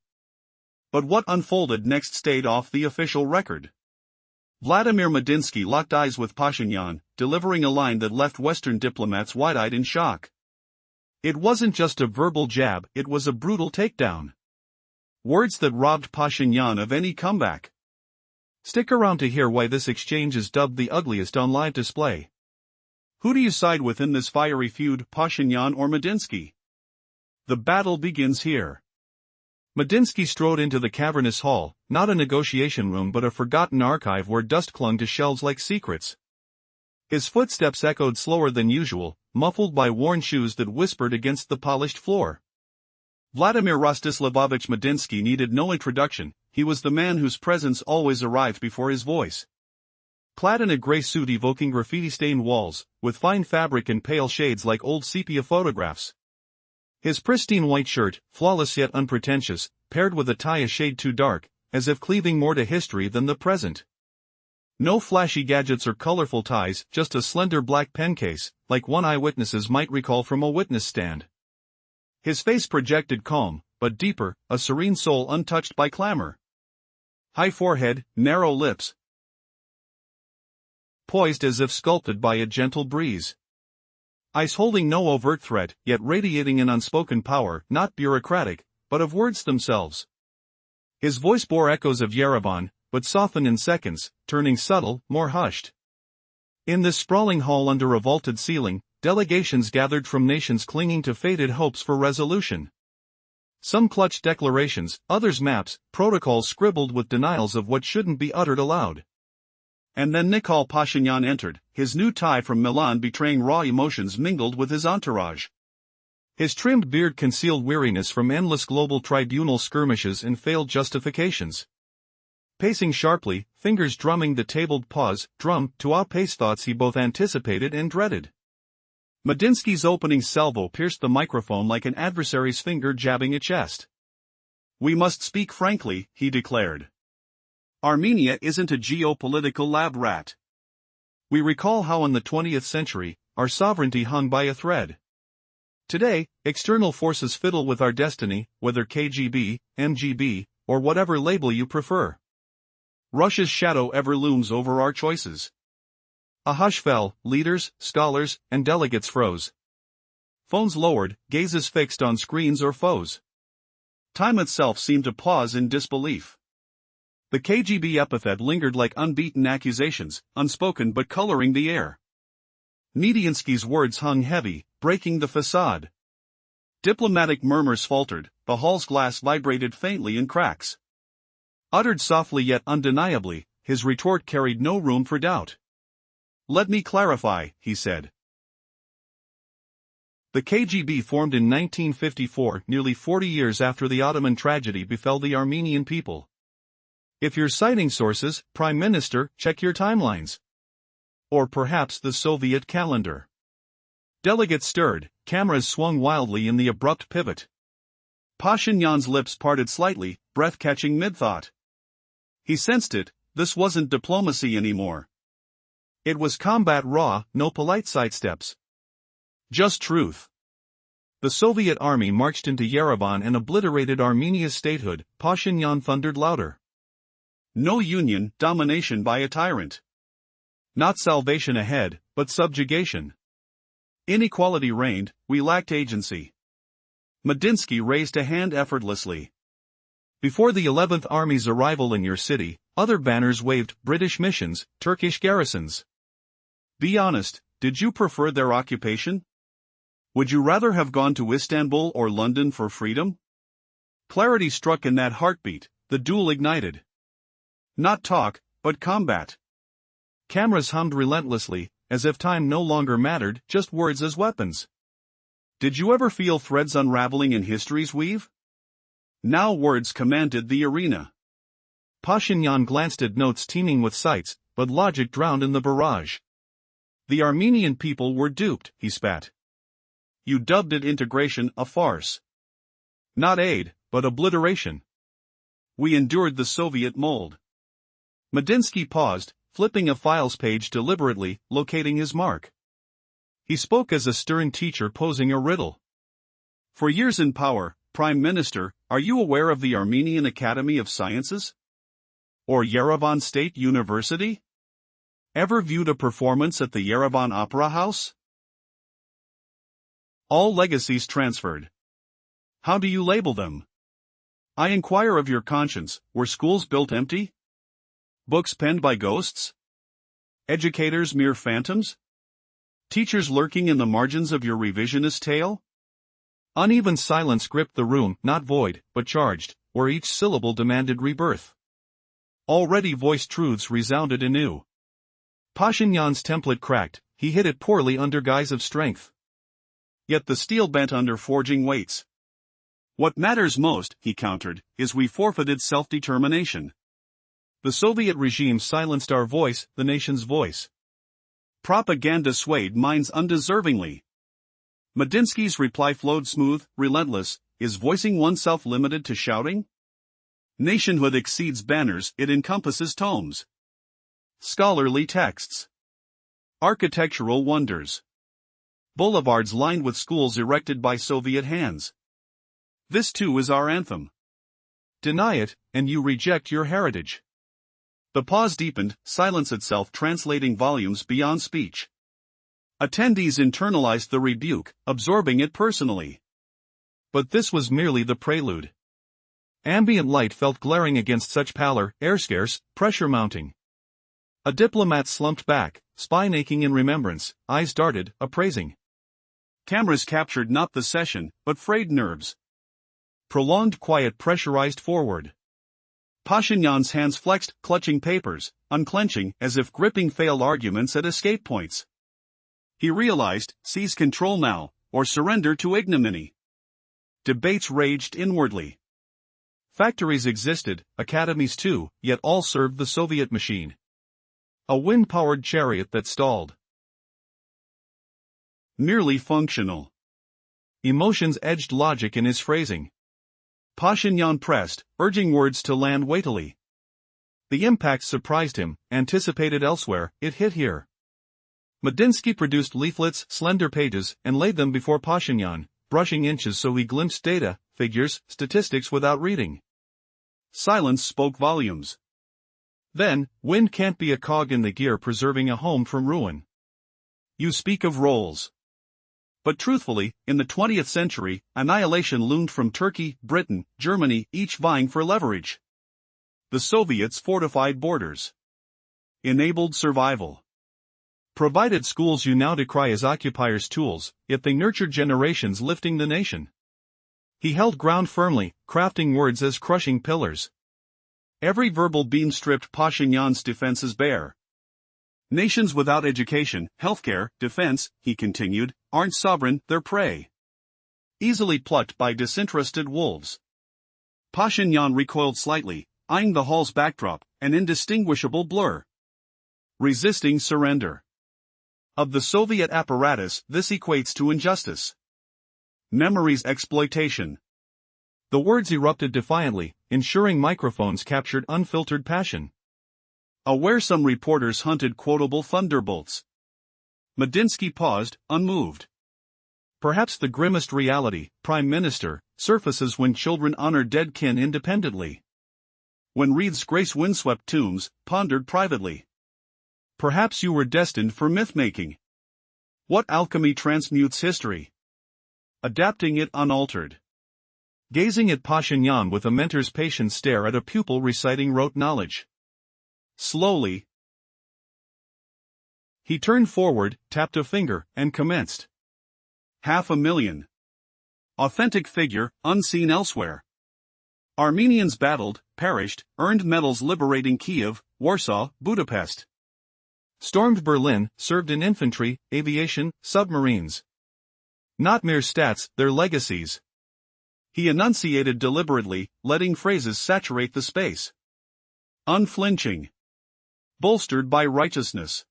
But what unfolded next stayed off the official record. Vladimir Medinsky locked eyes with Pashinyan, delivering a line that left Western diplomats wide-eyed in shock. It wasn't just a verbal jab, it was a brutal takedown. Words that robbed Pashinyan of any comeback. Stick around to hear why this exchange is dubbed the ugliest on live display. Who do you side with in this fiery feud, Pashinyan or Medinsky? The battle begins here. Medinsky strode into the cavernous hall, not a negotiation room but a forgotten archive where dust clung to shelves like secrets. His footsteps echoed slower than usual, muffled by worn shoes that whispered against the polished floor. Vladimir Rostislavovich Medinsky needed no introduction, he was the man whose presence always arrived before his voice. Clad in a gray suit evoking graffiti-stained walls, with fine fabric and pale shades like old sepia photographs. His pristine white shirt, flawless yet unpretentious, paired with a tie a shade too dark, as if cleaving more to history than the present. No flashy gadgets or colorful ties, just a slender black pen case, like one eyewitnesses might recall from a witness stand. His face projected calm, but deeper, a serene soul untouched by clamor. High forehead, narrow lips, poised as if sculpted by a gentle breeze. Eyes holding no overt threat, yet radiating an unspoken power, not bureaucratic, but of words themselves. His voice bore echoes of Yerevan, but softened in seconds, turning subtle, more hushed. In this sprawling hall under a vaulted ceiling, delegations gathered from nations clinging to faded hopes for resolution. Some clutched declarations, others maps, protocols scribbled with denials of what shouldn't be uttered aloud. And then Nikol Pashinyan entered, his new tie from Milan betraying raw emotions mingled with his entourage. His trimmed beard concealed weariness from endless global tribunal skirmishes and failed justifications. Pacing sharply, fingers drumming the tabled pause, drum, to outpace thoughts he both anticipated and dreaded. Medinsky's opening salvo pierced the microphone like an adversary's finger jabbing a chest. "We must speak frankly," he declared. "Armenia isn't a geopolitical lab rat. We recall how in the 20th century, our sovereignty hung by a thread. Today, external forces fiddle with our destiny, whether KGB, MGB, or whatever label you prefer. Russia's shadow ever looms over our choices. A hush fell, leaders, scholars, and delegates froze. Phones lowered, gazes fixed on screens or foes. Time itself seemed to pause in disbelief. The KGB epithet lingered like unbeaten accusations, unspoken but coloring the air. Medinsky's words hung heavy, breaking the facade. Diplomatic murmurs faltered, the hall's glass vibrated faintly in cracks. Uttered softly yet undeniably, his retort carried no room for doubt. "Let me clarify," he said. The KGB formed in 1954, nearly 40 years after the Ottoman tragedy befell the Armenian people. If you're citing sources, Prime Minister, check your timelines. Or perhaps the Soviet calendar. Delegates stirred, cameras swung wildly in the abrupt pivot. Pashinyan's lips parted slightly, breath catching mid-thought. He sensed it, this wasn't diplomacy anymore. It was combat raw, no polite sidesteps. Just truth. The Soviet army marched into Yerevan and obliterated Armenia's statehood, Pashinyan thundered louder. No union, domination by a tyrant. Not salvation ahead, but subjugation. Inequality reigned, we lacked agency. Medinsky raised a hand effortlessly. Before the 11th Army's arrival in your city, other banners waved, British missions, Turkish garrisons. Be honest, did you prefer their occupation? Would you rather have gone to Istanbul or London for freedom? Clarity struck in that heartbeat, the duel ignited. Not talk, but combat. Cameras hummed relentlessly, as if time no longer mattered, just words as weapons. Did you ever feel threads unraveling in history's weave? Now words commanded the arena. Pashinyan glanced at notes teeming with sights, but logic drowned in the barrage. The Armenian people were duped, he spat. You dubbed it integration, a farce. Not aid, but obliteration. We endured the Soviet mold. Medinsky paused, flipping a files page deliberately, locating his mark. He spoke as a stern teacher posing a riddle. For years in power, Prime Minister, are you aware of the Armenian Academy of Sciences? Or Yerevan State University? Ever viewed a performance at the Yerevan Opera House? All legacies transferred. How do you label them? I inquire of your conscience, were schools built empty? Books penned by ghosts? Educators mere phantoms? Teachers lurking in the margins of your revisionist tale? Uneven silence gripped the room, not void, but charged, where each syllable demanded rebirth. Already voiced truths resounded anew. Pashinyan's template cracked, he hit it poorly under guise of strength. Yet the steel bent under forging weights. What matters most, he countered, is we forfeited self-determination. The Soviet regime silenced our voice, the nation's voice. Propaganda swayed minds undeservingly. Medinsky's reply flowed smooth, relentless, is voicing oneself limited to shouting? Nationhood exceeds banners, it encompasses tomes. Scholarly texts. Architectural wonders. Boulevards lined with schools erected by Soviet hands. This too is our anthem. Deny it, and you reject your heritage. The pause deepened, silence itself translating volumes beyond speech. Attendees internalized the rebuke, absorbing it personally. But this was merely the prelude. Ambient light felt glaring against such pallor, air scarce, pressure mounting. A diplomat slumped back, spine aching in remembrance, eyes darted, appraising. Cameras captured not the session, but frayed nerves. Prolonged quiet pressurized forward. Pashinyan's hands flexed, clutching papers, unclenching as if gripping failed arguments at escape points. He realized, seize control now, or surrender to ignominy. Debates raged inwardly. Factories existed, academies too, yet all served the Soviet machine. A wind-powered chariot that stalled. Merely functional. Emotions edged logic in his phrasing. Pashinyan pressed, urging words to land weightily. The impact surprised him, anticipated elsewhere, it hit here. Medinsky produced leaflets, slender pages, and laid them before Pashinyan, brushing inches so he glimpsed data, figures, statistics without reading. Silence spoke volumes. Then, wind can't be a cog in the gear preserving a home from ruin. You speak of roles. But truthfully, in the 20th century, annihilation loomed from Turkey, Britain, Germany, each vying for leverage. The Soviets fortified borders. Enabled survival. Provided schools you now decry as occupiers' tools, yet they nurtured generations lifting the nation. He held ground firmly, crafting words as crushing pillars. Every verbal beam stripped Pashinyan's defenses bare. Nations without education, healthcare, defense, he continued, aren't sovereign, they're prey. Easily plucked by disinterested wolves. Pashinyan recoiled slightly, eyeing the hall's backdrop, an indistinguishable blur. Resisting surrender. Of the Soviet apparatus, this equates to injustice. Memory's exploitation. The words erupted defiantly, ensuring microphones captured unfiltered passion. Aware some reporters hunted quotable thunderbolts. Medinsky paused, unmoved. Perhaps the grimmest reality, Prime Minister, surfaces when children honor dead kin independently. When wreaths grace windswept tombs, pondered privately. Perhaps you were destined for myth-making. What alchemy transmutes history? Adapting it unaltered. Gazing at Pashinyan with a mentor's patient stare at a pupil reciting rote knowledge. Slowly, he turned forward, tapped a finger, and commenced. 500,000. Authentic figure, unseen elsewhere. Armenians battled, perished, earned medals liberating Kiev, Warsaw, Budapest. Stormed Berlin, served in infantry, aviation, submarines. Not mere stats, they're legacies. He enunciated deliberately, letting phrases saturate the space. Unflinching. Bolstered by righteousness.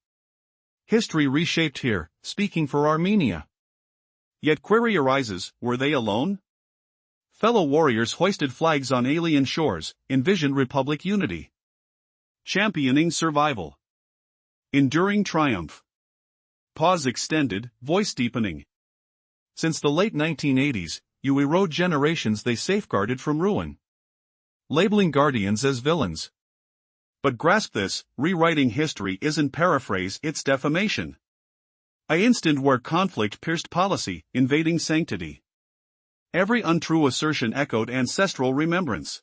History reshaped here, speaking for Armenia. Yet query arises, were they alone? Fellow warriors hoisted flags on alien shores, envisioned republic unity. Championing survival. Enduring triumph. Pause extended, voice deepening. Since the late 1980s, you erode generations they safeguarded from ruin. Labeling guardians as villains. But grasp this, rewriting history isn't paraphrase, it's defamation. An instant where conflict pierced policy, invading sanctity. Every untrue assertion echoed ancestral remembrance.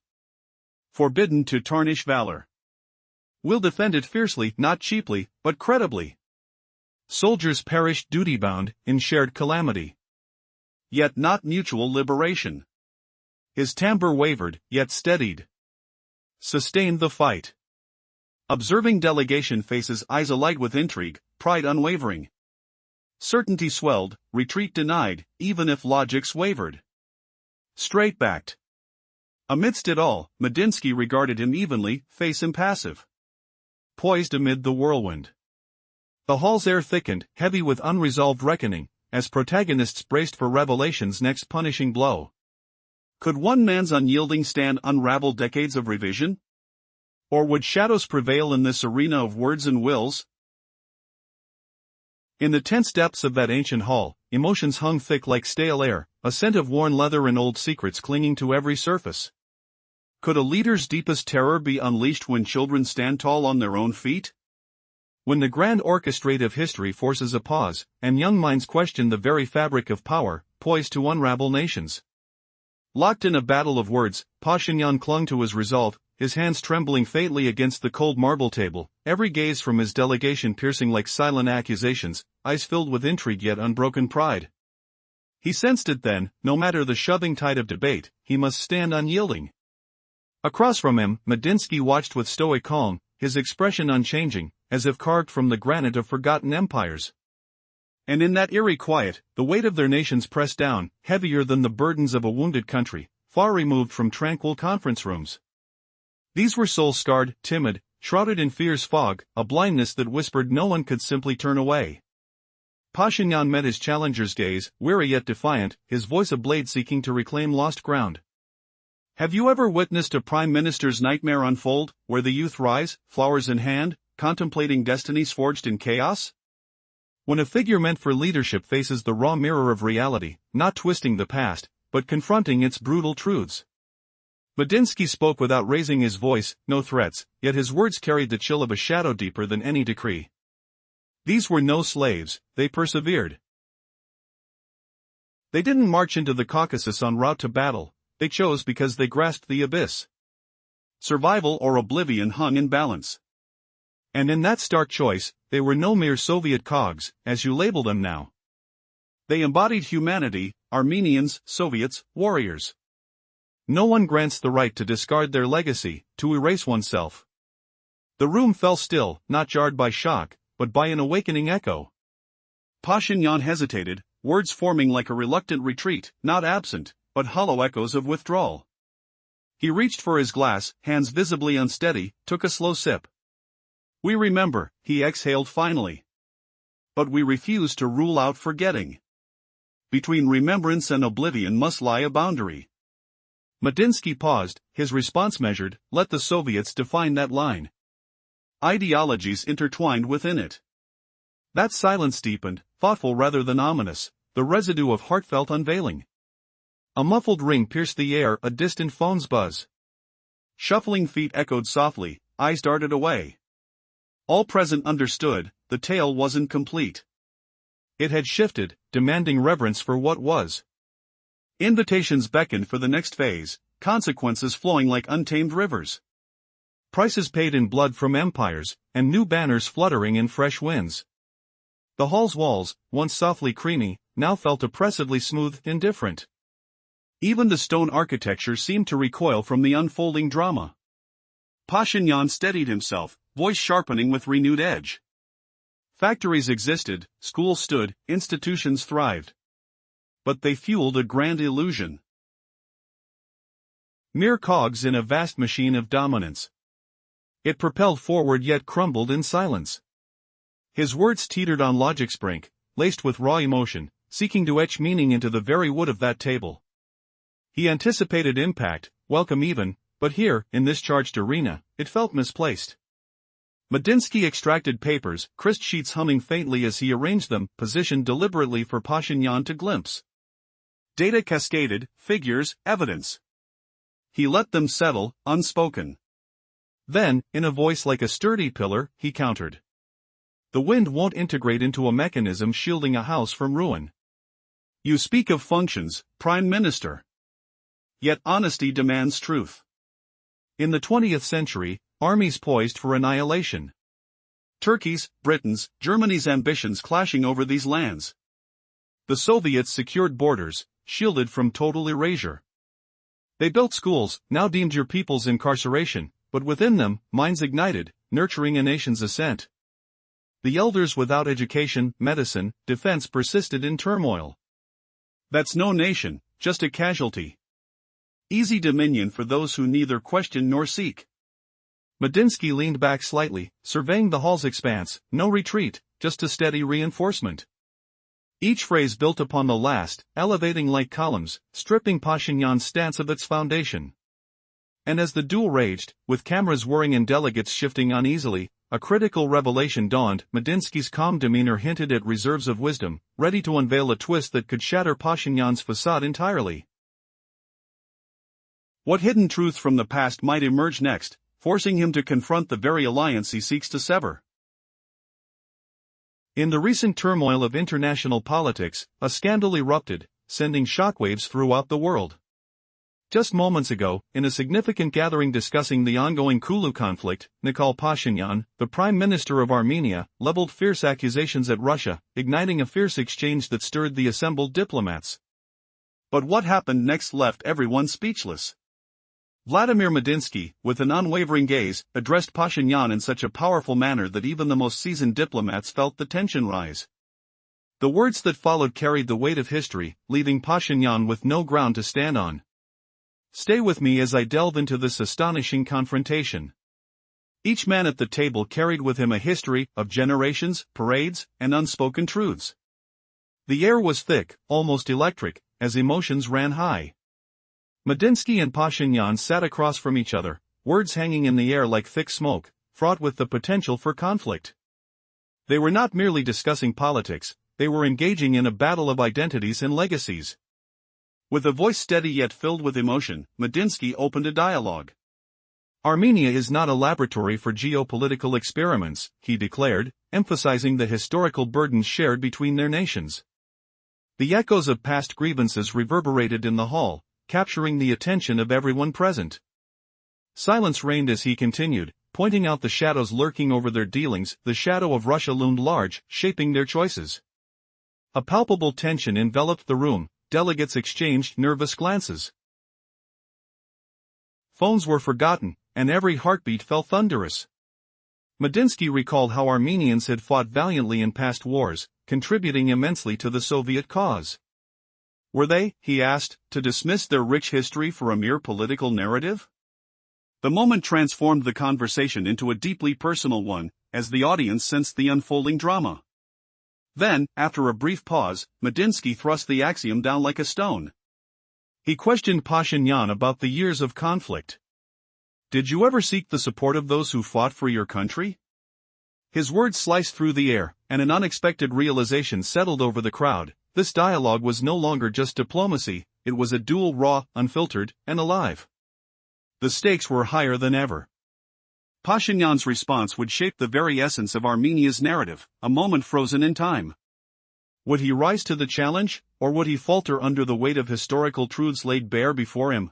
Forbidden to tarnish valor. We'll defend it fiercely, not cheaply, but credibly. Soldiers perished duty-bound, in shared calamity. Yet not mutual liberation. His timbre wavered, yet steadied. Sustained the fight. Observing delegation faces eyes alight with intrigue, pride unwavering. Certainty swelled, retreat denied, even if logics wavered. Straight-backed. Amidst it all, Medinsky regarded him evenly, face impassive. Poised amid the whirlwind. The hall's air thickened, heavy with unresolved reckoning, as protagonists braced for revelation's next punishing blow. Could one man's unyielding stand unravel decades of revision? Or would shadows prevail in this arena of words and wills? In the tense depths of that ancient hall, emotions hung thick like stale air, a scent of worn leather and old secrets clinging to every surface. Could a leader's deepest terror be unleashed when children stand tall on their own feet? When the grand orchestrate of history forces a pause, and young minds question the very fabric of power, poised to unravel nations. Locked in a battle of words, Pashinyan clung to his resolve, his hands trembling faintly against the cold marble table, every gaze from his delegation piercing like silent accusations, eyes filled with intrigue yet unbroken pride. He sensed it then, no matter the shoving tide of debate, he must stand unyielding. Across from him, Medinsky watched with stoic calm, his expression unchanging, as if carved from the granite of forgotten empires. And in that eerie quiet, the weight of their nations pressed down, heavier than the burdens of a wounded country, far removed from tranquil conference rooms. These were soul-scarred, timid, shrouded in fear's fog, a blindness that whispered no one could simply turn away. Pashinyan met his challenger's gaze, weary yet defiant, his voice a blade seeking to reclaim lost ground. Have you ever witnessed a prime minister's nightmare unfold, where the youth rise, flowers in hand, contemplating destinies forged in chaos? When a figure meant for leadership faces the raw mirror of reality, not twisting the past, but confronting its brutal truths. Medinsky spoke without raising his voice, no threats, yet his words carried the chill of a shadow deeper than any decree. These were no slaves, they persevered. They didn't march into the Caucasus en route to battle, they chose because they grasped the abyss. Survival or oblivion hung in balance. And in that stark choice, they were no mere Soviet cogs, as you label them now. They embodied humanity, Armenians, Soviets, warriors. No one grants the right to discard their legacy, to erase oneself. The room fell still, not jarred by shock, but by an awakening echo. Pashinyan hesitated, words forming like a reluctant retreat, not absent, but hollow echoes of withdrawal. He reached for his glass, hands visibly unsteady, took a slow sip. We remember, he exhaled finally. But we refuse to rule out forgetting. Between remembrance and oblivion must lie a boundary. Medinsky paused, his response measured, let the Soviets define that line. Ideologies intertwined within it. That silence deepened, thoughtful rather than ominous, the residue of heartfelt unveiling. A muffled ring pierced the air, a distant phone's buzz. Shuffling feet echoed softly, eyes darted away. All present understood, the tale wasn't complete. It had shifted, demanding reverence for what was. Invitations beckoned for the next phase, consequences flowing like untamed rivers. Prices paid in blood from empires, and new banners fluttering in fresh winds. The hall's walls, once softly creamy, now felt oppressively smooth, indifferent. Even the stone architecture seemed to recoil from the unfolding drama. Pashinyan steadied himself, voice sharpening with renewed edge. Factories existed, schools stood, institutions thrived. But they fueled a grand illusion. Mere cogs in a vast machine of dominance. It propelled forward yet crumbled in silence. His words teetered on logic's brink, laced with raw emotion, seeking to etch meaning into the very wood of that table. He anticipated impact, welcome even, but here, in this charged arena, it felt misplaced. Medinsky extracted papers, crisp sheets humming faintly as he arranged them, positioned deliberately for Pashinyan to glimpse. Data cascaded, figures, evidence. He let them settle, unspoken. Then, in a voice like a sturdy pillar, he countered. The wind won't integrate into a mechanism shielding a house from ruin. You speak of functions, Prime Minister. Yet honesty demands truth. In the 20th century, armies poised for annihilation. Turkey's, Britain's, Germany's ambitions clashing over these lands. The Soviets secured borders, shielded from total erasure. They built schools, now deemed your people's incarceration, but within them, minds ignited, nurturing a nation's ascent. The elders without education, medicine, defense persisted in turmoil. That's no nation, just a casualty. Easy dominion for those who neither question nor seek. Medinsky leaned back slightly, surveying the hall's expanse, no retreat, just a steady reinforcement. Each phrase built upon the last, elevating like columns, stripping Pashinyan's stance of its foundation. And as the duel raged, with cameras whirring and delegates shifting uneasily, a critical revelation dawned. Medinsky's calm demeanor hinted at reserves of wisdom, ready to unveil a twist that could shatter Pashinyan's facade entirely. What hidden truth from the past might emerge next, forcing him to confront the very alliance he seeks to sever? In the recent turmoil of international politics, a scandal erupted, sending shockwaves throughout the world. Just moments ago, in a significant gathering discussing the ongoing Kulu conflict, Nikol Pashinyan, the Prime Minister of Armenia, leveled fierce accusations at Russia, igniting a fierce exchange that stirred the assembled diplomats. But what happened next left everyone speechless. Vladimir Medinsky, with an unwavering gaze, addressed Pashinyan in such a powerful manner that even the most seasoned diplomats felt the tension rise. The words that followed carried the weight of history, leaving Pashinyan with no ground to stand on. Stay with me as I delve into this astonishing confrontation. Each man at the table carried with him a history of generations, parades, and unspoken truths. The air was thick, almost electric, as emotions ran high. Medinsky and Pashinyan sat across from each other, words hanging in the air like thick smoke, fraught with the potential for conflict. They were not merely discussing politics, they were engaging in a battle of identities and legacies. With a voice steady yet filled with emotion, Medinsky opened a dialogue. Armenia is not a laboratory for geopolitical experiments, he declared, emphasizing the historical burdens shared between their nations. The echoes of past grievances reverberated in the hall, capturing the attention of everyone present. Silence reigned as he continued, pointing out the shadows lurking over their dealings. The shadow of Russia loomed large, shaping their choices. A palpable tension enveloped the room, delegates exchanged nervous glances. Phones were forgotten, and every heartbeat felt thunderous. Medinsky recalled how Armenians had fought valiantly in past wars, contributing immensely to the Soviet cause. Were they, he asked, to dismiss their rich history for a mere political narrative? The moment transformed the conversation into a deeply personal one, as the audience sensed the unfolding drama. Then, after a brief pause, Medinsky thrust the axiom down like a stone. He questioned Pashinyan about the years of conflict. Did you ever seek the support of those who fought for your country? His words sliced through the air, and an unexpected realization settled over the crowd. This dialogue was no longer just diplomacy, it was a duel, raw, unfiltered, and alive. The stakes were higher than ever. Pashinyan's response would shape the very essence of Armenia's narrative, a moment frozen in time. Would he rise to the challenge, or would he falter under the weight of historical truths laid bare before him?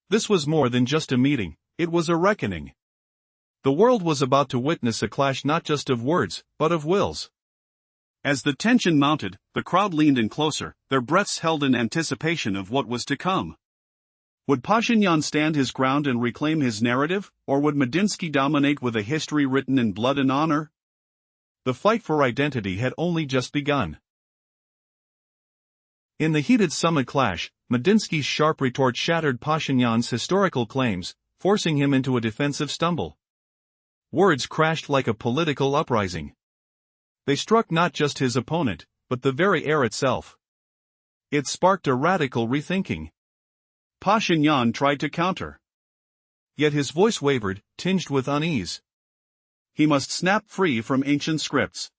This was more than just a meeting, it was a reckoning. The world was about to witness a clash not just of words, but of wills. As the tension mounted, the crowd leaned in closer, their breaths held in anticipation of what was to come. Would Pashinyan stand his ground and reclaim his narrative, or would Medinsky dominate with a history written in blood and honor? The fight for identity had only just begun. In the heated summit clash, Medinsky's sharp retort shattered Pashinyan's historical claims, forcing him into a defensive stumble. Words crashed like a political uprising. They struck not just his opponent, but the very air itself. It sparked a radical rethinking. Pashinyan tried to counter. Yet his voice wavered, tinged with unease. He must snap free from ancient scripts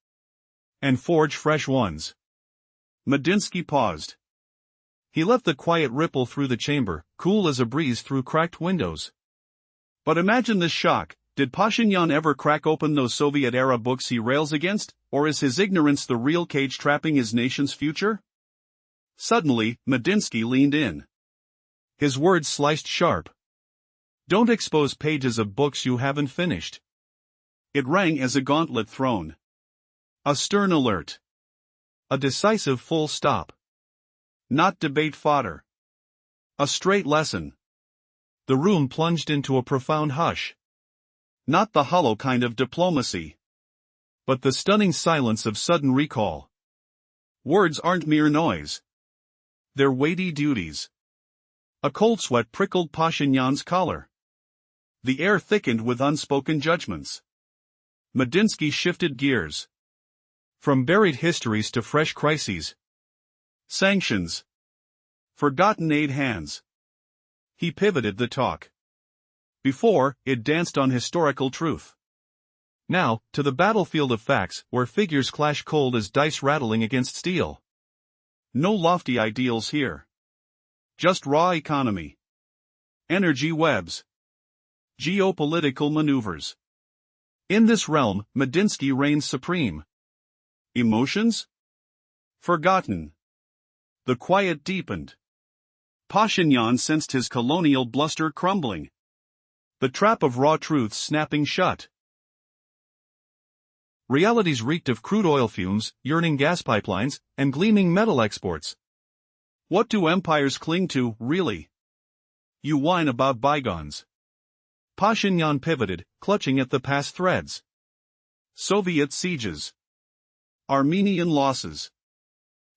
and forge fresh ones. Medinsky paused. He let the quiet ripple through the chamber, cool as a breeze through cracked windows. But imagine this shock. Did Pashinyan ever crack open those Soviet-era books he rails against, or is his ignorance the real cage trapping his nation's future? Suddenly, Medinsky leaned in. His words sliced sharp. Don't expose pages of books you haven't finished. It rang as a gauntlet thrown. A stern alert. A decisive full stop. Not debate fodder. A straight lesson. The room plunged into a profound hush. Not the hollow kind of diplomacy, but the stunning silence of sudden recall. Words aren't mere noise. They're weighty duties. A cold sweat prickled Pashinyan's collar. The air thickened with unspoken judgments. Medinsky shifted gears. From buried histories to fresh crises. Sanctions. Forgotten aid hands. He pivoted the talk. Before, it danced on historical truth. Now, to the battlefield of facts, where figures clash cold as dice rattling against steel. No lofty ideals here. Just raw economy. Energy webs. Geopolitical maneuvers. In this realm, Medinsky reigns supreme. Emotions? Forgotten. The quiet deepened. Pashinyan sensed his colonial bluster crumbling. The trap of raw truths snapping shut. Realities reeked of crude oil fumes, yearning gas pipelines, and gleaming metal exports. What do empires cling to, really? You whine about bygones. Pashinyan pivoted, clutching at the past threads. Soviet sieges. Armenian losses.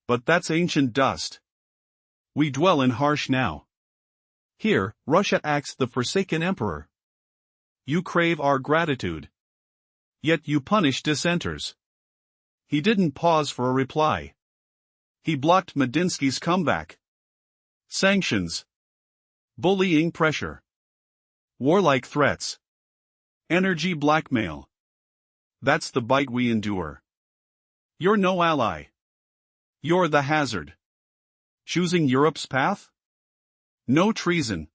But that's ancient dust. We dwell in harsh now. Here, Russia acts the forsaken emperor. You crave our gratitude. Yet you punish dissenters. He didn't pause for a reply. He blocked Medinsky's comeback. Sanctions. Bullying pressure. Warlike threats. Energy blackmail. That's the bite we endure. You're no ally. You're the hazard. Choosing Europe's path? No treason.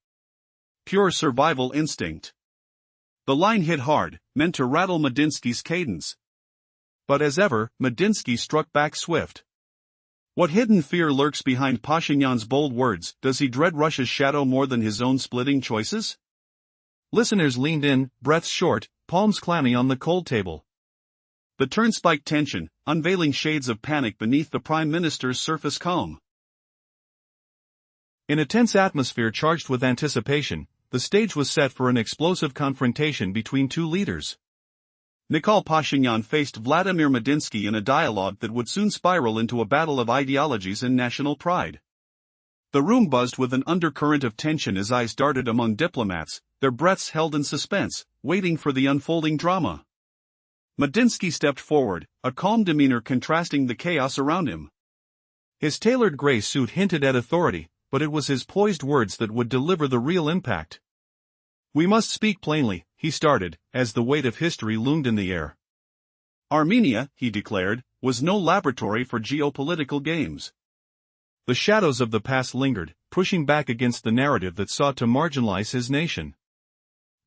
Pure survival instinct. The line hit hard, meant to rattle Medinsky's cadence. But as ever, Medinsky struck back swift. What hidden fear lurks behind Pashinyan's bold words? Does he dread Russia's shadow more than his own splitting choices? Listeners leaned in, breaths short, palms clammy on the cold table. The turn spiked tension, unveiling shades of panic beneath the Prime Minister's surface calm. In a tense atmosphere charged with anticipation, the stage was set for an explosive confrontation between two leaders. Nikol Pashinyan faced Vladimir Medinsky in a dialogue that would soon spiral into a battle of ideologies and national pride. The room buzzed with an undercurrent of tension as eyes darted among diplomats, their breaths held in suspense, waiting for the unfolding drama. Medinsky stepped forward, a calm demeanor contrasting the chaos around him. His tailored gray suit hinted at authority, but it was his poised words that would deliver the real impact. "We must speak plainly," he started, as the weight of history loomed in the air. Armenia, he declared, was no laboratory for geopolitical games. The shadows of the past lingered, pushing back against the narrative that sought to marginalize his nation.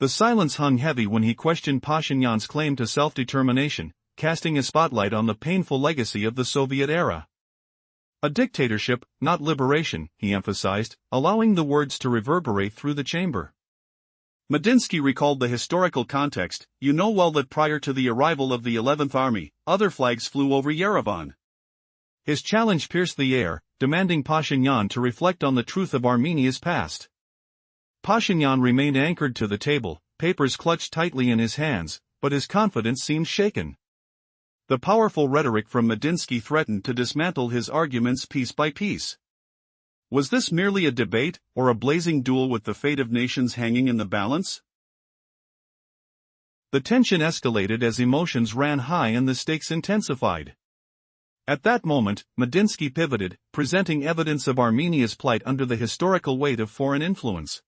The silence hung heavy when he questioned Pashinyan's claim to self-determination, casting a spotlight on the painful legacy of the Soviet era. A dictatorship, not liberation, he emphasized, allowing the words to reverberate through the chamber. Medinsky recalled the historical context. "You know well that prior to the arrival of the 11th Army, other flags flew over Yerevan." His challenge pierced the air, demanding Pashinyan to reflect on the truth of Armenia's past. Pashinyan remained anchored to the table, papers clutched tightly in his hands, but his confidence seemed shaken. The powerful rhetoric from Medinsky threatened to dismantle his arguments piece by piece. Was this merely a debate, or a blazing duel with the fate of nations hanging in the balance? The tension escalated as emotions ran high and the stakes intensified. At that moment, Medinsky pivoted, presenting evidence of Armenia's plight under the historical weight of foreign influence.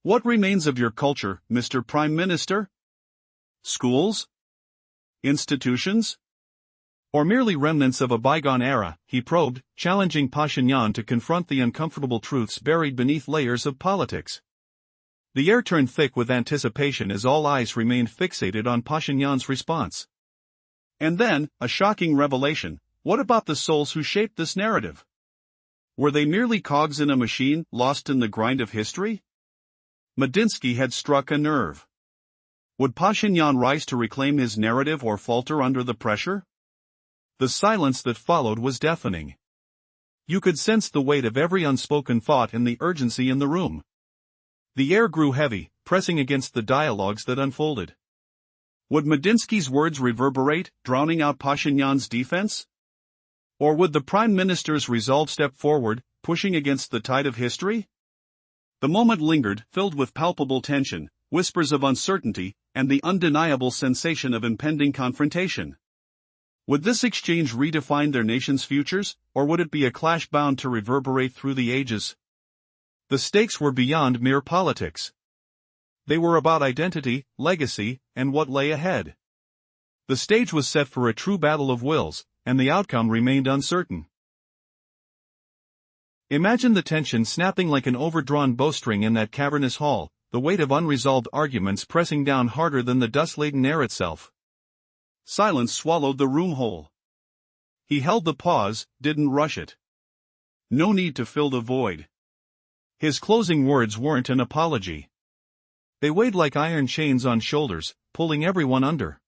"What remains of your culture, Mr. Prime Minister? Schools? Institutions? Or merely remnants of a bygone era?" he probed, challenging Pashinyan to confront the uncomfortable truths buried beneath layers of politics. The air turned thick with anticipation as all eyes remained fixated on Pashinyan's response. And then, a shocking revelation: what about the souls who shaped this narrative? Were they merely cogs in a machine, lost in the grind of history? Medinsky had struck a nerve. Would Pashinyan rise to reclaim his narrative or falter under the pressure? The silence that followed was deafening. You could sense the weight of every unspoken thought and the urgency in the room. The air grew heavy, pressing against the dialogues that unfolded. Would Medinsky's words reverberate, drowning out Pashinyan's defense? Or would the Prime Minister's resolve step forward, pushing against the tide of history? The moment lingered, filled with palpable tension, whispers of uncertainty, and the undeniable sensation of impending confrontation. Would this exchange redefine their nation's futures, or would it be a clash bound to reverberate through the ages? The stakes were beyond mere politics. They were about identity, legacy, and what lay ahead. The stage was set for a true battle of wills, and the outcome remained uncertain. Imagine the tension snapping like an overdrawn bowstring in that cavernous hall, the weight of unresolved arguments pressing down harder than the dust-laden air itself. Silence swallowed the room whole. He held the pause, didn't rush it. No need to fill the void. His closing words weren't an apology. They weighed like iron chains on shoulders, pulling everyone under.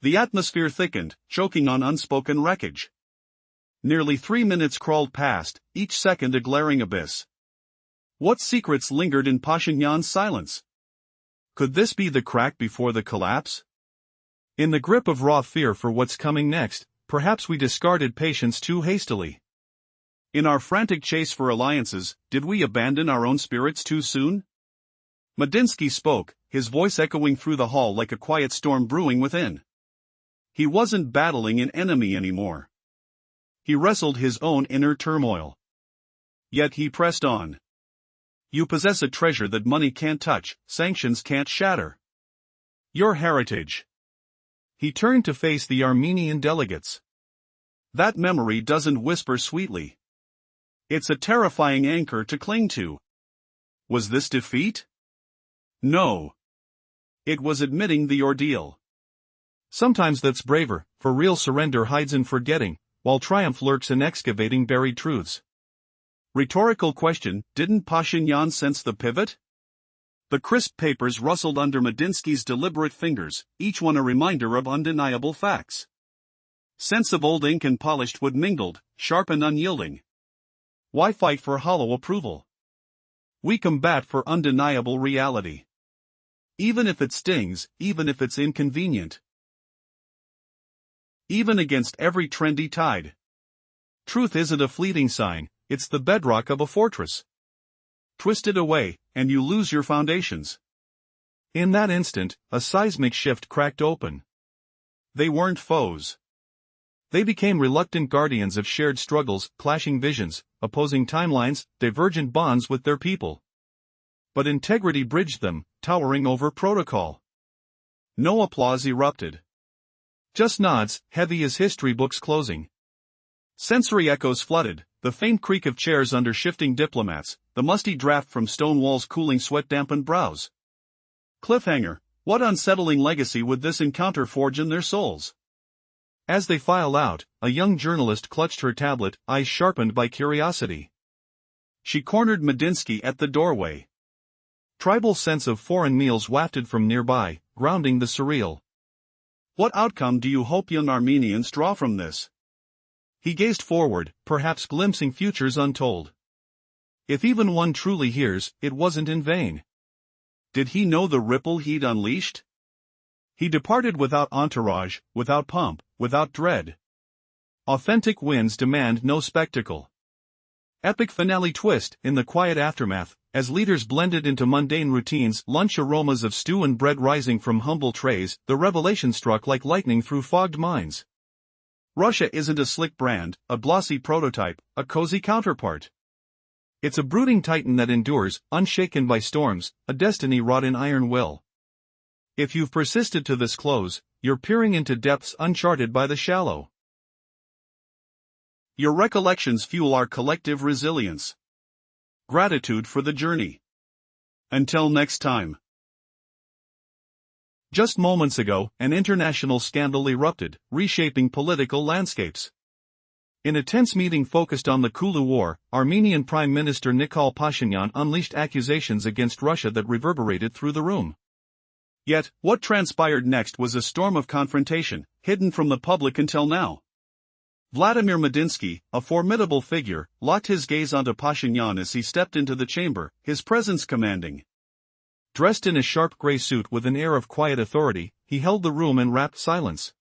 The atmosphere thickened, choking on unspoken wreckage. Nearly 3 minutes crawled past, each second a glaring abyss. What secrets lingered in Pashinyan's silence? Could this be the crack before the collapse? In the grip of raw fear for what's coming next, perhaps we discarded patience too hastily. In our frantic chase for alliances, did we abandon our own spirits too soon? Medinsky spoke, his voice echoing through the hall like a quiet storm brewing within. He wasn't battling an enemy anymore. He wrestled his own inner turmoil. Yet he pressed on. You possess a treasure that money can't touch, sanctions can't shatter. Your heritage. He turned to face the Armenian delegates. That memory doesn't whisper sweetly. It's a terrifying anchor to cling to. Was this defeat? No. It was admitting the ordeal. Sometimes that's braver, for real surrender hides in forgetting, while triumph lurks in excavating buried truths. Rhetorical question, didn't Pashinyan sense the pivot? The crisp papers rustled under Medinsky's deliberate fingers, each one a reminder of undeniable facts. Scents of old ink and polished wood mingled, sharp and unyielding. Why fight for hollow approval? We combat for undeniable reality. Even if it stings, even if it's inconvenient. Even against every trendy tide. Truth isn't a fleeting sign, it's the bedrock of a fortress. Twist it away, and you lose your foundations. In that instant, a seismic shift cracked open. They weren't foes. They became reluctant guardians of shared struggles, clashing visions, opposing timelines, divergent bonds with their people. But integrity bridged them, towering over protocol. No applause erupted. Just nods, heavy as history books closing. Sensory echoes flooded, the faint creak of chairs under shifting diplomats, the musty draft from stone walls cooling sweat-dampened brows. Cliffhanger, what unsettling legacy would this encounter forge in their souls? As they file out, a young journalist clutched her tablet, eyes sharpened by curiosity. She cornered Medinsky at the doorway. Tribal scents of foreign meals wafted from nearby, grounding the surreal. What outcome do you hope young Armenians draw from this? He gazed forward, perhaps glimpsing futures untold. If even one truly hears, it wasn't in vain. Did he know the ripple he'd unleashed? He departed without entourage, without pomp, without dread. Authentic wins demand no spectacle. Epic finale twist in the quiet aftermath, as leaders blended into mundane routines, lunch aromas of stew and bread rising from humble trays, the revelation struck like lightning through fogged minds. Russia isn't a slick brand, a glossy prototype, a cozy counterpart. It's a brooding titan that endures, unshaken by storms, a destiny wrought in iron will. If you've persisted to this close, you're peering into depths uncharted by the shallow. Your recollections fuel our collective resilience. Gratitude for the journey. Until next time. Just moments ago, an international scandal erupted, reshaping political landscapes. In a tense meeting focused on the Kulu War, Armenian Prime Minister Nikol Pashinyan unleashed accusations against Russia that reverberated through the room. Yet, what transpired next was a storm of confrontation, hidden from the public until now. Vladimir Medinsky, a formidable figure, locked his gaze onto Pashinyan as he stepped into the chamber, his presence commanding. Dressed in a sharp gray suit with an air of quiet authority, he held the room in rapt silence.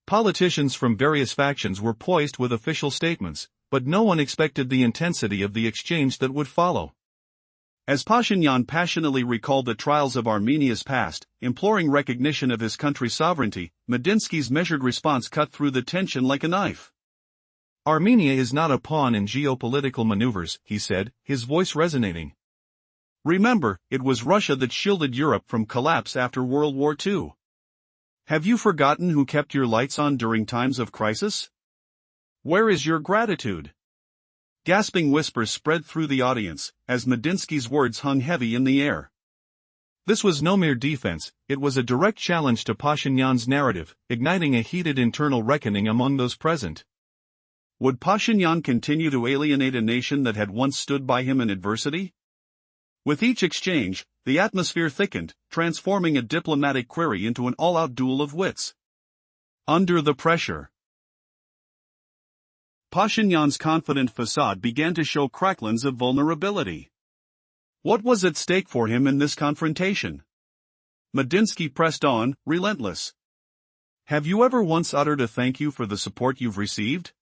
Politicians from various factions were poised with official statements, but no one expected the intensity of the exchange that would follow. As Pashinyan passionately recalled the trials of Armenia's past, imploring recognition of his country's sovereignty, Medinsky's measured response cut through the tension like a knife. Armenia is not a pawn in geopolitical maneuvers, he said, his voice resonating. Remember, it was Russia that shielded Europe from collapse after World War II. Have you forgotten who kept your lights on during times of crisis? Where is your gratitude? Gasping whispers spread through the audience, as Medinsky's words hung heavy in the air. This was no mere defense, it was a direct challenge to Pashinyan's narrative, igniting a heated internal reckoning among those present. Would Pashinyan continue to alienate a nation that had once stood by him in adversity? With each exchange, the atmosphere thickened, transforming a diplomatic query into an all-out duel of wits. Under the pressure, Pashinyan's confident facade began to show cracklings of vulnerability. What was at stake for him in this confrontation? Medinsky pressed on, relentless. Have you ever once uttered a thank you for the support you've received?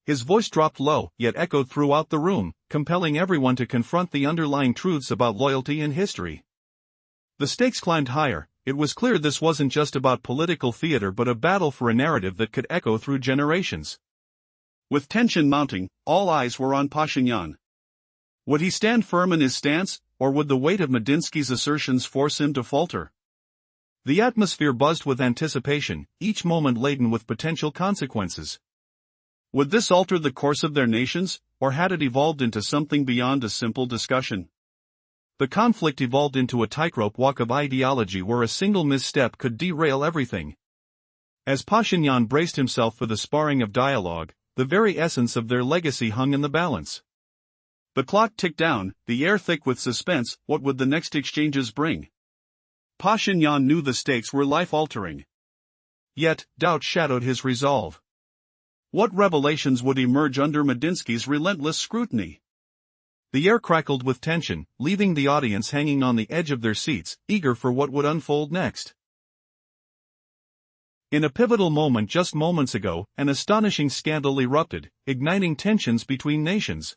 His voice dropped low, yet echoed throughout the room, compelling everyone to confront the underlying truths about loyalty and history. The stakes climbed higher. It was clear this wasn't just about political theater but a battle for a narrative that could echo through generations. With tension mounting, all eyes were on Pashinyan. Would he stand firm in his stance, or would the weight of Medinsky's assertions force him to falter? The atmosphere buzzed with anticipation, each moment laden with potential consequences. Would this alter the course of their nations, or had it evolved into something beyond a simple discussion? The conflict evolved into a tightrope walk of ideology where a single misstep could derail everything. As Pashinyan braced himself for the sparring of dialogue, the very essence of their legacy hung in the balance. The clock ticked down, the air thick with suspense. What would the next exchanges bring? Pashinyan knew the stakes were life-altering. Yet, doubt shadowed his resolve. What revelations would emerge under Medinsky's relentless scrutiny? The air crackled with tension, leaving the audience hanging on the edge of their seats, eager for what would unfold next. In a pivotal moment just moments ago, an astonishing scandal erupted, igniting tensions between nations.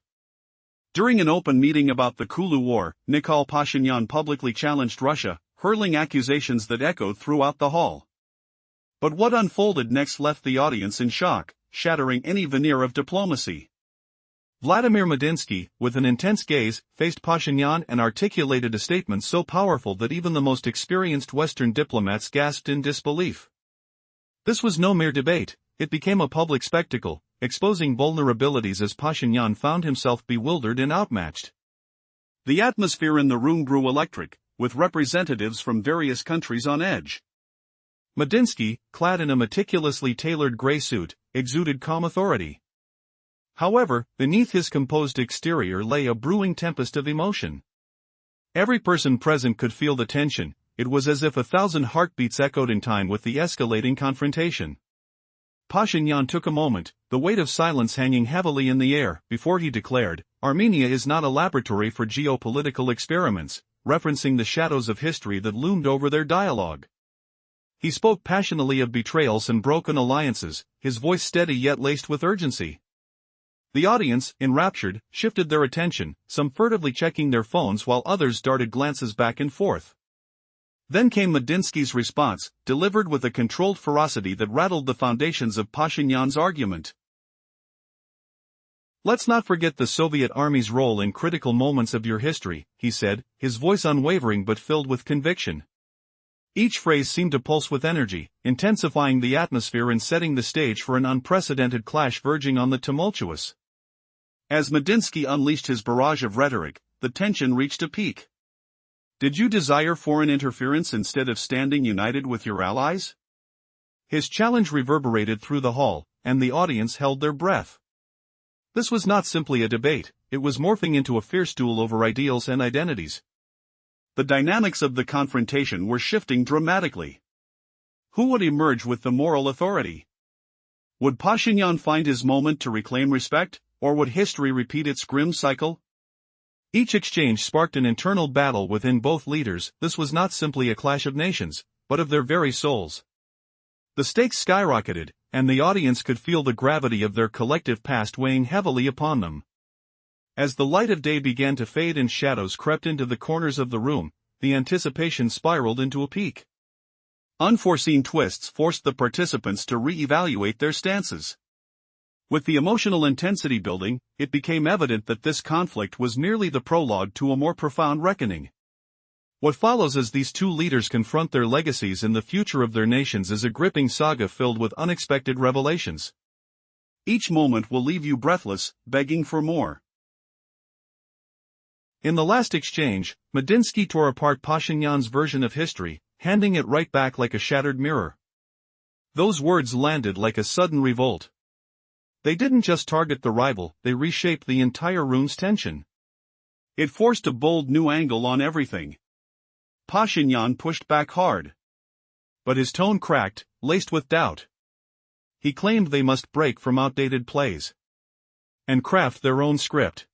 During an open meeting about the Kulu War, Nikol Pashinyan publicly challenged Russia, hurling accusations that echoed throughout the hall. But what unfolded next left the audience in shock, shattering any veneer of diplomacy. Vladimir Medinsky, with an intense gaze, faced Pashinyan and articulated a statement so powerful that even the most experienced Western diplomats gasped in disbelief. This was no mere debate, it became a public spectacle, exposing vulnerabilities as Pashinyan found himself bewildered and outmatched. The atmosphere in the room grew electric, with representatives from various countries on edge. Medinsky, clad in a meticulously tailored gray suit, exuded calm authority. However, beneath his composed exterior lay a brewing tempest of emotion. Every person present could feel the tension. It was as if 1,000 heartbeats echoed in time with the escalating confrontation. Pashinyan took a moment, the weight of silence hanging heavily in the air, before he declared, "Armenia is not a laboratory for geopolitical experiments," referencing the shadows of history that loomed over their dialogue. He spoke passionately of betrayals and broken alliances, his voice steady yet laced with urgency. The audience, enraptured, shifted their attention, some furtively checking their phones while others darted glances back and forth. Then came Medinsky's response, delivered with a controlled ferocity that rattled the foundations of Pashinyan's argument. "Let's not forget the Soviet Army's role in critical moments of your history," he said, his voice unwavering but filled with conviction. Each phrase seemed to pulse with energy, intensifying the atmosphere and setting the stage for an unprecedented clash verging on the tumultuous. As Medinsky unleashed his barrage of rhetoric, the tension reached a peak. "Did you desire foreign interference instead of standing united with your allies?" His challenge reverberated through the hall, and the audience held their breath. This was not simply a debate, it was morphing into a fierce duel over ideals and identities. The dynamics of the confrontation were shifting dramatically. Who would emerge with the moral authority? Would Pashinyan find his moment to reclaim respect, or would history repeat its grim cycle? Each exchange sparked an internal battle within both leaders. This was not simply a clash of nations, but of their very souls. The stakes skyrocketed, and the audience could feel the gravity of their collective past weighing heavily upon them. As the light of day began to fade and shadows crept into the corners of the room, the anticipation spiraled into a peak. Unforeseen twists forced the participants to re-evaluate their stances. With the emotional intensity building, it became evident that this conflict was merely the prologue to a more profound reckoning. What follows as these two leaders confront their legacies and the future of their nations is a gripping saga filled with unexpected revelations. Each moment will leave you breathless, begging for more. In the last exchange, Medinsky tore apart Pashinyan's version of history, handing it right back like a shattered mirror. Those words landed like a sudden revolt. They didn't just target the rival, they reshaped the entire room's tension. It forced a bold new angle on everything. Pashinyan pushed back hard. But his tone cracked, laced with doubt. He claimed they must break from outdated plays and craft their own script.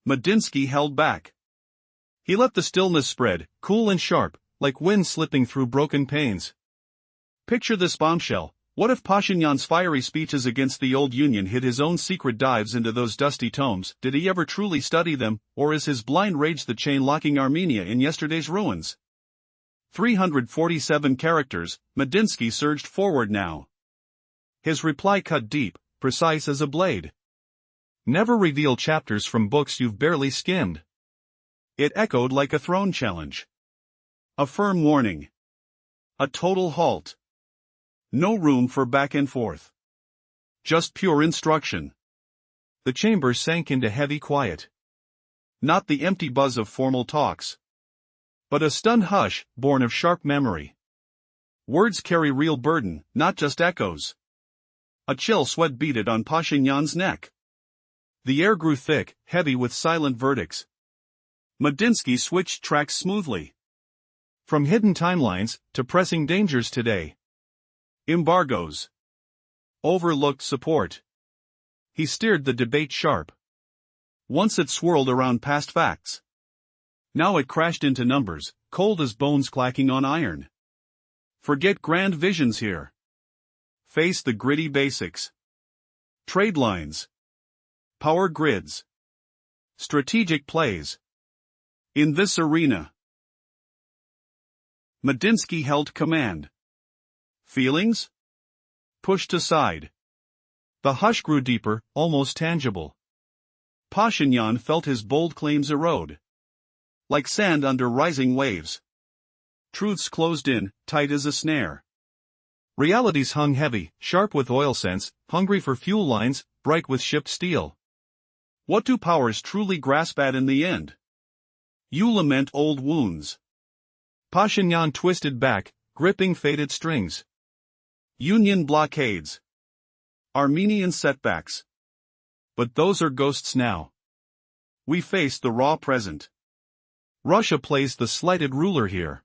Medinsky held back. He let the stillness spread, cool and sharp, like wind slipping through broken panes. Picture this bombshell. What if Pashinyan's fiery speeches against the old Union hid his own secret dives into those dusty tomes? Did he ever truly study them, or is his blind rage the chain locking Armenia in yesterday's ruins? 347 characters, Medinsky surged forward now. His reply cut deep, precise as a blade. "Never reveal chapters from books you've barely skimmed." It echoed like a throne challenge. A firm warning. A total halt. No room for back and forth. Just pure instruction. the chamber sank into heavy quiet. Not the empty buzz of formal talks, but a stunned hush, born of sharp memory. Words carry real burden, not just echoes. A chill sweat beaded on Pashinyan's neck. The air grew thick, heavy with silent verdicts. Medinsky switched tracks smoothly. From hidden timelines, to pressing dangers today. Embargoes. Overlooked support. He steered the debate sharp. Once it swirled around past facts. Now it crashed into numbers, cold as bones clacking on iron. Forget grand visions here. Face the gritty basics. Trade lines. Power grids. Strategic plays. In this arena, Medinsky held command. Feelings? Pushed aside. The hush grew deeper, almost tangible. Pashinyan felt his bold claims erode. Like sand under rising waves. Truths closed in, tight as a snare. Realities hung heavy, sharp with oil scents, hungry for fuel lines, bright with shipped steel. What do powers truly grasp at in the end? You lament old wounds. Pashinyan twisted back, gripping faded strings. Union blockades. Armenian setbacks. But those are ghosts now. We face the raw present. Russia plays the slighted ruler here.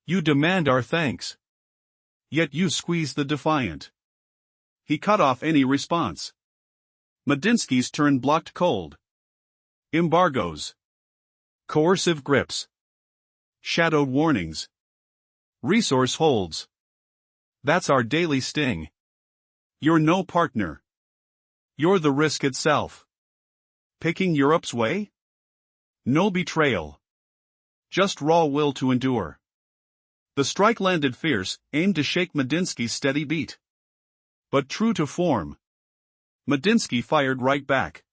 You demand our thanks. Yet you squeeze the defiant. He cut off any response. Medinsky's turn blocked cold. Embargoes. Coercive grips. Shadowed warnings. Resource holds. That's our daily sting. You're no partner. You're the risk itself. Picking Europe's way? No betrayal. Just raw will to endure. The strike landed fierce, aimed to shake Medinsky's steady beat. But true to form, Medinsky fired right back.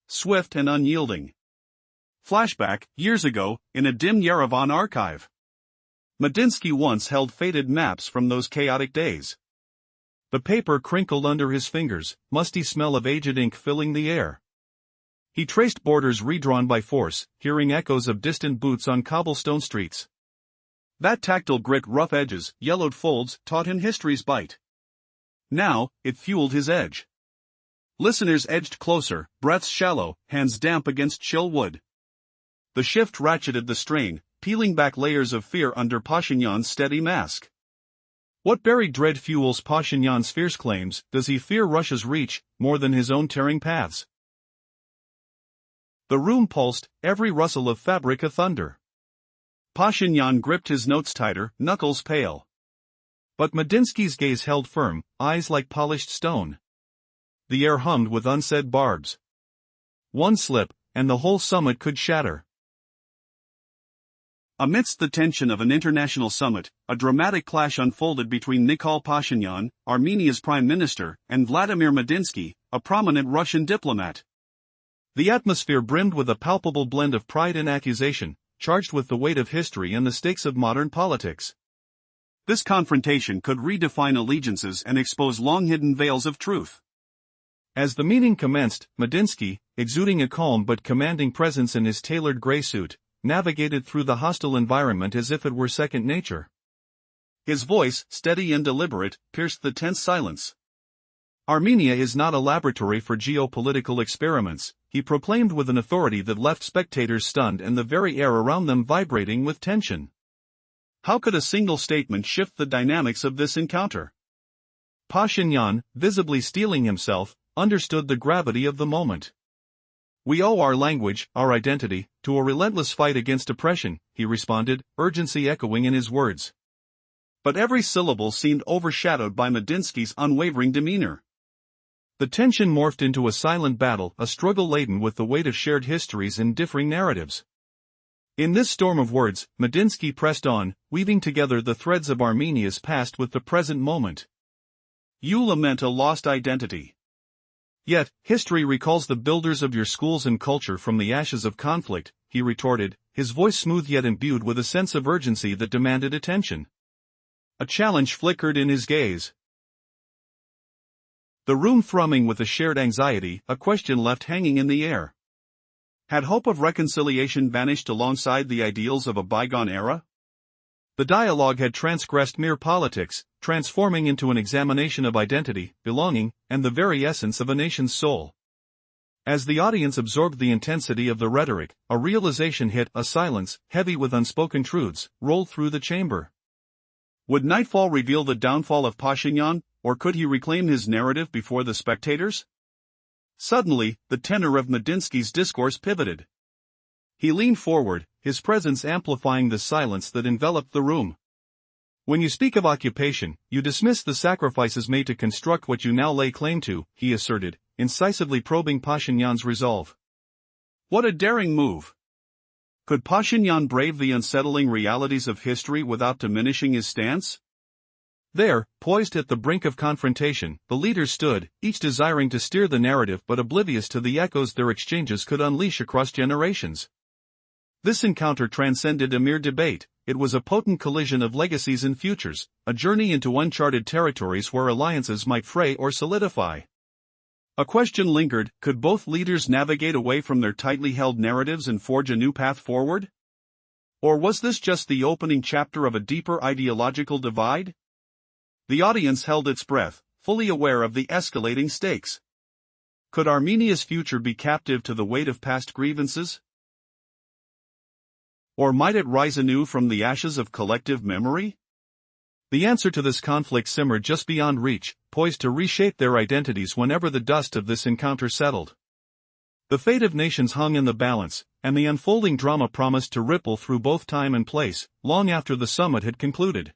Swift and unyielding. Flashback, years ago, in a dim Yerevan archive. Medinsky once held faded maps from those chaotic days. The paper crinkled under his fingers, musty smell of aged ink filling the air. He traced borders redrawn by force, hearing echoes of distant boots on cobblestone streets. That tactile grit, rough edges, yellowed folds, taught him history's bite. Now, it fueled his edge. Listeners edged closer, breaths shallow, hands damp against chill wood. The shift ratcheted the strain, peeling back layers of fear under Pashinyan's steady mask. What buried dread fuels Pashinyan's fierce claims? Does he fear Russia's reach, more than his own tearing paths? The room pulsed, every rustle of fabric a thunder. Pashinyan gripped his notes tighter, knuckles pale. But Medinsky's gaze held firm, eyes like polished stone. The air hummed with unsaid barbs. One slip, and the whole summit could shatter. Amidst the tension of an international summit, a dramatic clash unfolded between Nikol Pashinyan, Armenia's prime minister, and Vladimir Medinsky, a prominent Russian diplomat. The atmosphere brimmed with a palpable blend of pride and accusation, charged with the weight of history and the stakes of modern politics. This confrontation could redefine allegiances and expose long-hidden veils of truth. As the meeting commenced, Medinsky, exuding a calm but commanding presence in his tailored gray suit, navigated through the hostile environment as if it were second nature. His voice, steady and deliberate, pierced the tense silence. Armenia is not a laboratory for geopolitical experiments, he proclaimed with an authority that left spectators stunned and the very air around them vibrating with tension. How could a single statement shift the dynamics of this encounter? Pashinyan, visibly steeling himself, understood the gravity of the moment. We owe our language, our identity, to a relentless fight against oppression, he responded, urgency echoing in his words. But every syllable seemed overshadowed by Medinsky's unwavering demeanor. The tension morphed into a silent battle, a struggle laden with the weight of shared histories and differing narratives. In this storm of words, Medinsky pressed on, weaving together the threads of Armenia's past with the present moment. You lament a lost identity. Yet, history recalls the builders of your schools and culture from the ashes of conflict, he retorted, his voice smooth yet imbued with a sense of urgency that demanded attention. A challenge flickered in his gaze. The room thrumming with a shared anxiety, a question left hanging in the air. Had hope of reconciliation vanished alongside the ideals of a bygone era? The dialogue had transgressed mere politics, transforming into an examination of identity, belonging, and the very essence of a nation's soul. As the audience absorbed the intensity of the rhetoric, a realization hit. A silence, heavy with unspoken truths, rolled through the chamber. Would nightfall reveal the downfall of Pashinyan, or could he reclaim his narrative before the spectators? Suddenly, the tenor of Medinsky's discourse pivoted. He leaned forward, his presence amplifying the silence that enveloped the room. When you speak of occupation, you dismiss the sacrifices made to construct what you now lay claim to, he asserted, incisively probing Pashinyan's resolve. What a daring move! Could Pashinyan brave the unsettling realities of history without diminishing his stance? There, poised at the brink of confrontation, the leaders stood, each desiring to steer the narrative but oblivious to the echoes their exchanges could unleash across generations. This encounter transcended a mere debate. It was a potent collision of legacies and futures, a journey into uncharted territories where alliances might fray or solidify. A question lingered: could both leaders navigate away from their tightly held narratives and forge a new path forward? Or was this just the opening chapter of a deeper ideological divide? The audience held its breath, fully aware of the escalating stakes. Could Armenia's future be captive to the weight of past grievances? Or might it rise anew from the ashes of collective memory? The answer to this conflict simmered just beyond reach, poised to reshape their identities whenever the dust of this encounter settled. The fate of nations hung in the balance, and the unfolding drama promised to ripple through both time and place, long after the summit had concluded.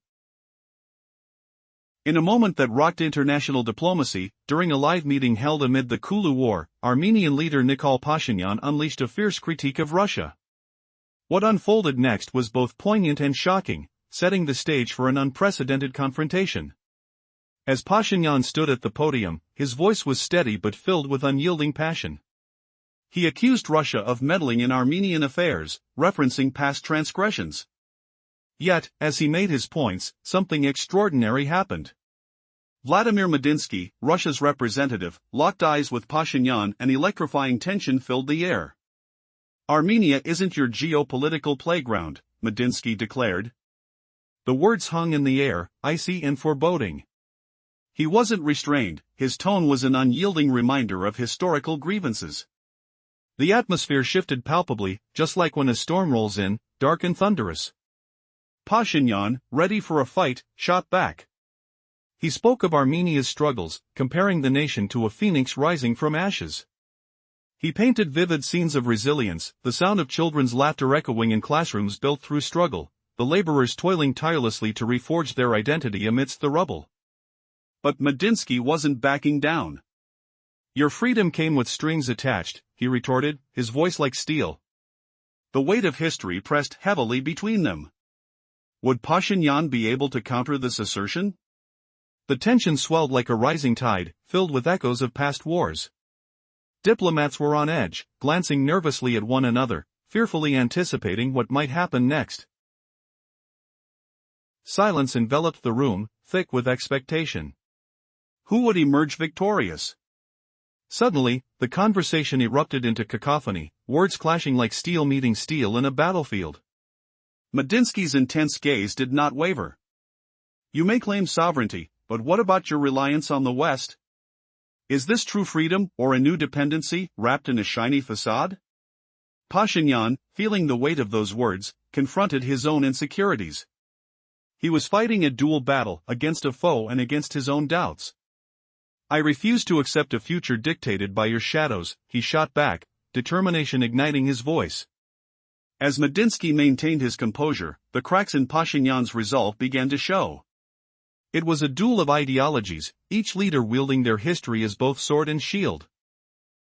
In a moment that rocked international diplomacy, during a live meeting held amid the Kulu War, Armenian leader Nikol Pashinyan unleashed a fierce critique of Russia. What unfolded next was both poignant and shocking, setting the stage for an unprecedented confrontation. As Pashinyan stood at the podium, his voice was steady but filled with unyielding passion. He accused Russia of meddling in Armenian affairs, referencing past transgressions. Yet, as he made his points, something extraordinary happened. Vladimir Medinsky, Russia's representative, locked eyes with Pashinyan, and electrifying tension filled the air. "Armenia isn't your geopolitical playground," Medinsky declared. The words hung in the air, icy and foreboding. He wasn't restrained, his tone was an unyielding reminder of historical grievances. The atmosphere shifted palpably, just like when a storm rolls in, dark and thunderous. Pashinyan, ready for a fight, shot back. He spoke of Armenia's struggles, comparing the nation to a phoenix rising from ashes. He painted vivid scenes of resilience, the sound of children's laughter echoing in classrooms built through struggle, the laborers toiling tirelessly to reforge their identity amidst the rubble. But Medinsky wasn't backing down. "Your freedom came with strings attached," he retorted, his voice like steel. The weight of history pressed heavily between them. Would Pashinyan be able to counter this assertion? The tension swelled like a rising tide, filled with echoes of past wars. Diplomats were on edge, glancing nervously at one another, fearfully anticipating what might happen next. Silence enveloped the room, thick with expectation. Who would emerge victorious? Suddenly, the conversation erupted into cacophony, words clashing like steel meeting steel in a battlefield. Medinsky's intense gaze did not waver. "You may claim sovereignty, but what about your reliance on the West? Is this true freedom, or a new dependency, wrapped in a shiny facade?" Pashinyan, feeling the weight of those words, confronted his own insecurities. He was fighting a dual battle, against a foe and against his own doubts. "I refuse to accept a future dictated by your shadows," he shot back, determination igniting his voice. As Medinsky maintained his composure, the cracks in Pashinyan's resolve began to show. It was a duel of ideologies, each leader wielding their history as both sword and shield.